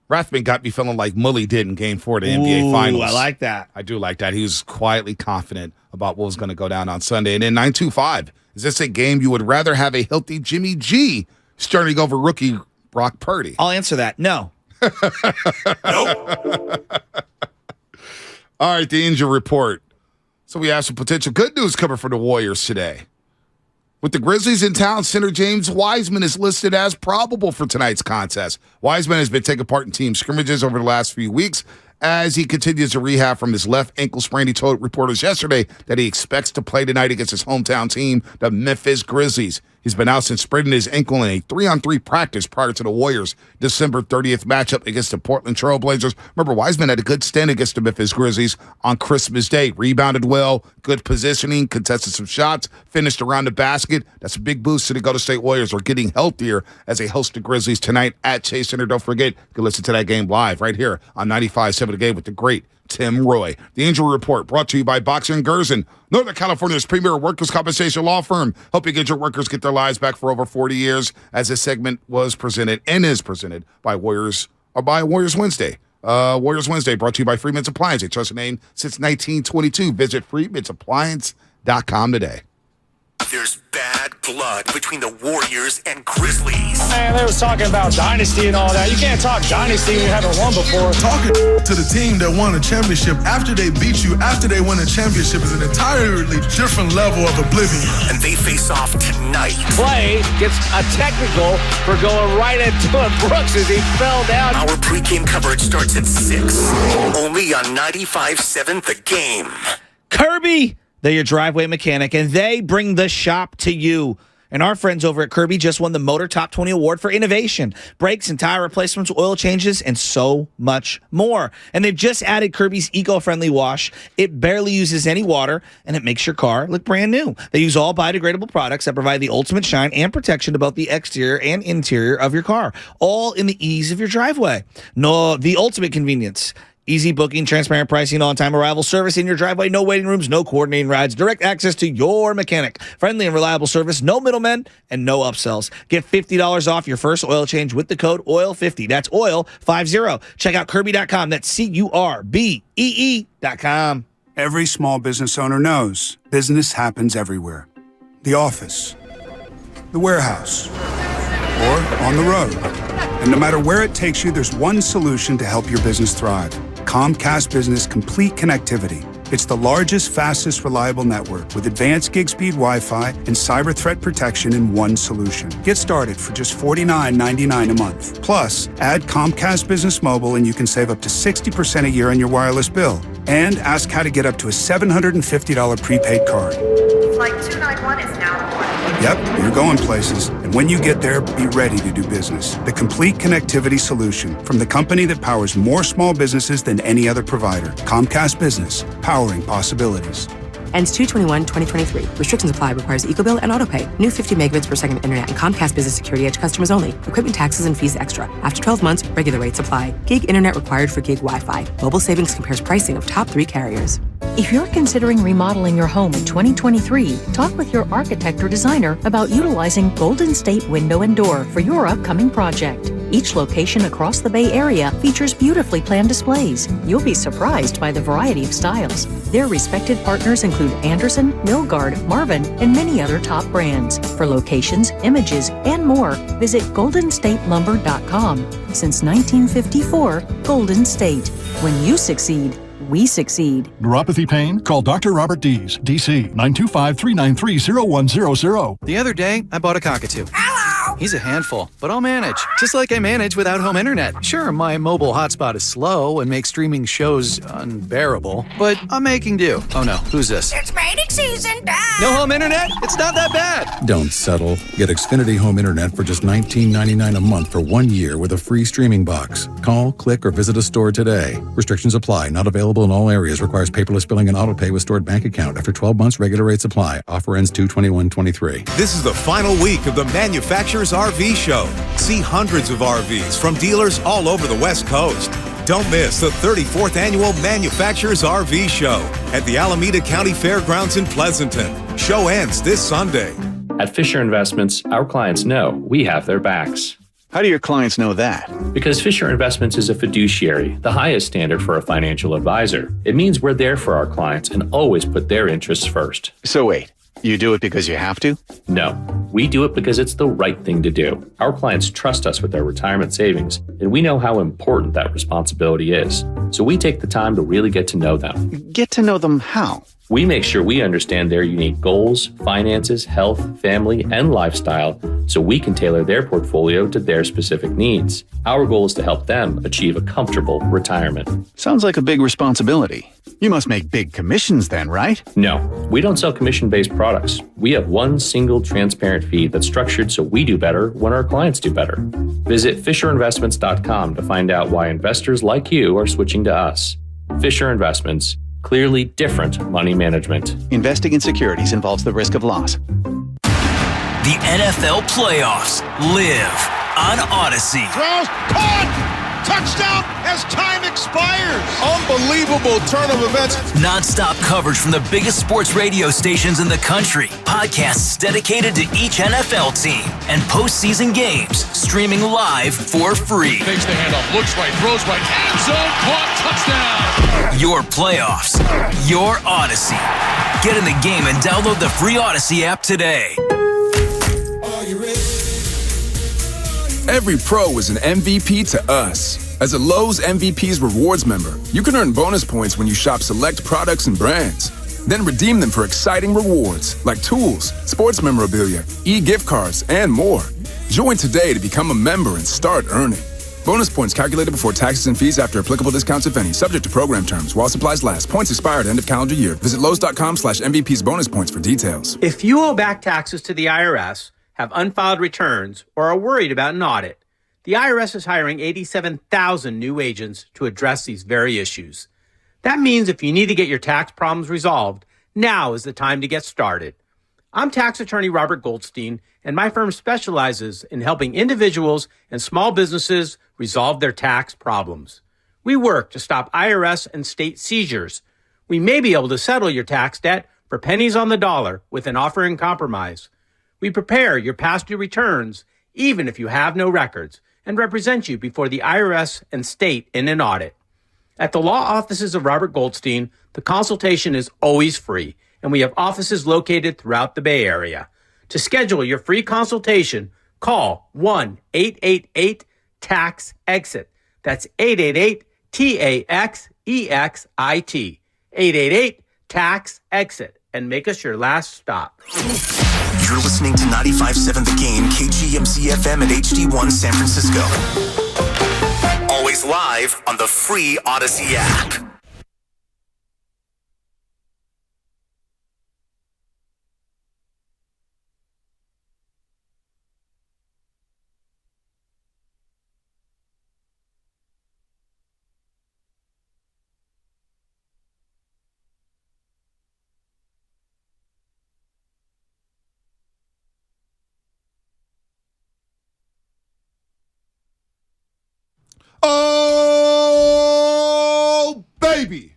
Rathman got me feeling like Mully did in Game 4 of the NBA Finals. I like that. I do like that. He was quietly confident about what was going to go down on Sunday. And then 925, is this a game you would rather have a healthy Jimmy G starting over rookie Brock Purdy? I'll answer that. No. All right, the injury report. So we have some potential good news coming from the Warriors today. With the Grizzlies in town, center James Wiseman is listed as probable for tonight's contest. Wiseman has been taking part in team scrimmages over the last few weeks as he continues to rehab from his left ankle sprain. He told reporters yesterday that he expects to play tonight against his hometown team, the Memphis Grizzlies. He's been out since spraining his ankle in a 3-on-3 practice prior to the Warriors' December 30th matchup against the Portland Trail Blazers. Remember, Wiseman had a good stand against the Memphis Grizzlies on Christmas Day. Rebounded well, good positioning, contested some shots, finished around the basket. That's a big boost to the Golden State Warriors. Are getting healthier as they host the Grizzlies tonight at Chase Center. Don't forget, you can listen to that game live right here on 95.7 The Game with the great Tim Roy. The Injury Report brought to you by Boxer & Gerson, Northern California's premier workers' compensation law firm. Helping injured workers get their lives back for over 40 years, as this segment was presented and is presented by Warriors Wednesday. Warriors Wednesday brought to you by Freeman's Appliance, a trusted name since 1922. Visit freemansappliance.com today. There's bad blood between the Warriors and Grizzlies. Man, they was talking about dynasty and all that. You can't talk dynasty when you haven't won before. Talking to the team that won a championship after they beat you, after they win a championship, is an entirely different level of oblivion. And they face off tonight. Clay gets a technical for going right into Brooks as he fell down. Our pregame coverage starts at 6. Only on 95.7 The Game. Kirby, they're your driveway mechanic, and they bring the shop to you. And our friends over at Kirby just won the Motor Top 20 Award for innovation. Brakes and tire replacements, oil changes, and so much more. And they've just added Kirby's eco-friendly wash. It barely uses any water, and it makes your car look brand new. They use all biodegradable products that provide the ultimate shine and protection to both the exterior and interior of your car, all in the ease of your driveway. No, the ultimate convenience. Easy booking, transparent pricing, on-time arrival service in your driveway, no waiting rooms, no coordinating rides, direct access to your mechanic, friendly and reliable service, no middlemen, and no upsells. Get $50 off your first oil change with the code OIL50. That's OIL50. Check out Kirby.com. That's CURBEE.com. Every small business owner knows business happens everywhere. The office, the warehouse, or on the road. And no matter where it takes you, there's one solution to help your business thrive. Comcast Business Complete Connectivity. It's the largest, fastest, reliable network with advanced gig speed Wi-Fi and cyber threat protection in one solution. Get started for just $49.99 a month. Plus, add Comcast Business Mobile and you can save up to 60% a year on your wireless bill. And ask how to get up to a $750 prepaid card. Flight 291 is now aboard. Yep, you're going places. And when you get there, be ready to do business. The complete connectivity solution from the company that powers more small businesses than any other provider. Comcast Business, powering possibilities. Ends 2/21/2023. Restrictions apply. Requires EcoBill and AutoPay. New 50 megabits per second internet and Comcast Business Security Edge customers only. Equipment taxes and fees extra. After 12 months, regular rates apply. Gig internet required for gig Wi-Fi. Mobile savings compares pricing of top 3 carriers. If you're considering remodeling your home in 2023, talk with your architect or designer about utilizing Golden State Window and Door for your upcoming project. Each location across the Bay Area features beautifully planned displays. You'll be surprised by the variety of styles. Their respected partners include Anderson, Milgard, Marvin, and many other top brands. For locations, images, and more, visit goldenstatelumber.com. Since 1954, Golden State. When you succeed, we succeed. Neuropathy pain? Call Dr. Robert Dees, DC, 925-393-0100. The other day, I bought a cockatoo. Hello! He's a handful, but I'll manage. Just like I manage without home internet. Sure, my mobile hotspot is slow and makes streaming shows unbearable, but I'm making do. Oh no, who's this? It's mating season, Dad! No home internet? It's not that bad! Don't settle. Get Xfinity Home Internet for just $19.99 a month for 1 year with a free streaming box. Call, click, or visit a store today. Restrictions apply. Not available in all areas. Requires paperless billing and autopay with stored bank account. After 12 months, regular rates apply. Offer ends 2/21/23. This is the final week of the Manufacturers RV Show. See hundreds of RVs from dealers all over the West Coast. Don't miss the 34th Annual Manufacturers RV Show at the Alameda County Fairgrounds in Pleasanton. Show ends this Sunday. At Fisher Investments, our clients know we have their backs. How do your clients know that? Because Fisher Investments is a fiduciary, the highest standard for a financial advisor. It means we're there for our clients and always put their interests first. So wait, you do it because you have to? No, we do it because it's the right thing to do. Our clients trust us with their retirement savings, and we know how important that responsibility is. So we take the time to really get to know them. Get to know them how? We make sure we understand their unique goals, finances, health, family, and lifestyle so we can tailor their portfolio to their specific needs. Our goal is to help them achieve a comfortable retirement. Sounds like a big responsibility. You must make big commissions then, right? No, we don't sell commission-based products. We have one single transparent fee that's structured so we do better when our clients do better. Visit FisherInvestments.com to find out why investors like you are switching to us. Fisher Investments. Clearly different money management. Investing in securities involves the risk of loss. The NFL playoffs live on Odyssey. Caught! Touchdown as time expires. Unbelievable turn of events. Non-stop coverage from the biggest sports radio stations in the country. Podcasts dedicated to each NFL team and postseason games streaming live for free. Takes the handoff, looks right, throws right, end zone, caught, touchdown. Your playoffs, your Odyssey. Get in the game and download the free Odyssey app today. Every pro is an MVP to us. As a Lowe's MVP's Rewards member, you can earn bonus points when you shop select products and brands. Then redeem them for exciting rewards like tools, sports memorabilia, e-gift cards, and more. Join today to become a member and start earning. Bonus points calculated before taxes and fees after applicable discounts, if any. Subject to program terms. While supplies last. Points expire at end of calendar year. Visit Lowe's.com/MVP's bonus points for details. If you owe back taxes to the IRS, have unfiled returns, or are worried about an audit, the IRS is hiring 87,000 new agents to address these very issues. That means if you need to get your tax problems resolved, now is the time to get started. I'm tax attorney Robert Goldstein, and my firm specializes in helping individuals and small businesses resolve their tax problems. We work to stop IRS and state seizures. We may be able to settle your tax debt for pennies on the dollar with an offer in compromise. We prepare your past due returns, even if you have no records, and represent you before the IRS and state in an audit. At the law offices of Robert Goldstein, the consultation is always free, and we have offices located throughout the Bay Area. To schedule your free consultation, call 1-888-TAX-EXIT. That's 888-TAXEXIT. 888-TAX-EXIT. And make us your last stop. You're listening to 95.7 The Game, KGMZ FM at HD1 San Francisco. Always live on the free Odyssey app. Oh, baby.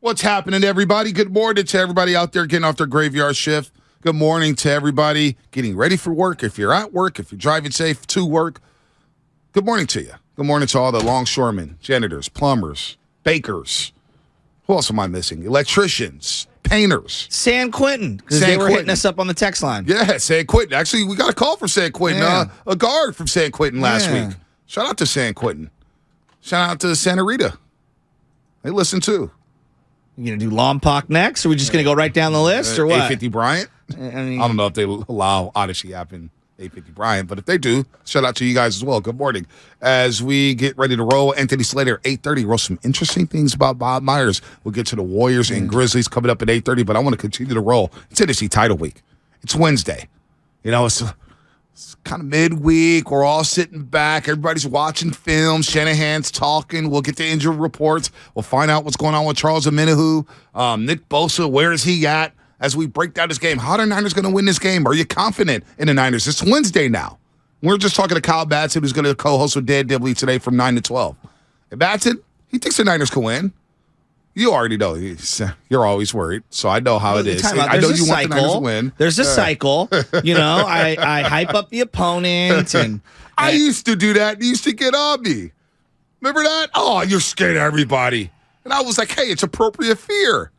What's happening, everybody? Good morning to everybody out there getting off their graveyard shift. Good morning to everybody getting ready for work. If you're at work, if you're driving safe to work, good morning to you. Good morning to all the longshoremen, janitors, plumbers, bakers. Who else am I missing? Electricians, painters. San Quentin, because they were hitting us up on the text line. Yeah, San Quentin. Actually, we got a call from San Quentin. Yeah. A guard from San Quentin last week. Shout out to San Quentin. Shout out to Santa Rita. They listen too. You going to do Lompoc next, or are we just going to go right down the list, or what? 850 Bryant. I don't know if they allow Odyssey app in 850 Bryant, but if they do, shout out to you guys as well. Good morning. As we get ready to roll, Anthony Slater, 8:30, wrote some interesting things about Bob Myers. We'll get to the Warriors and Grizzlies coming up at 8:30, but I want to continue to roll. It's Tennessee title week. It's Wednesday. You know, it's kind of midweek. We're all sitting back. Everybody's watching films. Shanahan's talking. We'll get the injury reports. We'll find out what's going on with Charles Omenihu. Nick Bosa, where is he at as we break down this game? How are the Niners going to win this game? Are you confident in the Niners? It's Wednesday now. We're just talking to Kyle Batson, who's going to co-host with Dan Dibley today from 9 to 12. And Batson, he thinks the Niners can win. You already know. You're always worried, so I know how it is. I know you want the Niners to win. There's a cycle. You know, I hype up the opponent. And I used to do that. You used to get on me. Remember that? Oh, you're scared of everybody. And I was like, hey, it's appropriate fear.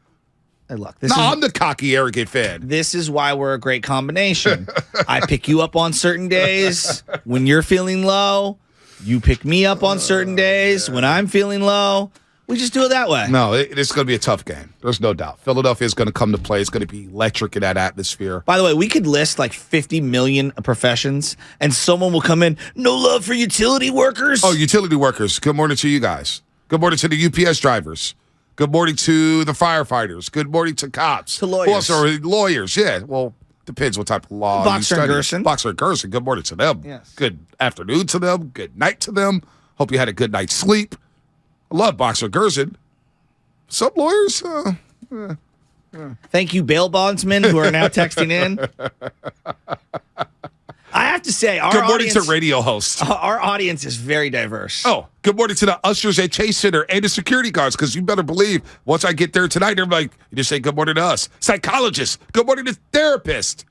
Hey, look, I'm the cocky, arrogant fan. This is why we're a great combination. I pick you up on certain days. When you're feeling low, you pick me up on certain days. When I'm feeling low, we just do it that way. No, it's going to be a tough game. There's no doubt. Philadelphia is going to come to play. It's going to be electric in that atmosphere. By the way, we could list like 50 million professions, and someone will come in, no love for utility workers. Oh, utility workers. Good morning to you guys. Good morning to the UPS drivers. Good morning to the firefighters. Good morning to cops. To lawyers. Who else are lawyers? Yeah, well, depends what type of law Boxer you and study. Gerson. Boxer and Gerson. Good morning to them. Yes. Good afternoon to them. Good night to them. Hope you had a good night's sleep. I love Boxer Gerson. Some lawyers. Thank you, bail bondsmen who are now texting in. I have have to say, Good morning to radio hosts. Our audience is very diverse. Oh, good morning to the ushers at Chase Center and the security guards, because you better believe once I get there tonight, they're like, you just say good morning to us. Psychologists, good morning to therapists.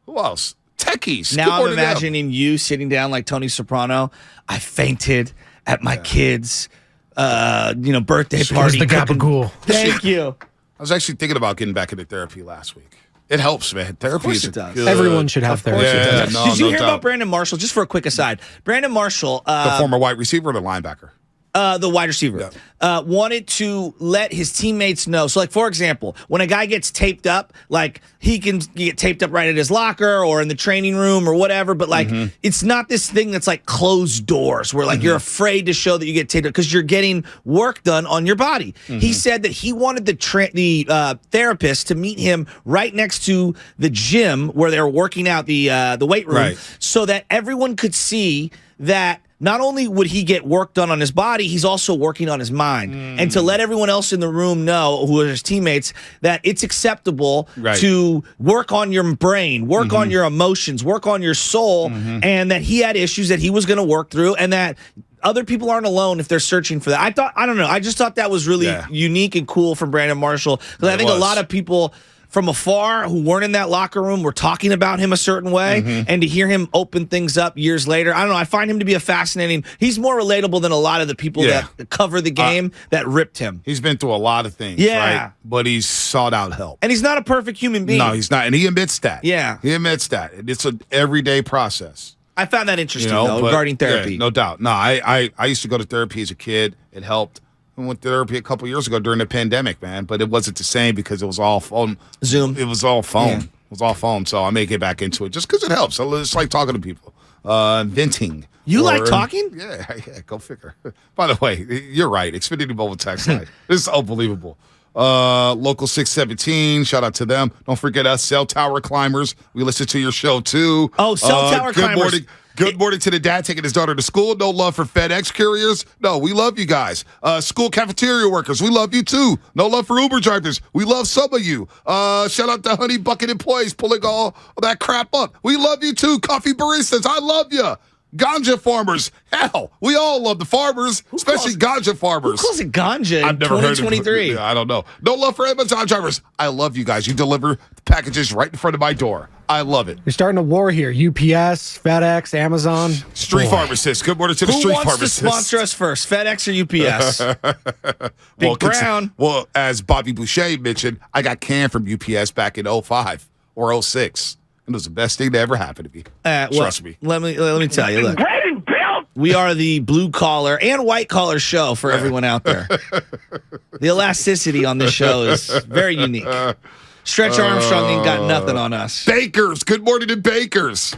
Who else? Techies. Now I'm imagining you sitting down like Tony Soprano. I fainted at my kid's, birthday party. The gabagool. Thank you. I was actually thinking about getting back into therapy last week. It helps, man. Therapy is does. good. Everyone should have therapy. Yeah, Did you hear about Brandon Marshall? Just for a quick aside, Brandon Marshall, the former wide receiver or the linebacker? The wide receiver, wanted to let his teammates know. So, like, for example, when a guy gets taped up, like, he can get taped up right at his locker or in the training room or whatever, but, like, it's not this thing that's, like, closed doors where, like, you're afraid to show that you get taped up because you're getting work done on your body. He said that he wanted the therapist to meet him right next to the gym where they're working out the weight room so that everyone could see that not only would he get work done on his body, he's also working on his mind. And to let everyone else in the room know, who are his teammates, that it's acceptable to work on your brain, work on your emotions, work on your soul, and that he had issues that he was going to work through, and that other people aren't alone if they're searching for that. I don't know. I just thought that was really unique and cool from Brandon Marshall, because I think a lot of people from afar who weren't in that locker room were talking about him a certain way, and to hear him open things up years later, I don't know, I find him to be he's more relatable than a lot of the people that cover the game that ripped him. He's been through a lot of things, right? But he's sought out help. And he's not a perfect human being. No, he's not, and he admits that. Yeah. He admits that. It's an everyday process. I found that interesting, regarding therapy. Yeah, no doubt. No, I used to go to therapy as a kid. It helped. I went to therapy a couple years ago during the pandemic, man, but it wasn't the same because it was all phone. Zoom. It was all phone. Yeah. It was all phone, so I may get back into it just because it helps. I just like talking to people. Venting. You like talking? Yeah, go figure. By the way, you're right. Xfinity Mobile text line. This is unbelievable. Local 617, shout out to them. Don't forget us, Cell Tower Climbers. We listen to your show, too. Oh, Cell Tower Climbers. Good morning to the dad taking his daughter to school. No love for FedEx couriers. No, we love you guys. School cafeteria workers, we love you too. No love for Uber drivers. We love some of you. Shout out to Honey Bucket employees pulling all that crap up. We love you too. Coffee baristas, I love you. Ganja farmers, hell, we all love the farmers, especially ganja farmers. Who calls it ganja in 2023? I don't know. No love for Amazon drivers. I love you guys. You deliver the packages right in front of my door. I love it. You're starting a war here. UPS, FedEx, Amazon. Street pharmacists. Good morning to the street pharmacists. Who wants to sponsor us first, FedEx or UPS? Big Brown. Well, as Bobby Boucher mentioned, I got canned from UPS back in 05 or 06. It was the best thing that ever happened to me. Trust me. Let me tell you. Look, we are the blue collar and white collar show for everyone out there. The elasticity on this show is very unique. Stretch Armstrong ain't got nothing on us. Bakers. Good morning to bakers.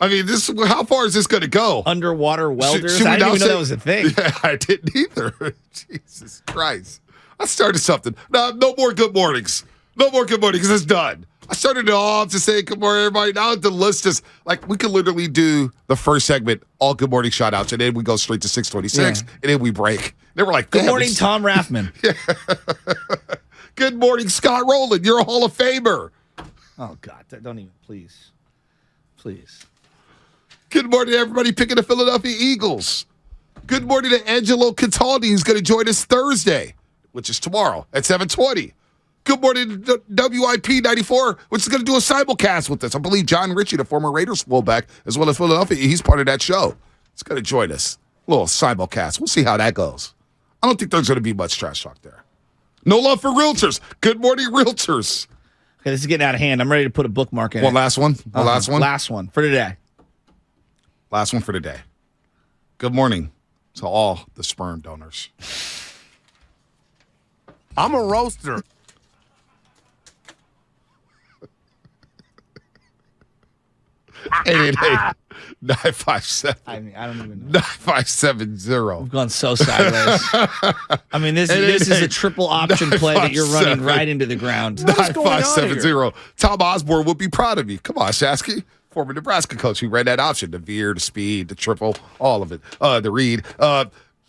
I mean, how far is this going to go? Underwater welders? I didn't even know that was a thing. Yeah, I didn't either. Jesus Christ. I started something. No more good mornings. No more good mornings because it's done. I started it off to say good morning, everybody. Now the list is like we could literally do the first segment, all good morning shout outs, and then we go straight to 626, and then we break. They were like, good morning, Tom Raffman. Good morning, Scott Rowland. You're a Hall of Famer. Oh, God. Don't even, please. Please. Good morning, everybody picking the Philadelphia Eagles. Good morning to Angelo Cataldi, who's going to join us Thursday, which is tomorrow at 7:20. Good morning to WIP 94, which is going to do a simulcast with us. I believe John Ritchie, the former Raiders fullback, as well as Philadelphia, he's part of that show. He's going to join us. A little simulcast. We'll see how that goes. I don't think there's going to be much trash talk there. No love for realtors. Good morning, realtors. Okay, this is getting out of hand. I'm ready to put a bookmark in it. Last one? Last one? Last one for today. Last one for today. Good morning to all the sperm donors. I'm a roaster. 888-957. I mean, I don't even know. 9570. We've gone so sideways. I mean, this is a triple option play that you're running right into the ground. 9570. Tom Osborne would be proud of you. Come on, Shasky. Former Nebraska coach. He ran that option, the veer, the speed, the triple, all of it. The read.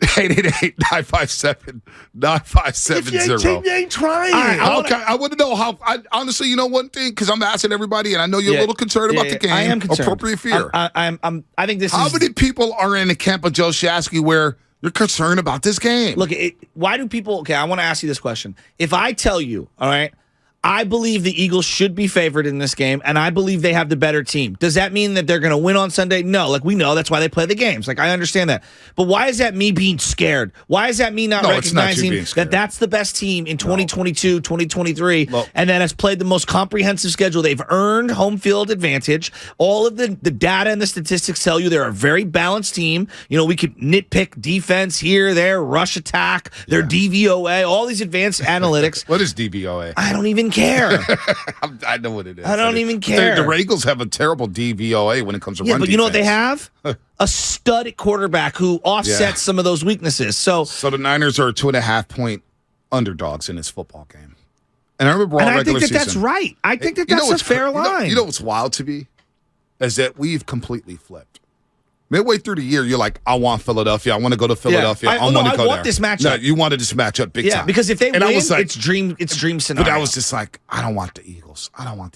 888-957-9570. You ain't trying. I want to know how. Honestly, you know one thing, because I'm asking everybody, and I know you're a little concerned about the game. I am concerned. Appropriate fear. I think this How is. many people are in the camp of Joe Shasky where you're concerned about this game? Look, why do people? Okay, I want to ask you this question. If I tell you, all right, I believe the Eagles should be favored in this game, and I believe they have the better team. Does that mean that they're going to win on Sunday? No. Like, we know that's why they play the games. Like, I understand that. But why is that me being scared? Why is that me not recognizing that that's the best team in 2022, 2023, and that has played the most comprehensive schedule? They've earned home field advantage. All of the data and the statistics tell you they're a very balanced team. You know, we could nitpick defense here, there, rush attack, their DVOA, all these advanced analytics. What is DVOA? I don't even care. I know what it is. I don't even care. The Eagles have a terrible DVOA when it comes to run but you know what they defense. have? A stud at quarterback who offsets some of those weaknesses. So the Niners are 2.5-point underdogs in this football game. And I remember I think that's right. I think that's a fair line. You know what's wild to me? Is that we've completely flipped. Midway through the year, you're like, I want Philadelphia. I want to go to Philadelphia. I want to go there. This matchup. No, you wanted this matchup big time. Yeah, because if they win, I was like, it's dream scenario. But I was just like, I don't want the Eagles. I don't want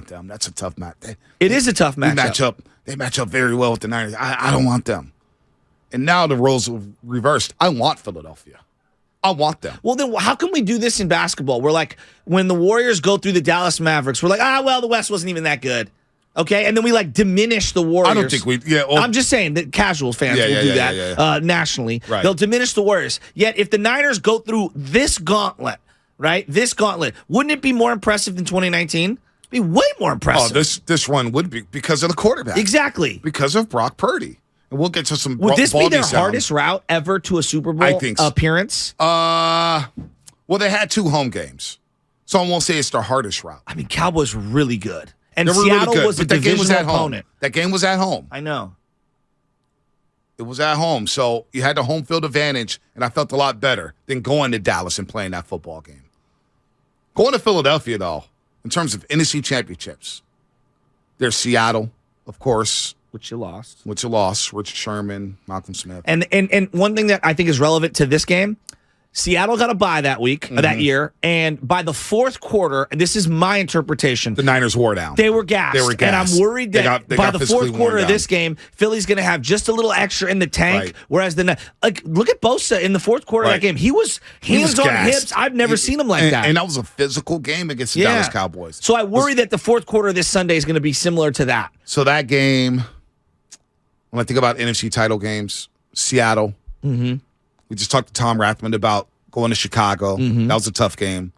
them. That's a tough match. It is a tough matchup. They match up very well with the Niners. I don't want them. And now the roles are reversed. I want Philadelphia. I want them. Well, then how can we do this in basketball? We're like, when the Warriors go through the Dallas Mavericks, we're like, well, the West wasn't even that good. Okay, and then we diminish the Warriors. I don't think we. Yeah, I'm just saying that casual fans will do that nationally. Right. They'll diminish the Warriors. Yet, if the Niners go through this gauntlet, right? This gauntlet, wouldn't it be more impressive than 2019? It'd be way more impressive. Oh, this run would be because of the quarterback. Exactly. Because of Brock Purdy. And we'll get to some. Would this be their hardest route ever to a Super Bowl appearance? Well, they had 2 home games, so I won't say it's their hardest route. I mean, Cowboys were really good. And Seattle really good, was a divisional opponent. That game was at home. I know. It was at home. So you had the home field advantage, and I felt a lot better than going to Dallas and playing that football game. Going to Philadelphia, though, in terms of NFC championships, there's Seattle, of course. Which you lost. Richard Sherman, Malcolm Smith. And one thing that I think is relevant to this game, Seattle got a bye that week, that year, and by the fourth quarter, and this is my interpretation, the Niners wore down. They were gassed. And I'm worried that by the fourth quarter of this game, Philly's going to have just a little extra in the tank, whereas look at Bosa in the fourth quarter of that game. He was hands on hips. I've never seen him like that. And that was a physical game against the Dallas Cowboys. So I worry that the fourth quarter of this Sunday is going to be similar to that. So that game, when I think about NFC title games, Seattle, we just talked to Tom Rathman about going to Chicago. That was a tough game.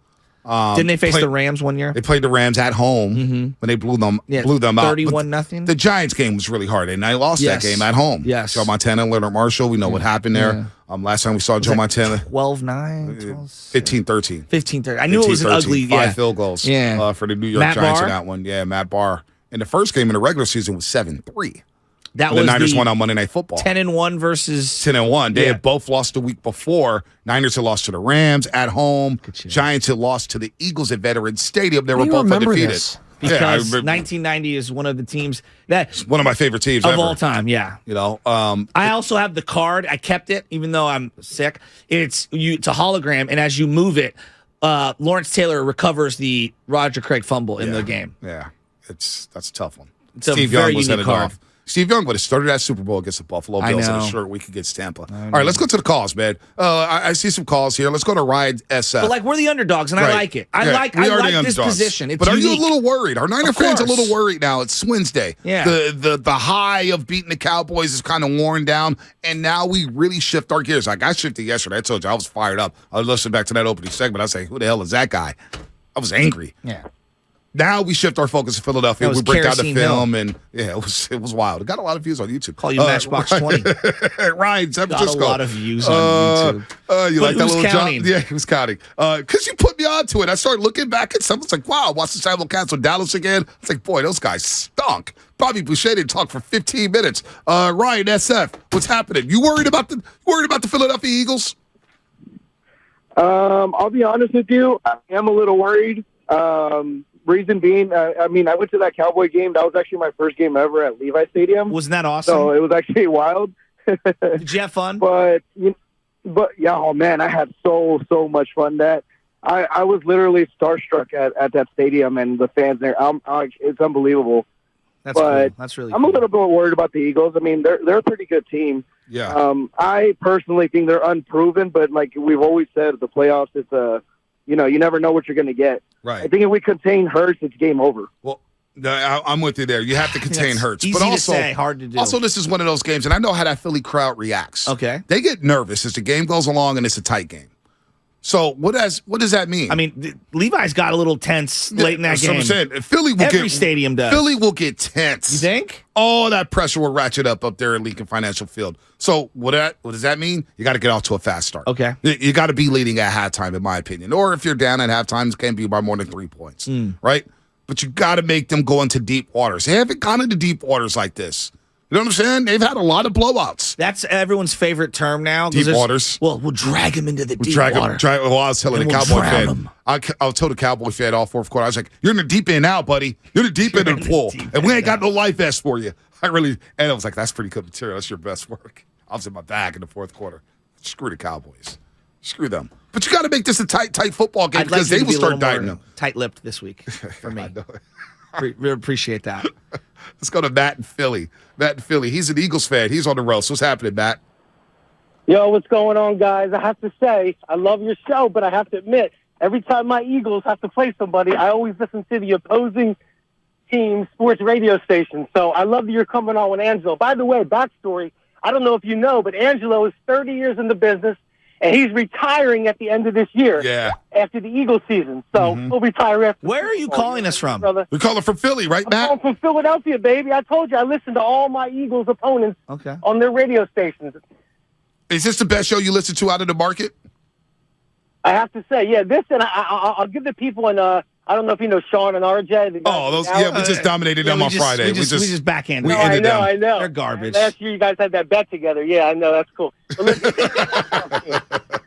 Didn't they face the Rams one year? They played the Rams at home when they blew them out. 31-0. The Giants game was really hard, and I lost that game at home. Yes. Joe Montana, Leonard Marshall, we know what happened there. Last time we saw Joe Montana. 12-9? 15-13. 15-13. I knew it was an ugly 5 field goals for the New York Giants in that one. Yeah, Matt Barr. And the first game in the regular season was 7-3. That was the Niners won on Monday Night Football. 10-1 versus 10-1. They had both lost the week before. Niners had lost to the Rams at home. Giants had lost to the Eagles at Veterans Stadium. They were both undefeated. This? Because 1990 is one of the teams that's one of my favorite teams of ever. all time. Yeah, you know. I also have the card. I kept it, even though I'm sick. It's a hologram, and as you move it, Lawrence Taylor recovers the Roger Craig fumble in the game. Yeah, that's a tough one. It's Steve Young was headed off. Steve Young would have started that Super Bowl against the Buffalo Bills in a short week against Tampa. All right, let's go to the calls, man. I see some calls here. Let's go to Ryan SF. But we're the underdogs, and I like it. I like this position. It's but are unique. you a little worried? Are Niner fans a little worried now? It's Wednesday. Yeah. The high of beating the Cowboys is kind of worn down, and now we really shift our gears. Like I shifted yesterday. I told you I was fired up. I listened back to that opening segment. I was like, who the hell is that guy? I was angry. Yeah. Now we shift our focus to Philadelphia. We break down the film, and it was wild. It got a lot of views on YouTube. Call you Matchbox 20. Ryan, San Francisco. Got a lot of views on YouTube. You like that little counting? Yeah, he was counting. Because you put me onto it. I started looking back at something. It's like, wow, watch the simulcast with Dallas again. It's like, boy, those guys stunk. Bobby Boucher didn't talk for 15 minutes. Ryan, SF, what's happening? You worried about the Philadelphia Eagles? I'll be honest with you. I am a little worried. Reason being, I went to that Cowboy game. That was actually my first game ever at Levi Stadium. Wasn't that awesome? So it was actually wild. Did you have fun? But yeah, oh man, I had so much fun. That I was literally starstruck at that stadium and the fans there. It's unbelievable. That's but cool. That's really I'm cool. a little bit worried about the Eagles. I mean, they're a pretty good team. Yeah. I personally think they're unproven, but like we've always said, the playoffs, it's you never know what you're going to get. Right. I think if we contain Hurts, it's game over. Well, I'm with you there. You have to contain Hurts. Easy but also, to say, hard to do. Also, this is one of those games, and I know how that Philly crowd reacts. Okay. They get nervous as the game goes along and it's a tight game. So what does that mean? I mean, Levi's got a little tense late in that that's game. what I'm saying. Philly will Every stadium does. Philly will get tense. You think? Oh, that pressure will ratchet up there at Lincoln Financial Field. So what does that mean? You got to get off to a fast start. Okay. You got to be leading at halftime, in my opinion. Or if you're down at halftime, it can't be by more than 3 points, right? But you got to make them go into deep waters. They haven't gone into deep waters like this. You know what I'm saying? They've had a lot of blowouts. That's everyone's favorite term now. Deep waters. Well, we'll drag him into the deep water. water. I was telling the Cowboy fan. I told the Cowboy fan all fourth quarter, I was like, you're in the deep end now, buddy. You're in the deep end of the pool. And we ain't got no life vest for you. And I was like, that's pretty good material. That's your best work. I was in my bag in the fourth quarter. Screw the Cowboys. Screw them. But you got to make this a tight football game because they will start dieting them. Tight-lipped this week for me. Really appreciate that. Let's go to Matt in Philly. He's an Eagles fan. He's on the road. So what's happening, Matt? Yo, what's going on, guys? I have to say, I love your show, but I have to admit, every time my Eagles have to play somebody, I always listen to the opposing team sports radio station. So I love that you're coming on with Angelo. By the way, backstory, I don't know if you know, but Angelo is 30 years in the business, and he's retiring at the end of this year. Yeah. After the Eagles season. So he'll retire after. Where are you calling us from? Brother. We're calling from Philly, right, Matt? I'm calling from Philadelphia, baby. I told you I listen to all my Eagles opponents on their radio stations. Is this the best show you listen to out of the market? I have to say, yeah, this, and I'll give the people, and I don't know if you know Sean and RJ. We just dominated them on Friday. We just backhanded we them. ended them. I know. They're garbage. Last year you guys had that bet together. Yeah, I know. That's cool. Listen,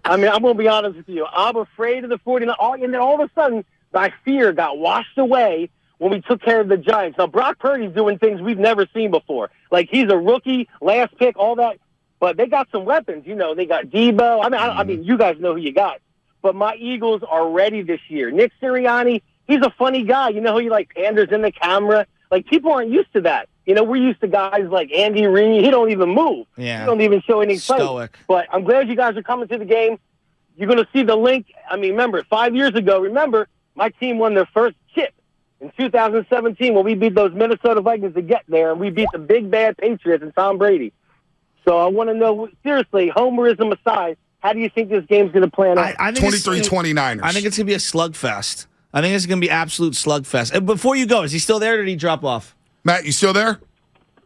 I mean, I'm going to be honest with you. I'm afraid of the 49ers. And then all of a sudden, my fear got washed away when we took care of the Giants. Now, Brock Purdy's doing things we've never seen before. Like, he's a rookie, last pick, all that. But they got some weapons. You know, they got Debo. I mean, you guys know who you got. But my Eagles are ready this year. Nick Sirianni, he's a funny guy. You know, he like panders in the camera. Like, people aren't used to that. You know, we're used to guys like Andy Reid. He don't even move. Yeah. He don't even show any play. Stoic. But I'm glad you guys are coming to the game. You're going to see the link. I mean, remember, 5 years ago, my team won their first chip in 2017 when we beat those Minnesota Vikings to get there, and we beat the big, bad Patriots and Tom Brady. So I want to know, seriously, homerism aside, how do you think this game's going to plan out? 23-29ers. I think it's going to be a slugfest. I think it's going to be absolute slugfest. And before you go, is he still there or did he drop off? Matt, you still there?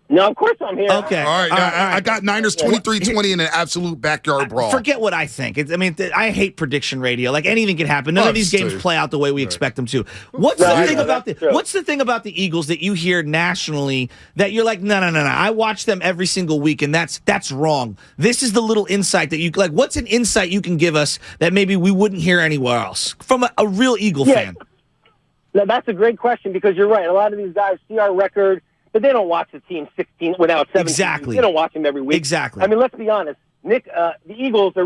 No, of course I'm here. Okay. All right. I got Niners 23-20 in an absolute backyard brawl. Forget what I think. I hate prediction radio. Like, anything can happen. None of these games play out the way we expect them to. What's the thing about the Eagles that you hear nationally that you're like, no. I watch them every single week, and that's wrong. This is the little insight that you like. What's an insight you can give us that maybe we wouldn't hear anywhere else from a real Eagle fan? No, that's a great question because you're right. A lot of these guys see our record, but they don't watch the team 16 without 17. Exactly. They don't watch them every week. Exactly. I mean, let's be honest. Nick, the Eagles are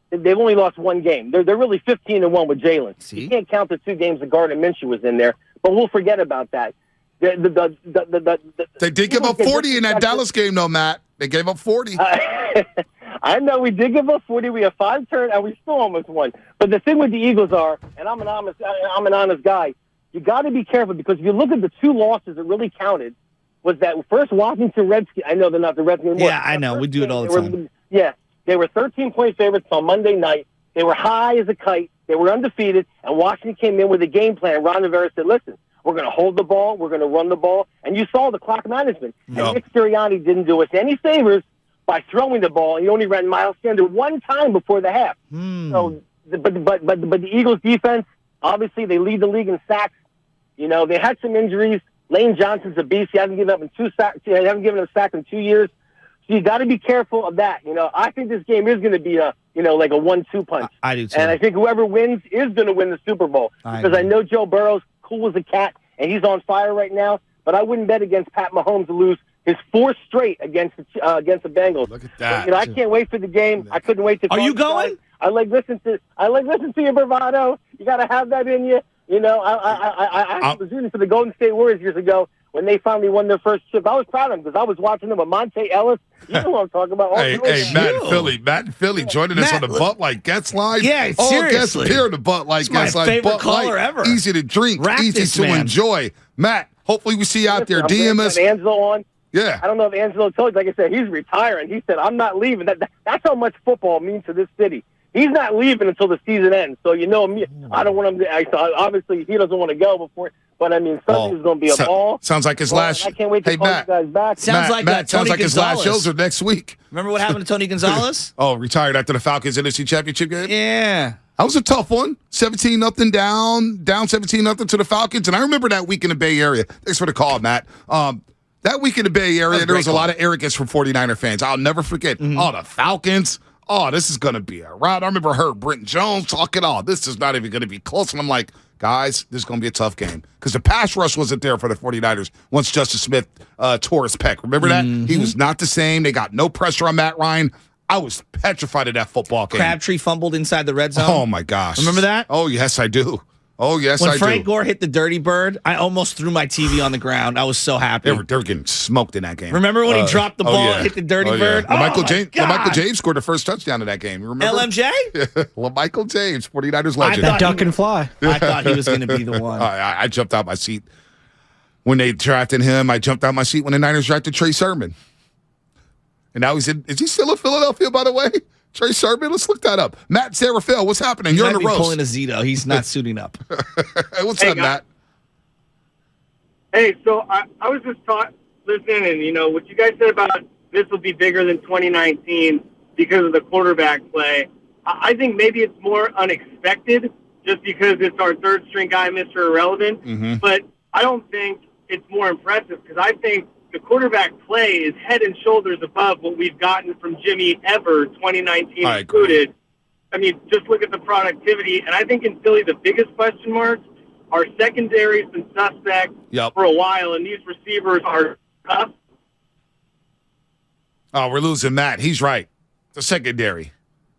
they've only lost one game. They're really 15-1 with Jalen. See? You can't count the 2 games that Gardner Minshew was in there, but we'll forget about that. They did give up 40 in that Dallas game, though, Matt. They gave up 40. I know we did give up 40. We have 5 turns, and we still almost won. But the thing with the Eagles are, and I'm an honest guy, you got to be careful because if you look at the 2 losses that really counted, was that first Washington Redskins. I know they're not the Redskins anymore. Yeah, I know. We do it all the time. They were 13-point favorites on Monday night. They were high as a kite. They were undefeated, and Washington came in with a game plan. Ron Rivera said, listen, we're going to hold the ball. We're going to run the ball. And you saw the clock management. No. And Nick Sirianni didn't do us any favors by throwing the ball. He only ran Miles Sanders 1 time before the half. So, but the Eagles defense, obviously, they lead the league in sacks. You know, they had some injuries. Lane Johnson's a beast. He hasn't given up in 2 sacks. He hasn't given a sack in 2 years. So you got to be careful of that. You know, I think this game is going to be like a 1-2 punch. I do too. And I think whoever wins is going to win the Super Bowl because I know Joe Burrow's cool as a cat and he's on fire right now. But I wouldn't bet against Pat Mahomes to lose his 4th straight against the Bengals. Look at that. You know, I can't wait for the game. I couldn't wait to. Are you going? I like listen to your bravado. You got to have that in you. You know, I was rooting for the Golden State Warriors years ago when they finally won their first chip. I was proud of them because I was watching them with Monte Ellis. You know what I'm talking about. Hey, Matt in Philly joining us on the Butt Light Gets Line. Yeah, all seriously. guests appear on the Butt Light Gets Line. favorite Butt caller Light, ever. Easy to drink, Rack easy this to man. enjoy. Matt, hopefully we see you out there. I'm DM glad us. to have Angelo on. Yeah. I don't know if Angelo told you. Like I said, he's retiring. He said, I'm not leaving. That's how much football means to this city. He's not leaving until the season ends. So, you know, me, I don't want him to. Obviously, he doesn't want to go before. But, I mean, Sunday's going to be a ball. Sounds like his last. I can't wait to call Matt, you guys back. Sounds like Matt, sounds Tony like his last Gonzalez. shows are next week. Remember what happened to Tony Gonzalez? Oh, retired after the Falcons NFC Championship game? Yeah. That was a tough one. 17-0 down 17-0 to the Falcons. And I remember that week in the Bay Area. Thanks for the call, Matt. That week in the Bay Area, there was a lot of arrogance from 49er fans. I'll never forget. Oh, the Falcons. Oh, this is going to be a rout. I remember her, Britton Jones, talking, this is not even going to be close. And I'm like, guys, this is going to be a tough game. Because the pass rush wasn't there for the 49ers once Justice Smith tore his pec. Remember that? He was not the same. They got no pressure on Matt Ryan. I was petrified of that football game. Crabtree fumbled inside the red zone. Oh, my gosh. Remember that? Oh, yes, I do. Oh, yes, when I do. Frank Gore hit the dirty bird, I almost threw my TV on the ground. I was so happy. They were getting smoked in that game. Remember when he dropped the ball and hit the dirty bird? Yeah. Oh, LaMichael James scored the first touchdown in that game. You remember? LMJ? LaMichael James, 49ers legend. That duck and fly. I thought he was going to be the one. I jumped out my seat when they drafted him. I jumped out my seat when the Niners drafted Trey Sermon. And now is he still in Philadelphia, by the way? Trey Sermon, let's look that up. Matt Sarafel, what's happening? You're on the roast. Pulling a Zito. He's not suiting up. Hey, what's up, Matt? Hey, so I was just listening, and, you know, what you guys said about this will be bigger than 2019 because of the quarterback play. I think maybe it's more unexpected just because it's our third-string guy, Mr. Irrelevant. Mm-hmm. But I don't think it's more impressive because I think the quarterback play is head and shoulders above what we've gotten from Jimmy ever, 2019 included. I mean, just look at the productivity. And I think in Philly, the biggest question marks are secondary's been suspect for a while, and these receivers are tough. Oh, we're losing Matt. He's right. The secondary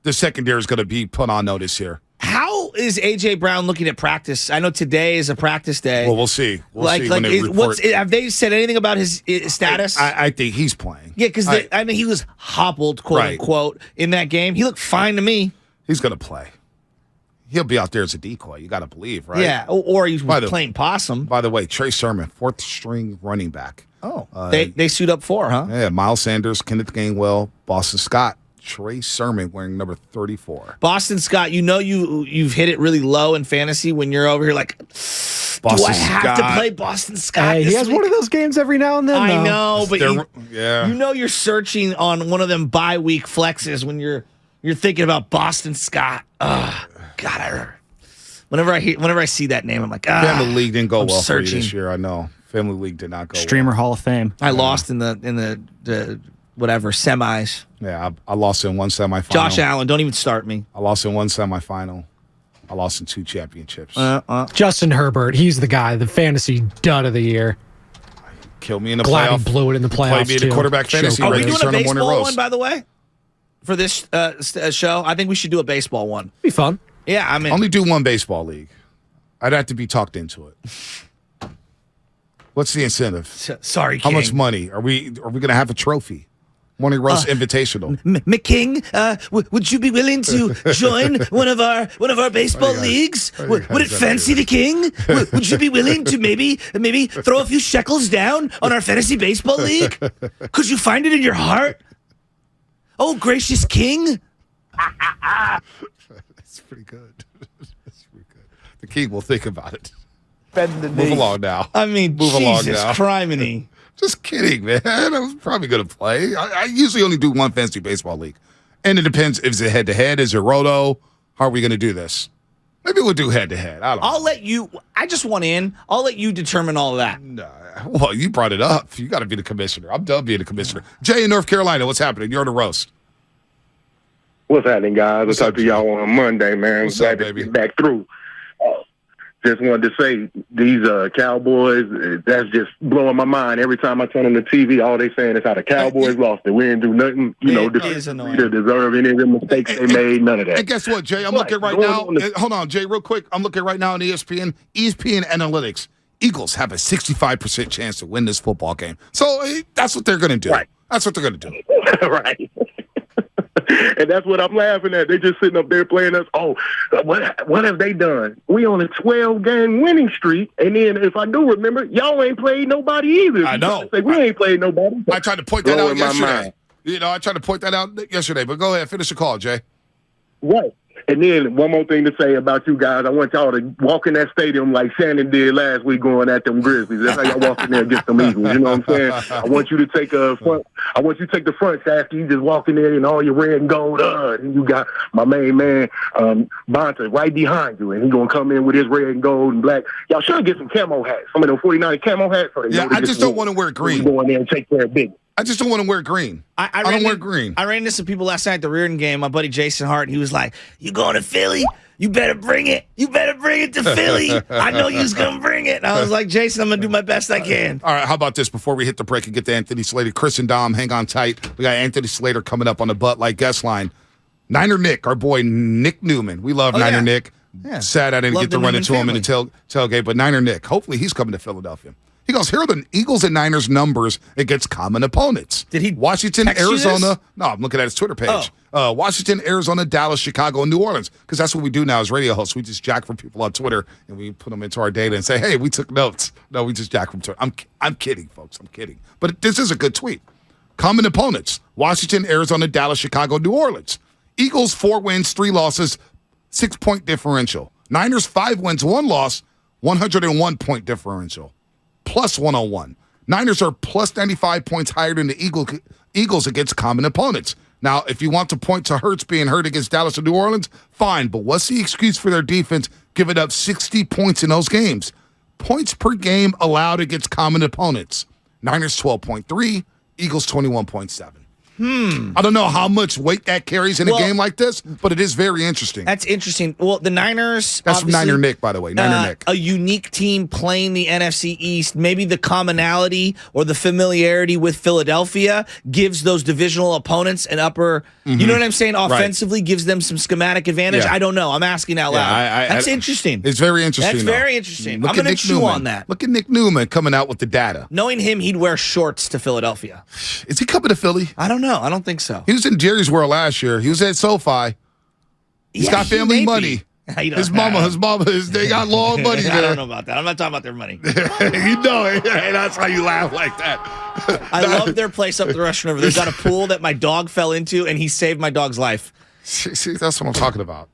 is going to be put on notice here. How is A.J. Brown looking at practice? I know today is a practice day. Well, we'll see. We'll see when they report. Have they said anything about his status? I think he's playing. Yeah, because I mean, he was hobbled, quote unquote, in that game. He looked fine to me. He's going to play. He'll be out there as a decoy. You got to believe, right? Yeah, or he's playing possum. By the way, Trey Sermon, 4th string running back. Oh, they suit up 4, huh? Yeah, Miles Sanders, Kenneth Gainwell, Boston Scott, Trey Sermon wearing number 34. Boston Scott, you know you've hit it really low in fantasy when you're over here like, do I have to play Boston Scott? Hey, he has one of those games every now and then. I know, but you know you're searching on one of them bye week flexes when you're thinking about Boston Scott. God, whenever I see that name, I'm like, Family League didn't go well searching. for you this year. I know. Family League did not go Streamer Hall of Fame. I lost in the whatever semis. Yeah, I lost in one semifinal. Josh Allen, don't even start me. I lost in one semifinal. I lost in 2 championships. Justin Herbert, he's the guy, the fantasy dud of the year. Killed me in the Glad playoff. he blew it in the playoffs. Played me in the quarterback fantasy. Are we doing a baseball one, by the way, for this show? I think we should do a baseball one. Be fun. Yeah, I mean, only do one baseball league. I'd have to be talked into it. What's the incentive? Sorry, How King. much money are we going to have a trophy? Morning Roast Invitational. McKing, would you be willing to join one of our baseball leagues? Would it fancy the King? Would you be willing to maybe throw a few shekels down on our fantasy baseball league? Could you find it in your heart? Oh, gracious King! That's pretty good. That's pretty good. The King will think about it. Bend the Move knee. along now. I mean, Move along Jesus now. criminy. Just kidding, man. I was probably going to play. I usually only do one fantasy baseball league. And it depends if it's a head-to-head. Is it roto? How are we going to do this? Maybe we'll do head-to-head. I don't know. I'll let you. I just want in. I'll let you determine all of that. Well, you brought it up. You got to be the commissioner. I'm done being the commissioner. Jay in North Carolina, what's happening? You're on the roast. What's happening, guys? I'll talk to y'all on a Monday, man. What's Glad up, to baby? be back through. just wanted to say these Cowboys, that's just blowing my mind. Every time I turn on the TV, all they saying is how the Cowboys lost it. We didn't do nothing, to deserve any of the mistakes they made, none of that. And guess what, Jay? I'm looking right now. Hold on, Jay, real quick. I'm looking right now on ESPN Analytics. Eagles have a 65% chance to win this football game. So that's what they're going to do. Right. That's what they're going to do. Right. And that's what I'm laughing at. They're just sitting up there playing us. Oh, what have they done? We on a 12-game winning streak, and then if I do remember, y'all ain't played nobody either. I know. We ain't played nobody. I tried to point that out yesterday. I tried to point that out yesterday. But go ahead, finish the call, Jay. Right. And then one more thing to say about you guys. I want y'all to walk in that stadium like Shannon did last week going at them Grizzlies. That's how y'all walk in there against them Eagles. You know what I'm saying? I want you to take the front after you just walk in there in all your red and gold. And you got my main man, Bonta, right behind you. And he's going to come in with his red and gold and black. Y'all should get some camo hats. Some of them 49 camo hats. Yeah, I just don't want to wear green. Go in there and take care of business. I just don't want to wear green. I don't wear green. I ran into some people last night at the Reardon game. My buddy Jason Hart, he was like, "You going to Philly? You better bring it. You better bring it to Philly. I know you's going to bring it." And I was like, "Jason, I'm going to do my best I can." All right, how about this before we hit the break and get to Anthony Slater? Chris and Dom, hang on tight. We got Anthony Slater coming up on the Butt Light guest line. Niner Nick, our boy Nick Newman. We love Niner Nick. Yeah. Sad I didn't get to run into him in the tailgate, but Niner Nick, hopefully he's coming to Philadelphia. He goes, here are the Eagles and Niners numbers against common opponents. Did he Washington, Arizona. No, I'm looking at his Twitter page. Washington, Arizona, Dallas, Chicago, and New Orleans. Because that's what we do now as radio hosts. We just jack from people on Twitter, and we put them into our data and say, hey, we took notes. No, we just jack from Twitter. I'm kidding, folks. I'm kidding. But this is a good tweet. Common opponents, Washington, Arizona, Dallas, Chicago, New Orleans. Eagles, 4 wins, 3 losses, 6-point differential. Niners, 5 wins, 1 loss, 101-point differential. Plus 101. Niners are plus 95 points higher than the Eagles against common opponents. Now, if you want to point to Hurts being hurt against Dallas and New Orleans, fine. But what's the excuse for their defense giving up 60 points in those games? Points per game allowed against common opponents. Niners 12.3, Eagles 21.7. I don't know how much weight that carries in a game like this, but it is very interesting. That's interesting. Well, the Niners... That's from Niner Nick, by the way. Niner Nick. A unique team playing the NFC East. Maybe the commonality or the familiarity with Philadelphia gives those divisional opponents an upper... You know what I'm saying? Offensively gives them some schematic advantage. Yeah. I don't know. I'm asking out loud. That's interesting. It's very interesting. That's very interesting. I'm going to chew on that. Look at Nick Newman coming out with the data. Knowing him, he'd wear shorts to Philadelphia. Is he coming to Philly? I don't know. I don't think so. He was in Jerry's World last year. He was at SoFi. He's got family money. His mama, they got long money there. I don't know about that. I'm not talking about their money. You know it. That's how you laugh like that. I love their place up the Russian River. They've got a pool that my dog fell into, and he saved my dog's life. See, that's what I'm talking about.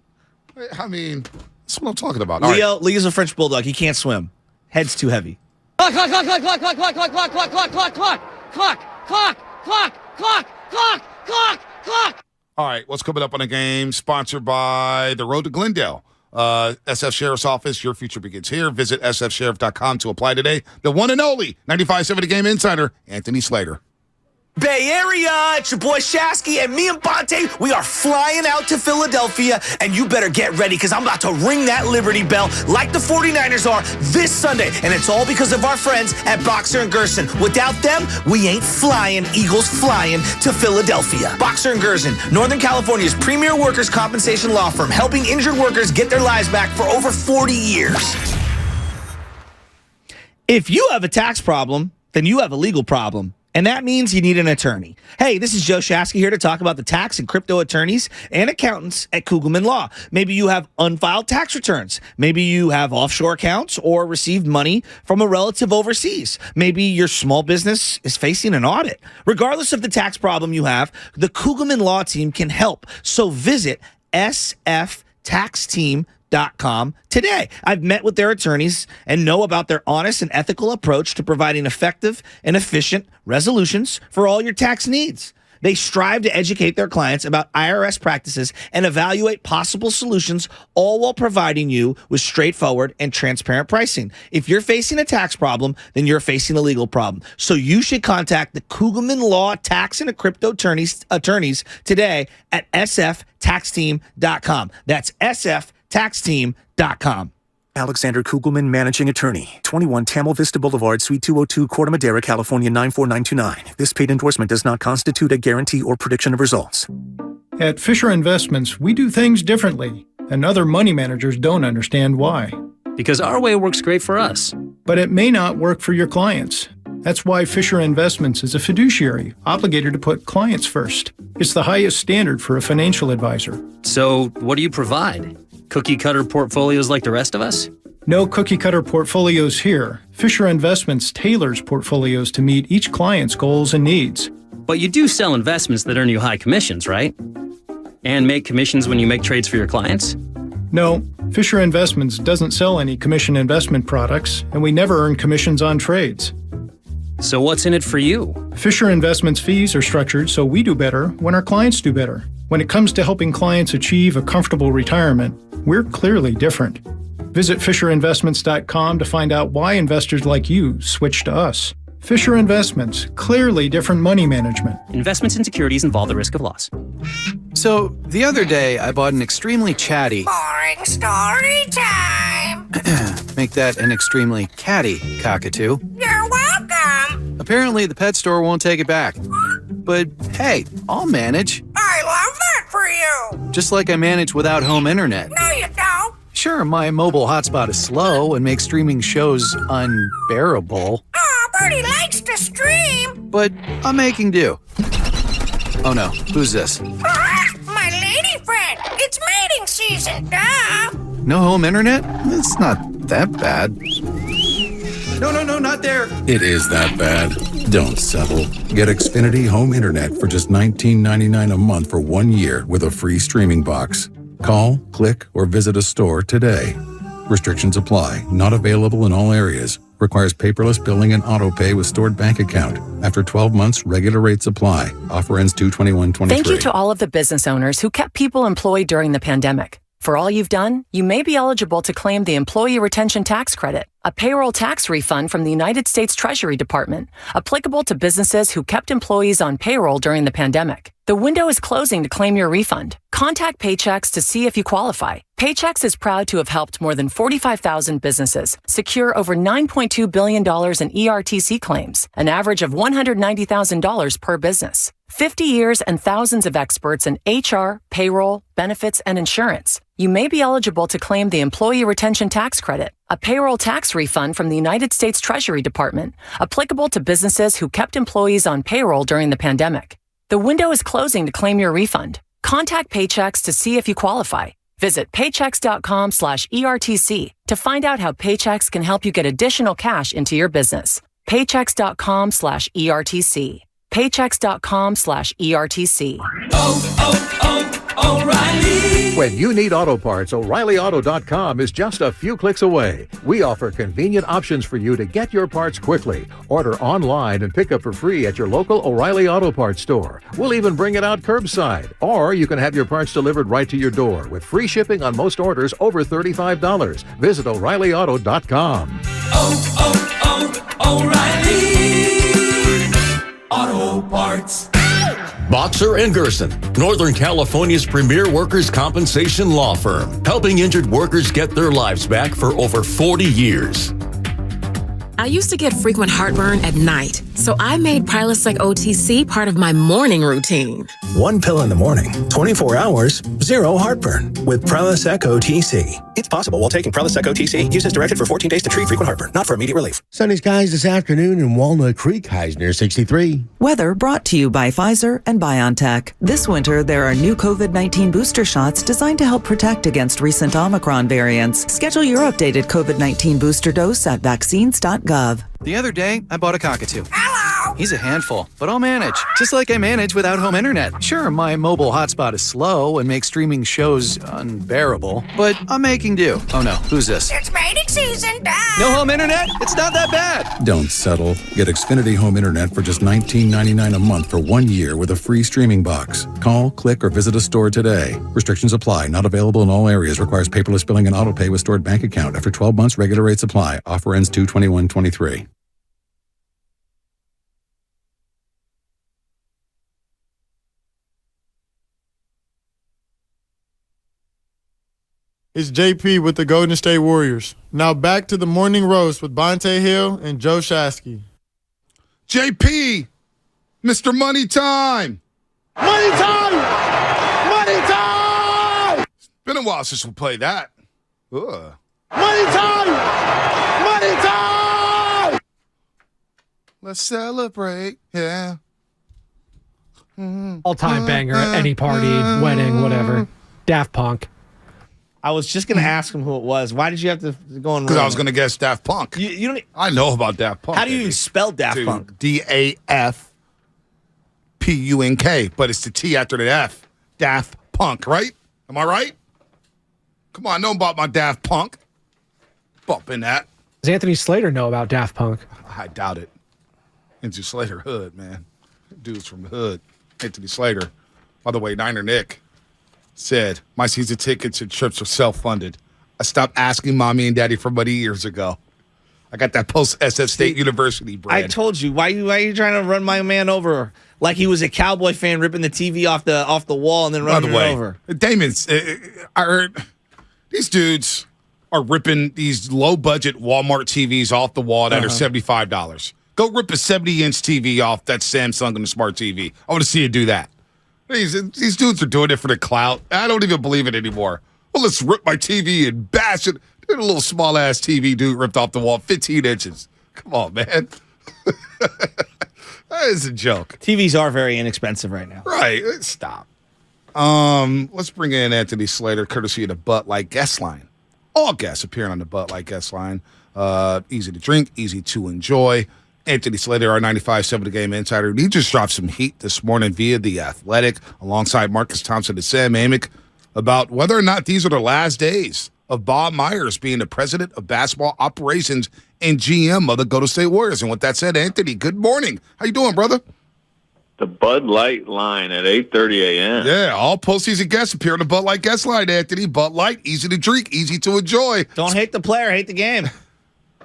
I mean, that's what I'm talking about. Leo's a French bulldog. He can't swim. Head's too heavy. Clock, clock, clock, clock, clock, clock, clock, clock, clock, clock, clock, clock, clock, clock, clock, clock, clock, clock, clock, clock. All right, what's coming up on the game? Sponsored by the Road to Glendale. SF Sheriff's Office, your future begins here. Visit sfsheriff.com to apply today. The one and only 95.7 The Game Insider, Anthony Slater. Bay Area, it's your boy Shasky, and me and Bonte, we are flying out to Philadelphia, and you better get ready, because I'm about to ring that Liberty Bell like the 49ers are this Sunday, and it's all because of our friends at Boxer & Gerson. Without them, we ain't flying, Eagles flying to Philadelphia. Boxer & Gerson, Northern California's premier workers' compensation law firm, helping injured workers get their lives back for over 40 years. If you have a tax problem, then you have a legal problem. And that means you need an attorney. Hey, this is Joe Shasky here to talk about the tax and crypto attorneys and accountants at Kugelman Law. Maybe you have unfiled tax returns. Maybe you have offshore accounts or received money from a relative overseas. Maybe your small business is facing an audit. Regardless of the tax problem you have, the Kugelman Law team can help. So visit sftaxteam.com today. I've met with their attorneys and know about their honest and ethical approach to providing effective and efficient resolutions for all your tax needs. They strive to educate their clients about IRS practices and evaluate possible solutions, all while providing you with straightforward and transparent pricing. If you're facing a tax problem, then you're facing a legal problem. So you should contact the Kugelman Law tax and crypto attorneys today at sftaxteam.com. That's sftaxteam.com. Alexander Kugelman, Managing Attorney, 21 Tamil Vista Boulevard, Suite 202, Corte Madera, California, 94929. This paid endorsement does not constitute a guarantee or prediction of results. At Fisher Investments, we do things differently, and other money managers don't understand why. Because our way works great for us. But it may not work for your clients. That's why Fisher Investments is a fiduciary, obligated to put clients first. It's the highest standard for a financial advisor. So, what do you provide? Cookie-cutter portfolios like the rest of us? No cookie-cutter portfolios here. Fisher Investments tailors portfolios to meet each client's goals and needs. But you do sell investments that earn you high commissions, right? And make commissions when you make trades for your clients? No, Fisher Investments doesn't sell any commission investment products, and we never earn commissions on trades. So what's in it for you? Fisher Investments fees are structured so we do better when our clients do better. When it comes to helping clients achieve a comfortable retirement, we're clearly different. Visit FisherInvestments.com to find out why investors like you switch to us. Fisher Investments, clearly different money management. Investments in securities involve the risk of loss. So, the other day, I bought an extremely chatty... Boring story time! Make that an extremely catty cockatoo. You're welcome! Apparently, the pet store won't take it back. But, hey, I'll manage. I love that for you! Just like I manage without home internet. No, you don't! Sure, my mobile hotspot is slow and makes streaming shows unbearable. Aw, Bertie likes to stream! But I'm making do. Oh no, who's this? My lady friend! It's mating season, duh! No home internet? It's not that bad. No, not there. It is that bad. Don't settle. Get Xfinity Home Internet for just $19.99 a month for 1 year with a free streaming box. Call, click, or visit a store today. Restrictions apply. Not available in all areas. Requires paperless billing and auto pay with stored bank account. After 12 months, regular rates apply. Offer ends 2/21/23. Thank you to all of the business owners who kept people employed during the pandemic. For all you've done, you may be eligible to claim the Employee Retention Tax Credit, a payroll tax refund from the United States Treasury Department, applicable to businesses who kept employees on payroll during the pandemic. The window is closing to claim your refund. Contact Paychex to see if you qualify. Paychex is proud to have helped more than 45,000 businesses secure over $9.2 billion in ERTC claims, an average of $190,000 per business. 50 years and thousands of experts in HR, payroll, benefits, and insurance. You may be eligible to claim the Employee Retention Tax Credit, a payroll tax refund from the United States Treasury Department, applicable to businesses who kept employees on payroll during the pandemic. The window is closing to claim your refund. Contact Paychex to see if you qualify. Visit paychex.com/ERTC to find out how Paychex can help you get additional cash into your business. Paychex.com/ERTC. Paychex.com/ERTC. O'Reilly. When you need auto parts, O'ReillyAuto.com is just a few clicks away. We offer convenient options for you to get your parts quickly. Order online and pick up for free at your local O'Reilly Auto Parts store. We'll even bring it out curbside. Or you can have your parts delivered right to your door with free shipping on most orders over $35. Visit O'ReillyAuto.com. O'Reilly Auto Parts. Boxer & Gerson, Northern California's premier workers' compensation law firm, helping injured workers get their lives back for over 40 years. I used to get frequent heartburn at night, so I made Prilosec OTC part of my morning routine. One pill in the morning, 24 hours, zero heartburn with Prilosec OTC. It's possible while taking Prilosec OTC. Use as directed for 14 days to treat frequent heartburn, not for immediate relief. Sunny skies this afternoon in Walnut Creek, highs near 63. Weather brought to you by Pfizer and BioNTech. This winter, there are new COVID-19 booster shots designed to help protect against recent Omicron variants. Schedule your updated COVID-19 booster dose at vaccines.gov. The other day, I bought a cockatoo. Hello! He's a handful, but I'll manage. Just like I manage without home internet. Sure, my mobile hotspot is slow and makes streaming shows unbearable, but I'm making do. Oh no, who's this? It's mating season, duh! No home internet? It's not that bad! Don't settle. Get Xfinity Home Internet for just $19.99 a month for 1 year with a free streaming box. Call, click, or visit a store today. Restrictions apply. Not available in all areas. Requires paperless billing and auto pay with stored bank account. After 12 months, regular rates apply. Offer ends 2/21/23. It's JP with the Golden State Warriors. Now back to the morning roast with Bonte Hill and Joe Shasky. JP, Mr. Money Time. Money time! Money time! It's been a while since we played that. Ugh. Money time! Money time! Let's celebrate, yeah. All-time banger at any party, wedding, whatever. Daft Punk. I was just going to ask him who it was. Why did you have to go and Because I was going to guess Daft Punk. You don't. I know about Daft Punk. How do you even spell Daft Punk? DAFPUNK, but it's the T after the F. Daft Punk, right? Am I right? Come on, I know about my Daft Punk. Bumping that. Does Anthony Slater know about Daft Punk? I doubt it. Anthony Slater hood, man. Dude's from the hood. Anthony Slater. By the way, Niner Nick said, my season tickets and trips are self-funded. I stopped asking mommy and daddy for money years ago. I got that post-SF State University bread. I told you. Why are you trying to run my man over like he was a Cowboy fan ripping the TV off the wall and then running it over? Damon's, I heard these dudes are ripping these low-budget Walmart TVs off the wall that are $75. Go rip a 70-inch TV off that Samsung and a smart TV. I want to see you do that. These dudes are doing it for the clout. I don't even believe it anymore. Well, let's rip my TV and bash it. There's a little small-ass TV dude ripped off the wall, 15 inches. Come on, man. That is a joke. TVs are very inexpensive right now. Right. Stop. Let's bring in Anthony Slater, courtesy of the Bud Light guest line. All guests appearing on the Bud Light guest line. Easy to drink, easy to enjoy. Anthony Slater, our 95.7 The Game insider, he just dropped some heat this morning via The Athletic alongside Marcus Thompson and Sam Amick about whether or not these are the last days of Bob Myers being the president of basketball operations and GM of the Golden State Warriors. And with that said, Anthony, good morning. How you doing, brother? The Bud Light line at 8:30 a.m. Yeah, all postseason guests appear on the Bud Light guest line, Anthony. Bud Light, easy to drink, easy to enjoy. Don't hate the player, hate the game.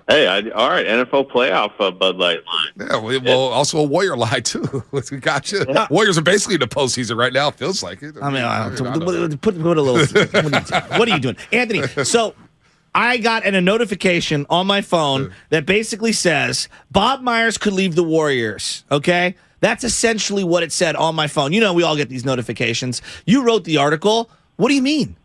Hey, all right, NFL playoff Bud Light line. Yeah, well, also a Warrior line, too. We got you. Yeah. Warriors are basically in the postseason right now. It feels like it. I mean, put a little. What are you doing? Anthony, so I got a notification on my phone that basically says Bob Myers could leave the Warriors, okay? That's essentially what it said on my phone. You know, we all get these notifications. You wrote the article. What do you mean?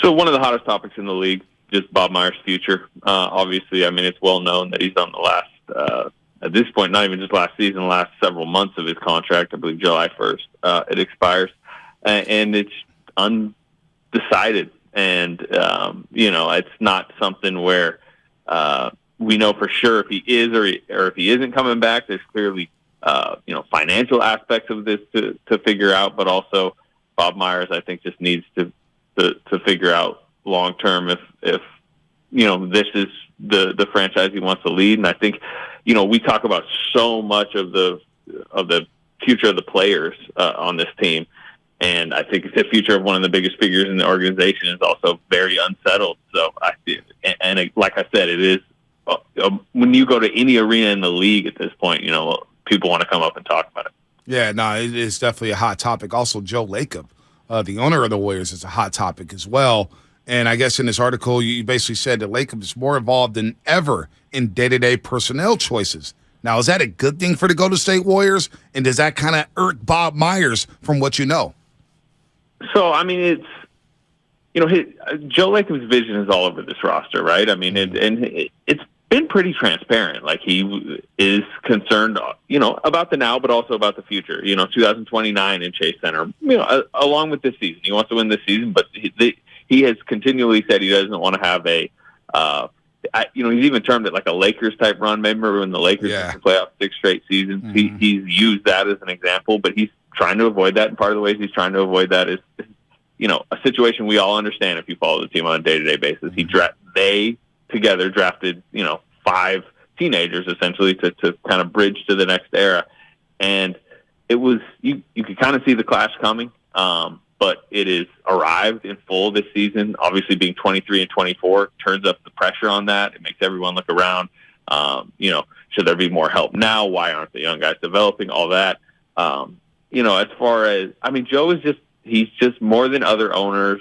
So one of the hottest topics in the league, just Bob Myers' future. Obviously, I mean, it's well known that he's on the last, at this point, not even just last season, last several months of his contract. I believe July 1st it expires. And it's undecided. And, it's not something where we know for sure if he is or if he isn't coming back. There's clearly, financial aspects of this to figure out. But also Bob Myers, I think, just needs to figure out long term if this is the franchise he wants to lead. And I think we talk about so much of the future of the players on this team, and I think the future of one of the biggest figures in the organization is also very unsettled. So like I said, it is when you go to any arena in the league at this point, people want to come up and talk about it. Yeah, no, it is definitely a hot topic. Also, Joe Lacob, the owner of the Warriors, is a hot topic as well. And I guess in this article, you basically said that Lacob is more involved than ever in day-to-day personnel choices. Now, is that a good thing for the Golden State Warriors? And does that kind of irk Bob Myers from what you know? So, I mean, it's, Joe Lacob's vision is all over this roster, right? I mean, it's been pretty transparent. Like, he is concerned, about the now, but also about the future. 2029 in Chase Center, along with this season. He wants to win this season, but he has continually said he doesn't want to have he's even termed it like a Lakers type run. Remember when the Lakers used to play out 6 straight seasons? Mm-hmm. He's used that as an example, but he's trying to avoid that. And part of the ways he's trying to avoid that is a situation we all understand if you follow the team on a day-to-day basis. They together drafted, 5 teenagers essentially to kind of bridge to the next era. And it was, you could kind of see the clash coming. But it is arrived in full this season. Obviously, being 23 and 24 turns up the pressure on that. It makes everyone look around. Should there be more help now? Why aren't the young guys developing? All that. As far as Joe is he's just more than other owners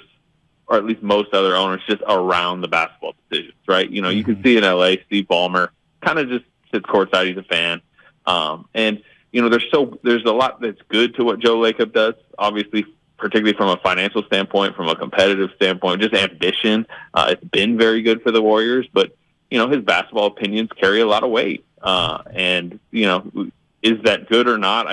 or at least most other owners, just around the basketball decisions, right? You know, you can see in LA, Steve Ballmer kind of just sits courtside. He's a fan. And, you know, there's a lot that's good to what Joe Lacob does, obviously, particularly from a financial standpoint, from a competitive standpoint, just ambition. It's been very good for the Warriors, but, you know, his basketball opinions carry a lot of weight. And, you know, is that good or not?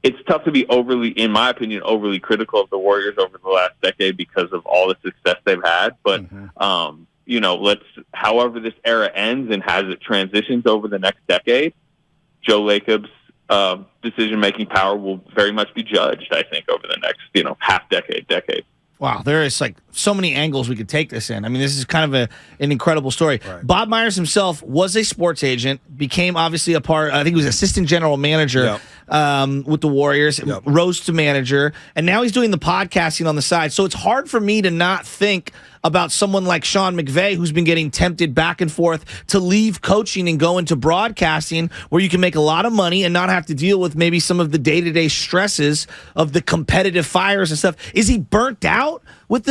It's tough to be in my opinion, overly critical of the Warriors over the last decade because of all the success they've had. But, you know, however this era ends and as it transitions over the next decade, Joe Lacob's decision-making power will very much be judged, I think, over the next, you know, decade. Wow, there is like so many angles we could take this in. I mean, this is kind of an incredible story. Right. Bob Myers himself was a sports agent, became obviously I think he was assistant general manager with the Warriors, rose to manager, and now he's doing the podcasting on the side. So it's hard for me to not think about someone like Sean McVay, who's been getting tempted back and forth to leave coaching and go into broadcasting, where you can make a lot of money and not have to deal with maybe some of the day-to-day stresses of the competitive fires and stuff. Is he burnt out with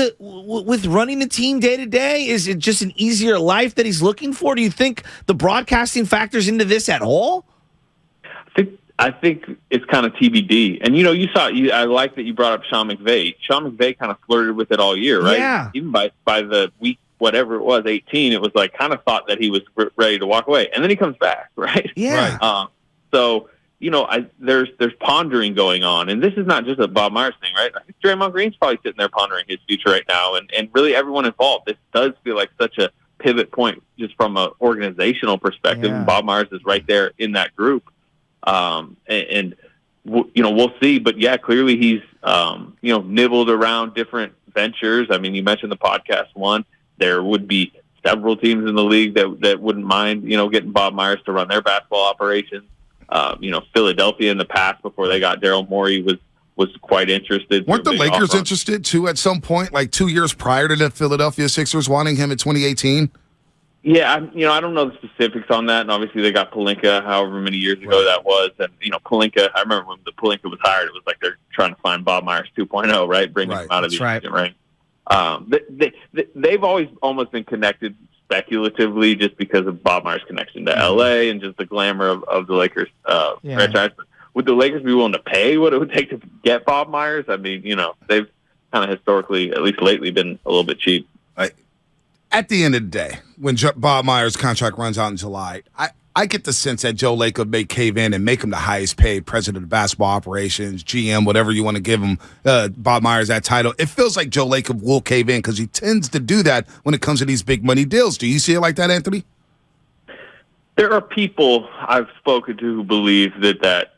running the team day-to-day? Is it just an easier life that he's looking for? Do you think the broadcasting factors into this at all? I think it's kind of TBD. And, you know, I like that you brought up Sean McVay. Sean McVay kind of flirted with it all year, right? Yeah. Even by the week, whatever it was, 18, it was like kind of thought that he was ready to walk away. And then he comes back, right? Yeah. Right. So, you know, there's pondering going on. And this is not just a Bob Myers thing, right? I think Draymond Green's probably sitting there pondering his future right now. And really everyone involved. This does feel like such a pivot point just from an organizational perspective. Yeah. Bob Myers is right there in that group. You know, we'll see, but yeah, clearly he's, you know, nibbled around different ventures. I mean, you mentioned the podcast one. There would be several teams in the league that wouldn't mind, you know, getting Bob Myers to run their basketball operations. You know, Philadelphia in the past before they got Daryl Morey was quite interested. Weren't the Lakers interested too at some point, like 2 years prior to the Philadelphia Sixers wanting him in 2018? Yeah, I don't know the specifics on that, and obviously they got Pelinka however many years ago that was, and, you know, Pelinka, I remember when the Pelinka was hired, it was like they're trying to find Bob Myers 2.0, right, bringing him out of the agent ring. They've always almost been connected speculatively just because of Bob Myers' connection to L.A. and just the glamour of the Lakers franchise. But would the Lakers be willing to pay what it would take to get Bob Myers? I mean, you know, they've kind of historically, at least lately, been a little bit cheap. At the end of the day, when Bob Myers' contract runs out in July, I get the sense that Joe Lacob may cave in and make him the highest paid president of basketball operations, GM, whatever you want to give him, Bob Myers that title. It feels like Joe Lacob will cave in because he tends to do that when it comes to these big money deals. Do you see it like that, Anthony? There are people I've spoken to who believe that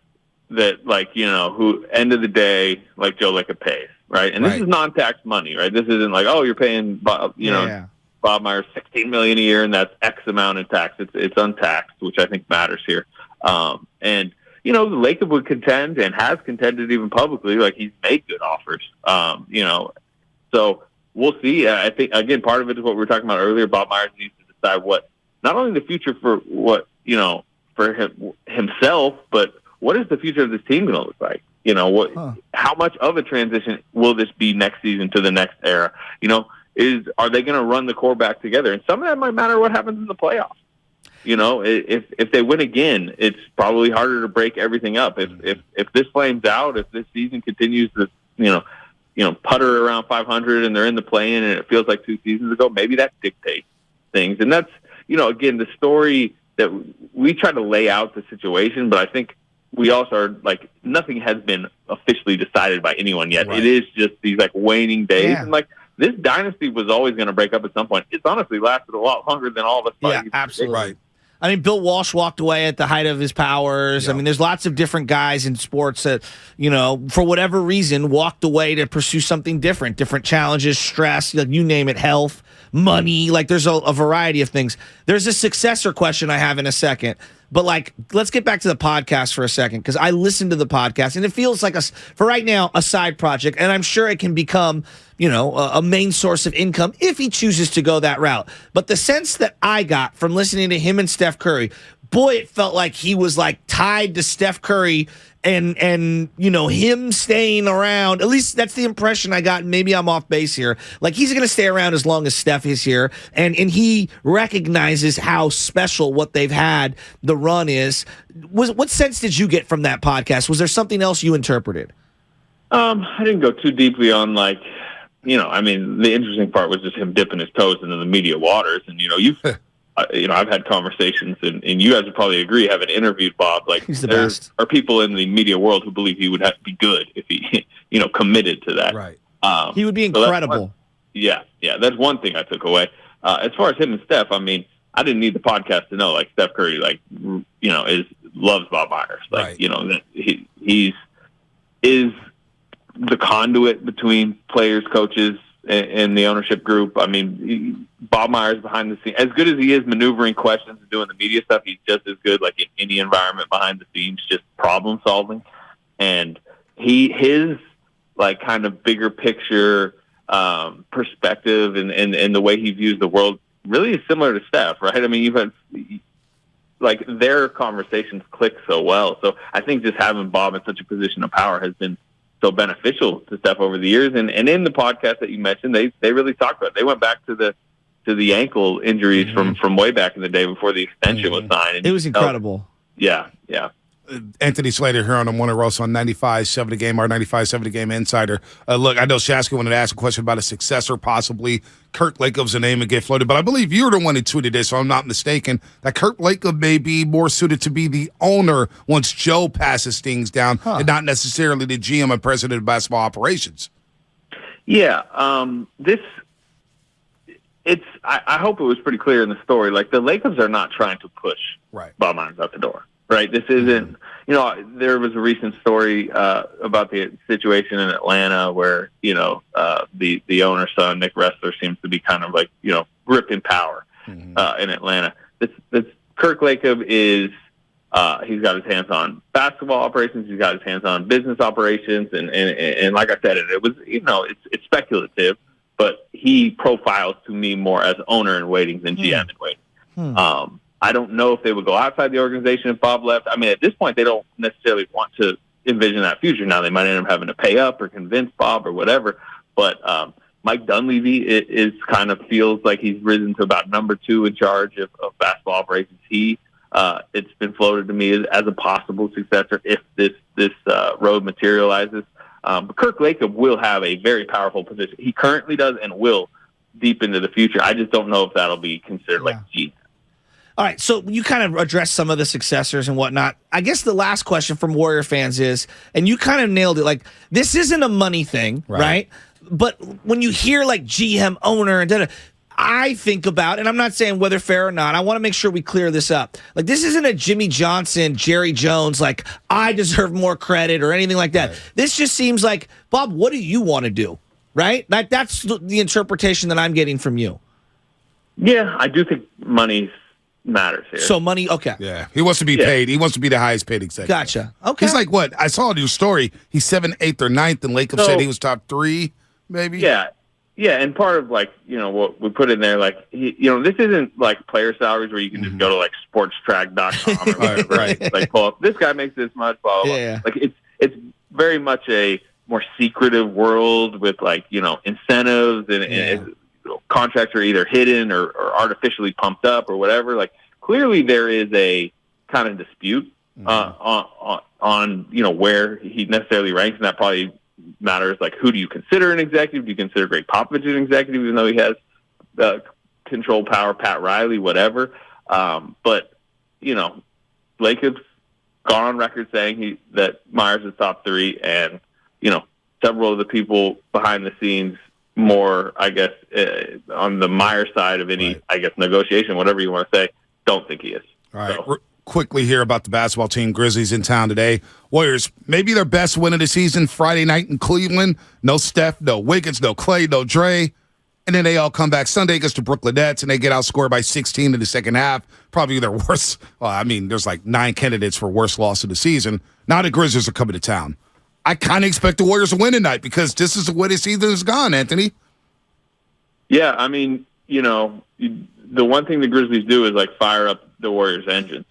like, you know, who end of the day, like Joe Lacob pays, right? And this is non-tax money, right? This isn't like, oh, you're paying, you know, Bob Myers $16 million a year, and that's X amount in tax. It's untaxed, which I think matters here. And you know, Lacob would contend and has contended even publicly, like he's made good offers. You know, so we'll see. I think again, part of it is what we were talking about earlier. Bob Myers needs to decide what not only the future for what for himself, but what is the future of this team going to look like? You know, how much of a transition will this be next season to the next era? You know. Are they going to run the core back together? And some of that might matter what happens in the playoffs. You know, if they win again, it's probably harder to break everything up. If this flames out, if this season continues to you know putter around 500 and they're in the play-in and it feels like 2 seasons ago, maybe that dictates things. And that's, you know, again, the story that we try to lay out the situation, but I think we also are like nothing has been officially decided by anyone yet. Right. It is just these like waning days and like. This dynasty was always going to break up at some point. It's honestly lasted a lot longer than all of us thought. Yeah, absolutely. Right. I mean, Bill Walsh walked away at the height of his powers. Yep. I mean, there's lots of different guys in sports that, you know, for whatever reason, walked away to pursue something different challenges, stress, like you name it, health, money. Like there's a variety of things. There's a successor question I have in a second. But, like, let's get back to the podcast for a second because I listened to the podcast, and it feels like, for right now, a side project. And I'm sure it can become a main source of income if he chooses to go that route. But the sense that I got from listening to him and Steph Curry, boy, it felt like he was like tied to Steph Curry and him staying around. At least that's the impression I got. Maybe I'm off base here. Like, he's going to stay around as long as Steph is here, and he recognizes how special what they've had, the run is. What sense did you get from that podcast? Was there something else you interpreted? I didn't go too deeply on the interesting part was just him dipping his toes into the media waters, and I've had conversations, and you guys would probably agree, having interviewed Bob, he's the there best. are people in the media world who believe he would have to be good if he, committed to that. Right. He would be incredible. That's one thing I took away. As far as him and Steph, I didn't need the podcast to know, Steph Curry, loves Bob Myers. That he's the conduit between players, coaches, and the ownership group. Bob Myers behind the scenes, as good as he is maneuvering questions and doing the media stuff, he's just as good, in any environment behind the scenes, just problem solving. And his kind of bigger picture perspective and the way he views the world really is similar to Steph, right? You've had their conversations click so well. So I think just having Bob in such a position of power has been so beneficial to Steph over the years. And in the podcast that you mentioned, they really talked about it. They went back to the ankle injuries from way back in the day before the extension was signed. And it was incredible. Yeah. Anthony Slater here on the Morning Roast on 95.7 The Game, our 95.7 The Game insider. Look, I know Shasky wanted to ask a question about a successor, possibly. Kurt Lacob's a name to get floated, but I believe you're the one who tweeted this, so I'm not mistaken, that Kurt Lacob may be more suited to be the owner once Joe passes things down and not necessarily the GM and president of basketball operations. Yeah. I hope it was pretty clear in the story. The Lacobs are not trying to push Bob Myers out the door. Right. This isn't, there was a recent story about the situation in Atlanta where, the owner's son, Nick Ressler, seems to be kind of gripping power in Atlanta. This Kirk Lacob is, he's got his hands on basketball operations. He's got his hands on business operations. And like I said, it was, it's speculative, but he profiles to me more as owner in waiting than GM in waiting. I don't know if they would go outside the organization if Bob left. At this point, they don't necessarily want to envision that future. Now, they might end up having to pay up or convince Bob or whatever. But Mike Dunleavy is kind of feels like he's risen to about number 2 in charge of basketball operations. It's been floated to me as a possible successor if this road materializes. But Kirk Lacob will have a very powerful position. He currently does and will deep into the future. I just don't know if that'll be considered GM. All right, so you kind of addressed some of the successors and whatnot. I guess the last question from Warrior fans is, and you kind of nailed it, this isn't a money thing, right? But when you hear GM, owner, and I think about, and I'm not saying whether fair or not, I want to make sure we clear this up. This isn't a Jimmy Johnson, Jerry Jones, I deserve more credit or anything like that. This just seems like, Bob, what do you want to do, right? That's the interpretation that I'm getting from you. Yeah, I do think money's matters here. So money, okay. Yeah, he wants to be paid. He wants to be the highest paid executive. Gotcha. Okay. He's what? I saw your story. He's 7th, 8th, or 9th, and Lacob said he was top 3, maybe? Yeah, and part of, what we put in there, this isn't, player salaries where you can just go to, sportstrack.com or whatever, right? Pull up, this guy makes this much, blah, blah, blah. Yeah. It's very much a more secretive world with, incentives and contracts are either hidden or artificially pumped up or whatever. Clearly there is a kind of dispute on where he necessarily ranks, and that probably matters. Who do you consider an executive? Do you consider Greg Popovich an executive, even though he has control power, Pat Riley, whatever? But Lacob's gone on record saying that Myers is top 3, and several of the people behind the scenes, more, I guess, on the Myers side of any, I guess, negotiation, whatever you want to say, don't think he is. All right. Quickly here about the basketball team. Grizzlies in town today. Warriors, maybe their best win of the season Friday night in Cleveland. No Steph, no Wiggins, no Clay, no Dre. And then they all come back Sunday against the Brooklyn Nets, and they get outscored by 16 in the second half. Probably their worst. Well, there's 9 candidates for worst loss of the season. Now the Grizzlies are coming to town. I kind of expect the Warriors to win tonight because this is the way the season is gone, Anthony. Yeah, I mean, the one thing the Grizzlies do is like fire up the Warriors' engines.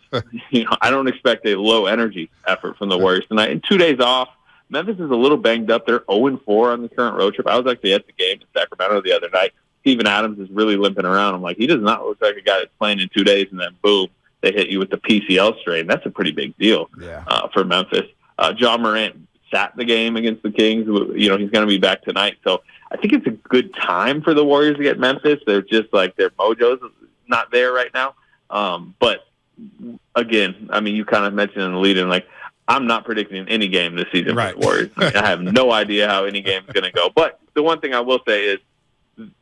I don't expect a low energy effort from the Warriors tonight. And 2 days off, Memphis is a little banged up. They're 0-4 on the current road trip. I was actually at the game in Sacramento the other night. Steven Adams is really limping around. I'm like, he does not look like a guy that's playing in 2 days, and then boom, they hit you with the PCL strain. That's a pretty big deal for Memphis. John Morant sat the game against the Kings. He's going to be back tonight. So I think it's a good time for the Warriors to get Memphis. They're just like their mojo's not there right now. But again, I mean, you kind of mentioned in the lead-in, like, I'm not predicting any game this season for the Warriors. I have no idea how any game is going to go. But the one thing I will say is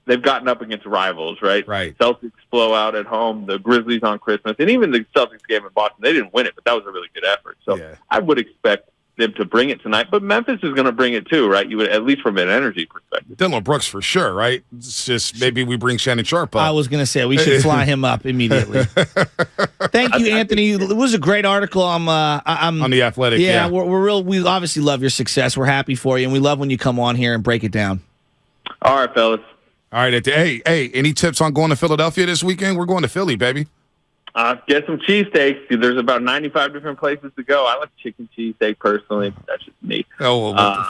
they've gotten up against rivals, right? Right. Celtics blow out at home, the Grizzlies on Christmas, and even the Celtics game in Boston, they didn't win it, but that was a really good effort. So I would expect them to bring it tonight, but Memphis is going to bring it too, right? You would, at least from an energy perspective. Dillon Brooks for sure, right? It's just maybe we bring Shannon Sharp up. I was going to say we should fly him up immediately. Thank you, Anthony. It was a great article. I'm on The Athletic. Yeah, we obviously love your success. We're happy for you, and we love when you come on here and break it down. All right, fellas. All right. Hey, any tips on going to Philadelphia this weekend? We're going to Philly, baby. Get some cheesesteaks. There's about 95 different places to go. I like chicken cheesesteak personally. That's just me.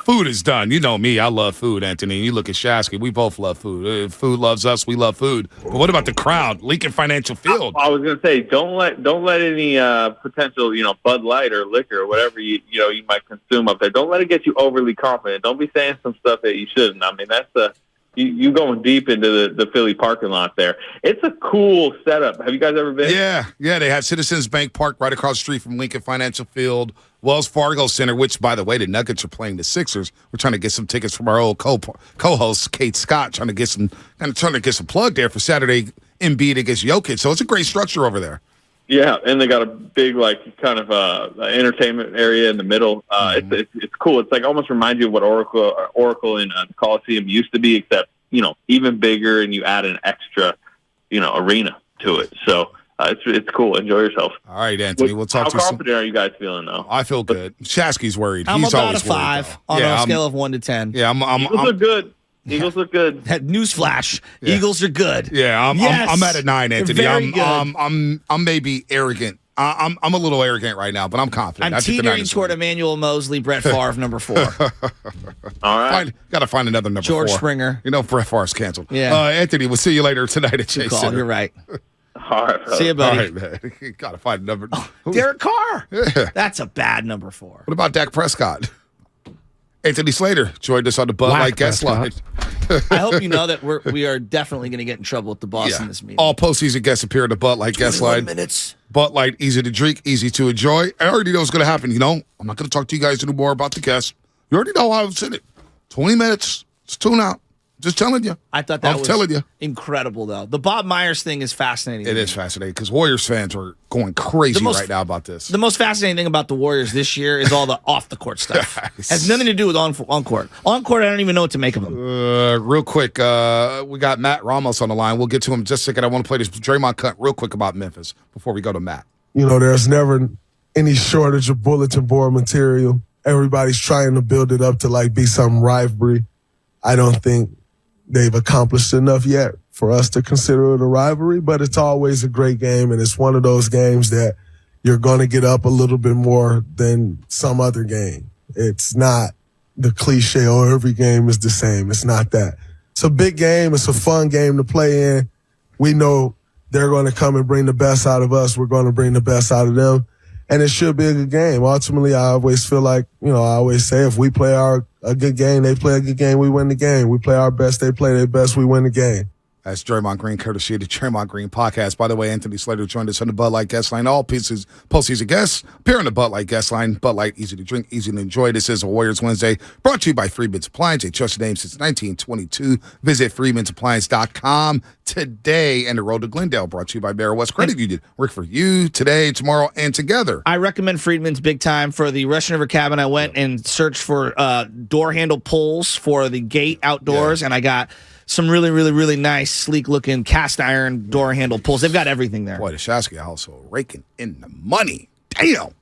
Food is done. You know me. I love food, Anthony. You look at Shasky. We both love food. Food loves us. We love food. But what about the crowd? Lincoln Financial Field. I was going to say, don't let any potential, Bud Light or liquor or whatever you might consume up there. Don't let it get you overly confident. Don't be saying some stuff that you shouldn't. I mean, that's you going deep into the Philly parking lot there. It's a cool setup. Have you guys ever been? Yeah. They have Citizens Bank Park right across the street from Lincoln Financial Field, Wells Fargo Center, which, by the way, the Nuggets are playing the Sixers. We're trying to get some tickets from our old co-host, Kate Scott, trying to get some plug there for Saturday Embiid against Jokic. So it's a great structure over there. Yeah, and they got a big, kind of entertainment area in the middle. It's cool. It's like almost reminds you of what Oracle in the Coliseum used to be, except even bigger, and you add an extra arena to it. So it's cool. Enjoy yourself. All right, Anthony. We'll talk to you soon. How confident are you guys feeling though? I feel good. Shasky's worried. I'm He's about always a 5 on a scale of 1 to 10. Yeah, Eagles look good. Eagles look good. Newsflash: Eagles are good. Yeah, I'm at a 9, Anthony. Very good. I'm maybe arrogant. I'm a little arrogant right now, but I'm confident. I'm teetering toward Emmanuel Mosley, Brett Favre, number 4. All right, got to find another number 4. George Springer. Brett Favre's canceled. Yeah, Anthony. We'll see you later tonight at Chase Center. You're right. All right, see you, buddy. All right, man. You got to find a number. Derek Carr. Yeah. That's a bad number 4. What about Dak Prescott? Anthony Slater joined us on the Bud Light guest line. I hope you know that we are definitely going to get in trouble with the boss in this meeting. All postseason guests appear on the Bud Light guest line. Minutes. Bud Light, easy to drink, easy to enjoy. I already know what's going to happen. I'm not going to talk to you guys anymore about the guests. You already know how it's in it. 20 minutes. Just tune out. Just telling you. I thought that was telling you. Incredible, though. The Bob Myers thing is fascinating. It is fascinating because Warriors fans are going crazy right now about this. The most fascinating thing about the Warriors this year is all the off-the-court stuff. Has nothing to do with on-court. On-court, I don't even know what to make of them. Real quick, we got Matt Ramos on the line. We'll get to him in just a second. I want to play this Draymond cut real quick about Memphis before we go to Matt. There's never any shortage of bulletin board material. Everybody's trying to build it up to be some rivalry. I don't think they've accomplished enough yet for us to consider it a rivalry, but it's always a great game, and it's one of those games that you're going to get up a little bit more than some other game. It's not the cliche, every game is the same. It's not that. It's a big game. It's a fun game to play in. We know they're going to come and bring the best out of us. We're going to bring the best out of them, and it should be a good game. Ultimately, I always feel like, I always say if we play a good game, they play a good game, we win the game. We play our best, they play their best, we win the game. That's Draymond Green, courtesy of the Draymond Green podcast. By the way, Anthony Slater joined us on the Bud Light guest line. All postseason guests appear on the Bud Light guest line. Bud Light, easy to drink, easy to enjoy. This is a Warriors Wednesday, brought to you by Freedman's Appliance, a trusted name since 1922. Visit freedmansappliance.com today. And the road to Glendale, brought to you by Bear West Credit Union. Work for you today, tomorrow, and together. I recommend Freedman's big time. For the Russian River Cabin, I went and searched for door handle pulls for the gate outdoors, and I got some really, really, really nice, sleek-looking cast iron door handle pulls. They've got everything there. Boy, the Shasky household raking in the money. Damn.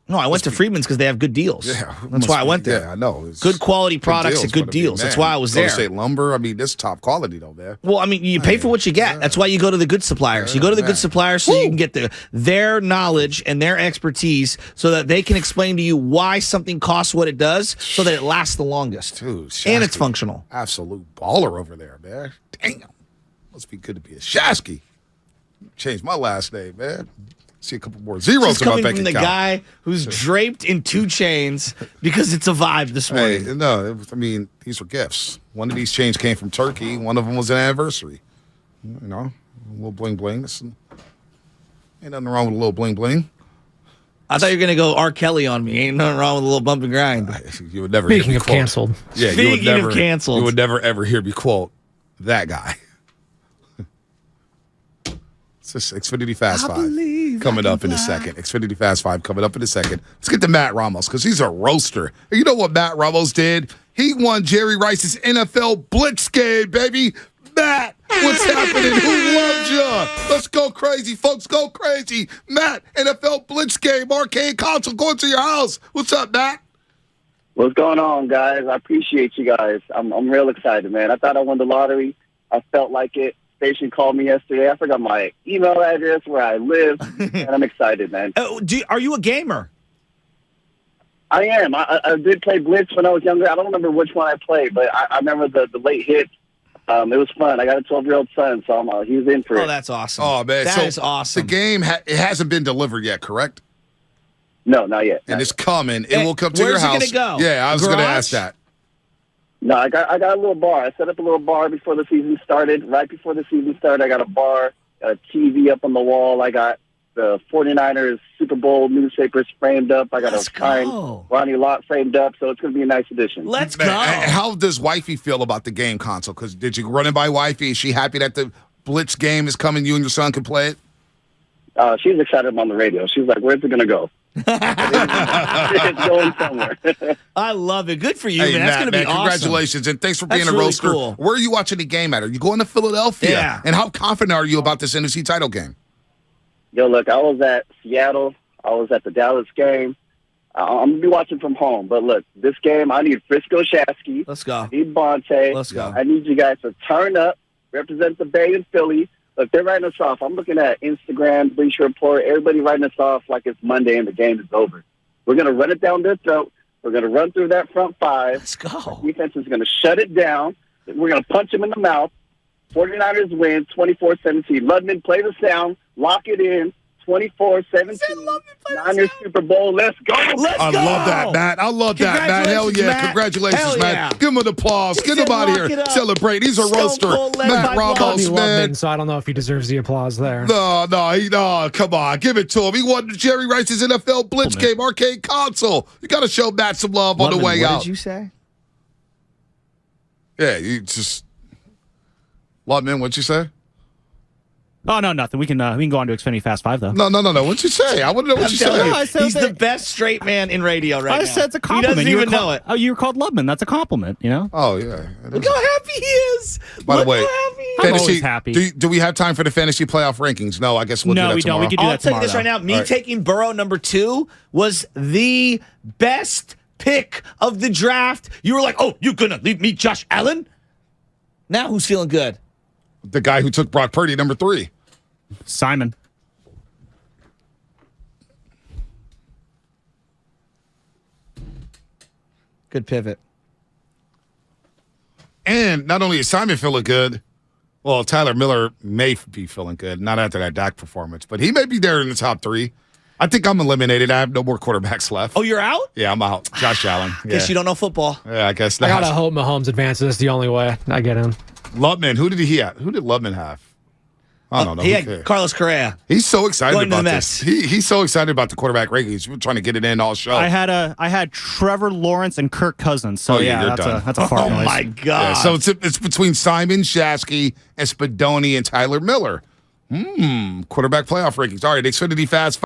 No, I went to Freedman's because they have good deals. Yeah, that's why I went there. Yeah, I know. It's good quality products at good deals. That's why I was there. State Lumber. I mean, this is top quality though, man. Well, I mean, you pay for what you get. That's why you go to the good suppliers. You go to the good suppliers so you can get their knowledge and their expertise so that they can explain to you why something costs what it does so that it lasts the longest. Dude, and it's functional. Absolute baller over there, man. Damn. Must be good to be a Shasky. Changed my last name, man. See a couple more zeros in my coming bank from the account. guy who's draped in 2 chains because it's a vibe this morning. Hey, no, I mean, these were gifts. One of these chains came from Turkey. One of them was an anniversary. You know, a little bling bling. Ain't nothing wrong with a little bling bling. I thought you were going to go R. Kelly on me. Ain't nothing wrong with a little bump and grind. You would never Speaking hear me of quote. canceled. Yeah, Speaking of canceled. You would never, ever hear me quote that guy. It's just Xfinity Fast 5 coming up in a second. Xfinity Fast 5 coming up in a second. Let's get to Matt Ramos because he's a roaster. And you know what Matt Ramos did? He won Jerry Rice's NFL Blitz game, baby. Matt, what's happening? Who loves ya? Let's go crazy, folks. Go crazy. Matt, NFL Blitz game, arcade console going to your house. What's up, Matt? What's going on, guys? I appreciate you guys. I'm real excited, man. I thought I won the lottery. I felt like it. Station called me yesterday. I forgot my email address, where I live, and I'm excited, man. Are you a gamer? I am. I did play Blitz when I was younger. I don't remember which one I played, but I remember the late hits. It was fun. I got a 12-year-old son, so he's in for it. Oh, that's awesome. Oh, man. That is awesome. The game, it hasn't been delivered yet, correct? No, not yet. And it's coming. It will come to your house. Where's it gonna go? Yeah, I was going to ask that. No, I got a little bar. I set up a little bar before the season started. Right before the season started, I got a bar, got a TV up on the wall. I got the 49ers Super Bowl newspapers framed up. I got a Ronnie Lott framed up, so it's going to be a nice addition. Let's go. How does Wifey feel about the game console? Because did you run it by Wifey? Is she happy that the Blitz game is coming? You and your son can play it? She's excited on the radio. She's like, where's it going to go? It's going somewhere. I love it. Good for you, Hey, man. That's Matt, going to be awesome. Congratulations, and thanks for being That's a really roaster. cool. Where are you watching the game at? Are you going to Philadelphia? Yeah. And how confident are you about this NFC title game? Yo, look, I was at Seattle. I was at the Dallas game. I'm going to be watching from home. But look, this game, I need Frisco Shasky. Let's go. I need Bonte. Let's go. I need you guys to turn up, represent the Bay and Philly. Look, they're writing us off. I'm looking at Instagram, Bleacher Report, everybody writing us off like it's Monday and the game is over. We're going to run it down their throat. We're going to run through that front five. Let's go. Our defense is going to shut it down. We're going to punch them in the mouth. 49ers win 24-17. Ludman, play the sound. Lock it in. 24-17. Niners Super Bowl. Let's go. I love that, Matt. I love that, Matt. Hell yeah. Matt. Congratulations, Hell Matt. yeah. Give him an applause. Get him out of here. Celebrate. He's a roaster. Matt Ramos, man. So I don't know if he deserves the applause there. No, come on. Give it to him. He won Jerry Rice's NFL Blitz game, arcade console. You got to show Matt some love on the way what out. did you say? Yeah, you just... Ludman, what'd you say? Oh, no, nothing. We can go on to Xfinity Fast 5, though. No. What'd you say? I want to know what you said. He's the best straight man in radio right now. I said it's a compliment. He doesn't even know it. Oh, you were called Ludman. That's a compliment, you know? Oh, yeah. Look how happy he is. By the way, I'm always happy. Do we have time for the fantasy playoff rankings? No, I guess we'll do that tomorrow. We can do I'll that tell tomorrow. you this right now. Me All right. taking Burrow number 2 was the best pick of the draft. You were like, oh, you're going to leave me Josh Allen? Now who's feeling good? The guy who took Brock Purdy number 3. Simon. Good pivot. And not only is Simon feeling good, well, Tyler Miller may be feeling good, not after that Dak performance, but he may be there in the top 3. I think I'm eliminated. I have no more quarterbacks left. Oh, you're out? Yeah, I'm out. Josh Allen. Guess you don't know football. Yeah, I guess I not. gotta hope Mahomes advances. That's the only way I get in. Ludman, who did Ludman have? I don't know. He Who had cares? Carlos Correa. He's so excited Going to the about mess. this. He's so excited about the quarterback rankings. We're trying to get it in all show. I had Trevor Lawrence and Kirk Cousins. So, you're that's done. a fart noise. Oh, my God. Yeah, so it's between Simon Shasky and Spadoni and Tyler Miller. Quarterback playoff rankings. All right, Xfinity Fast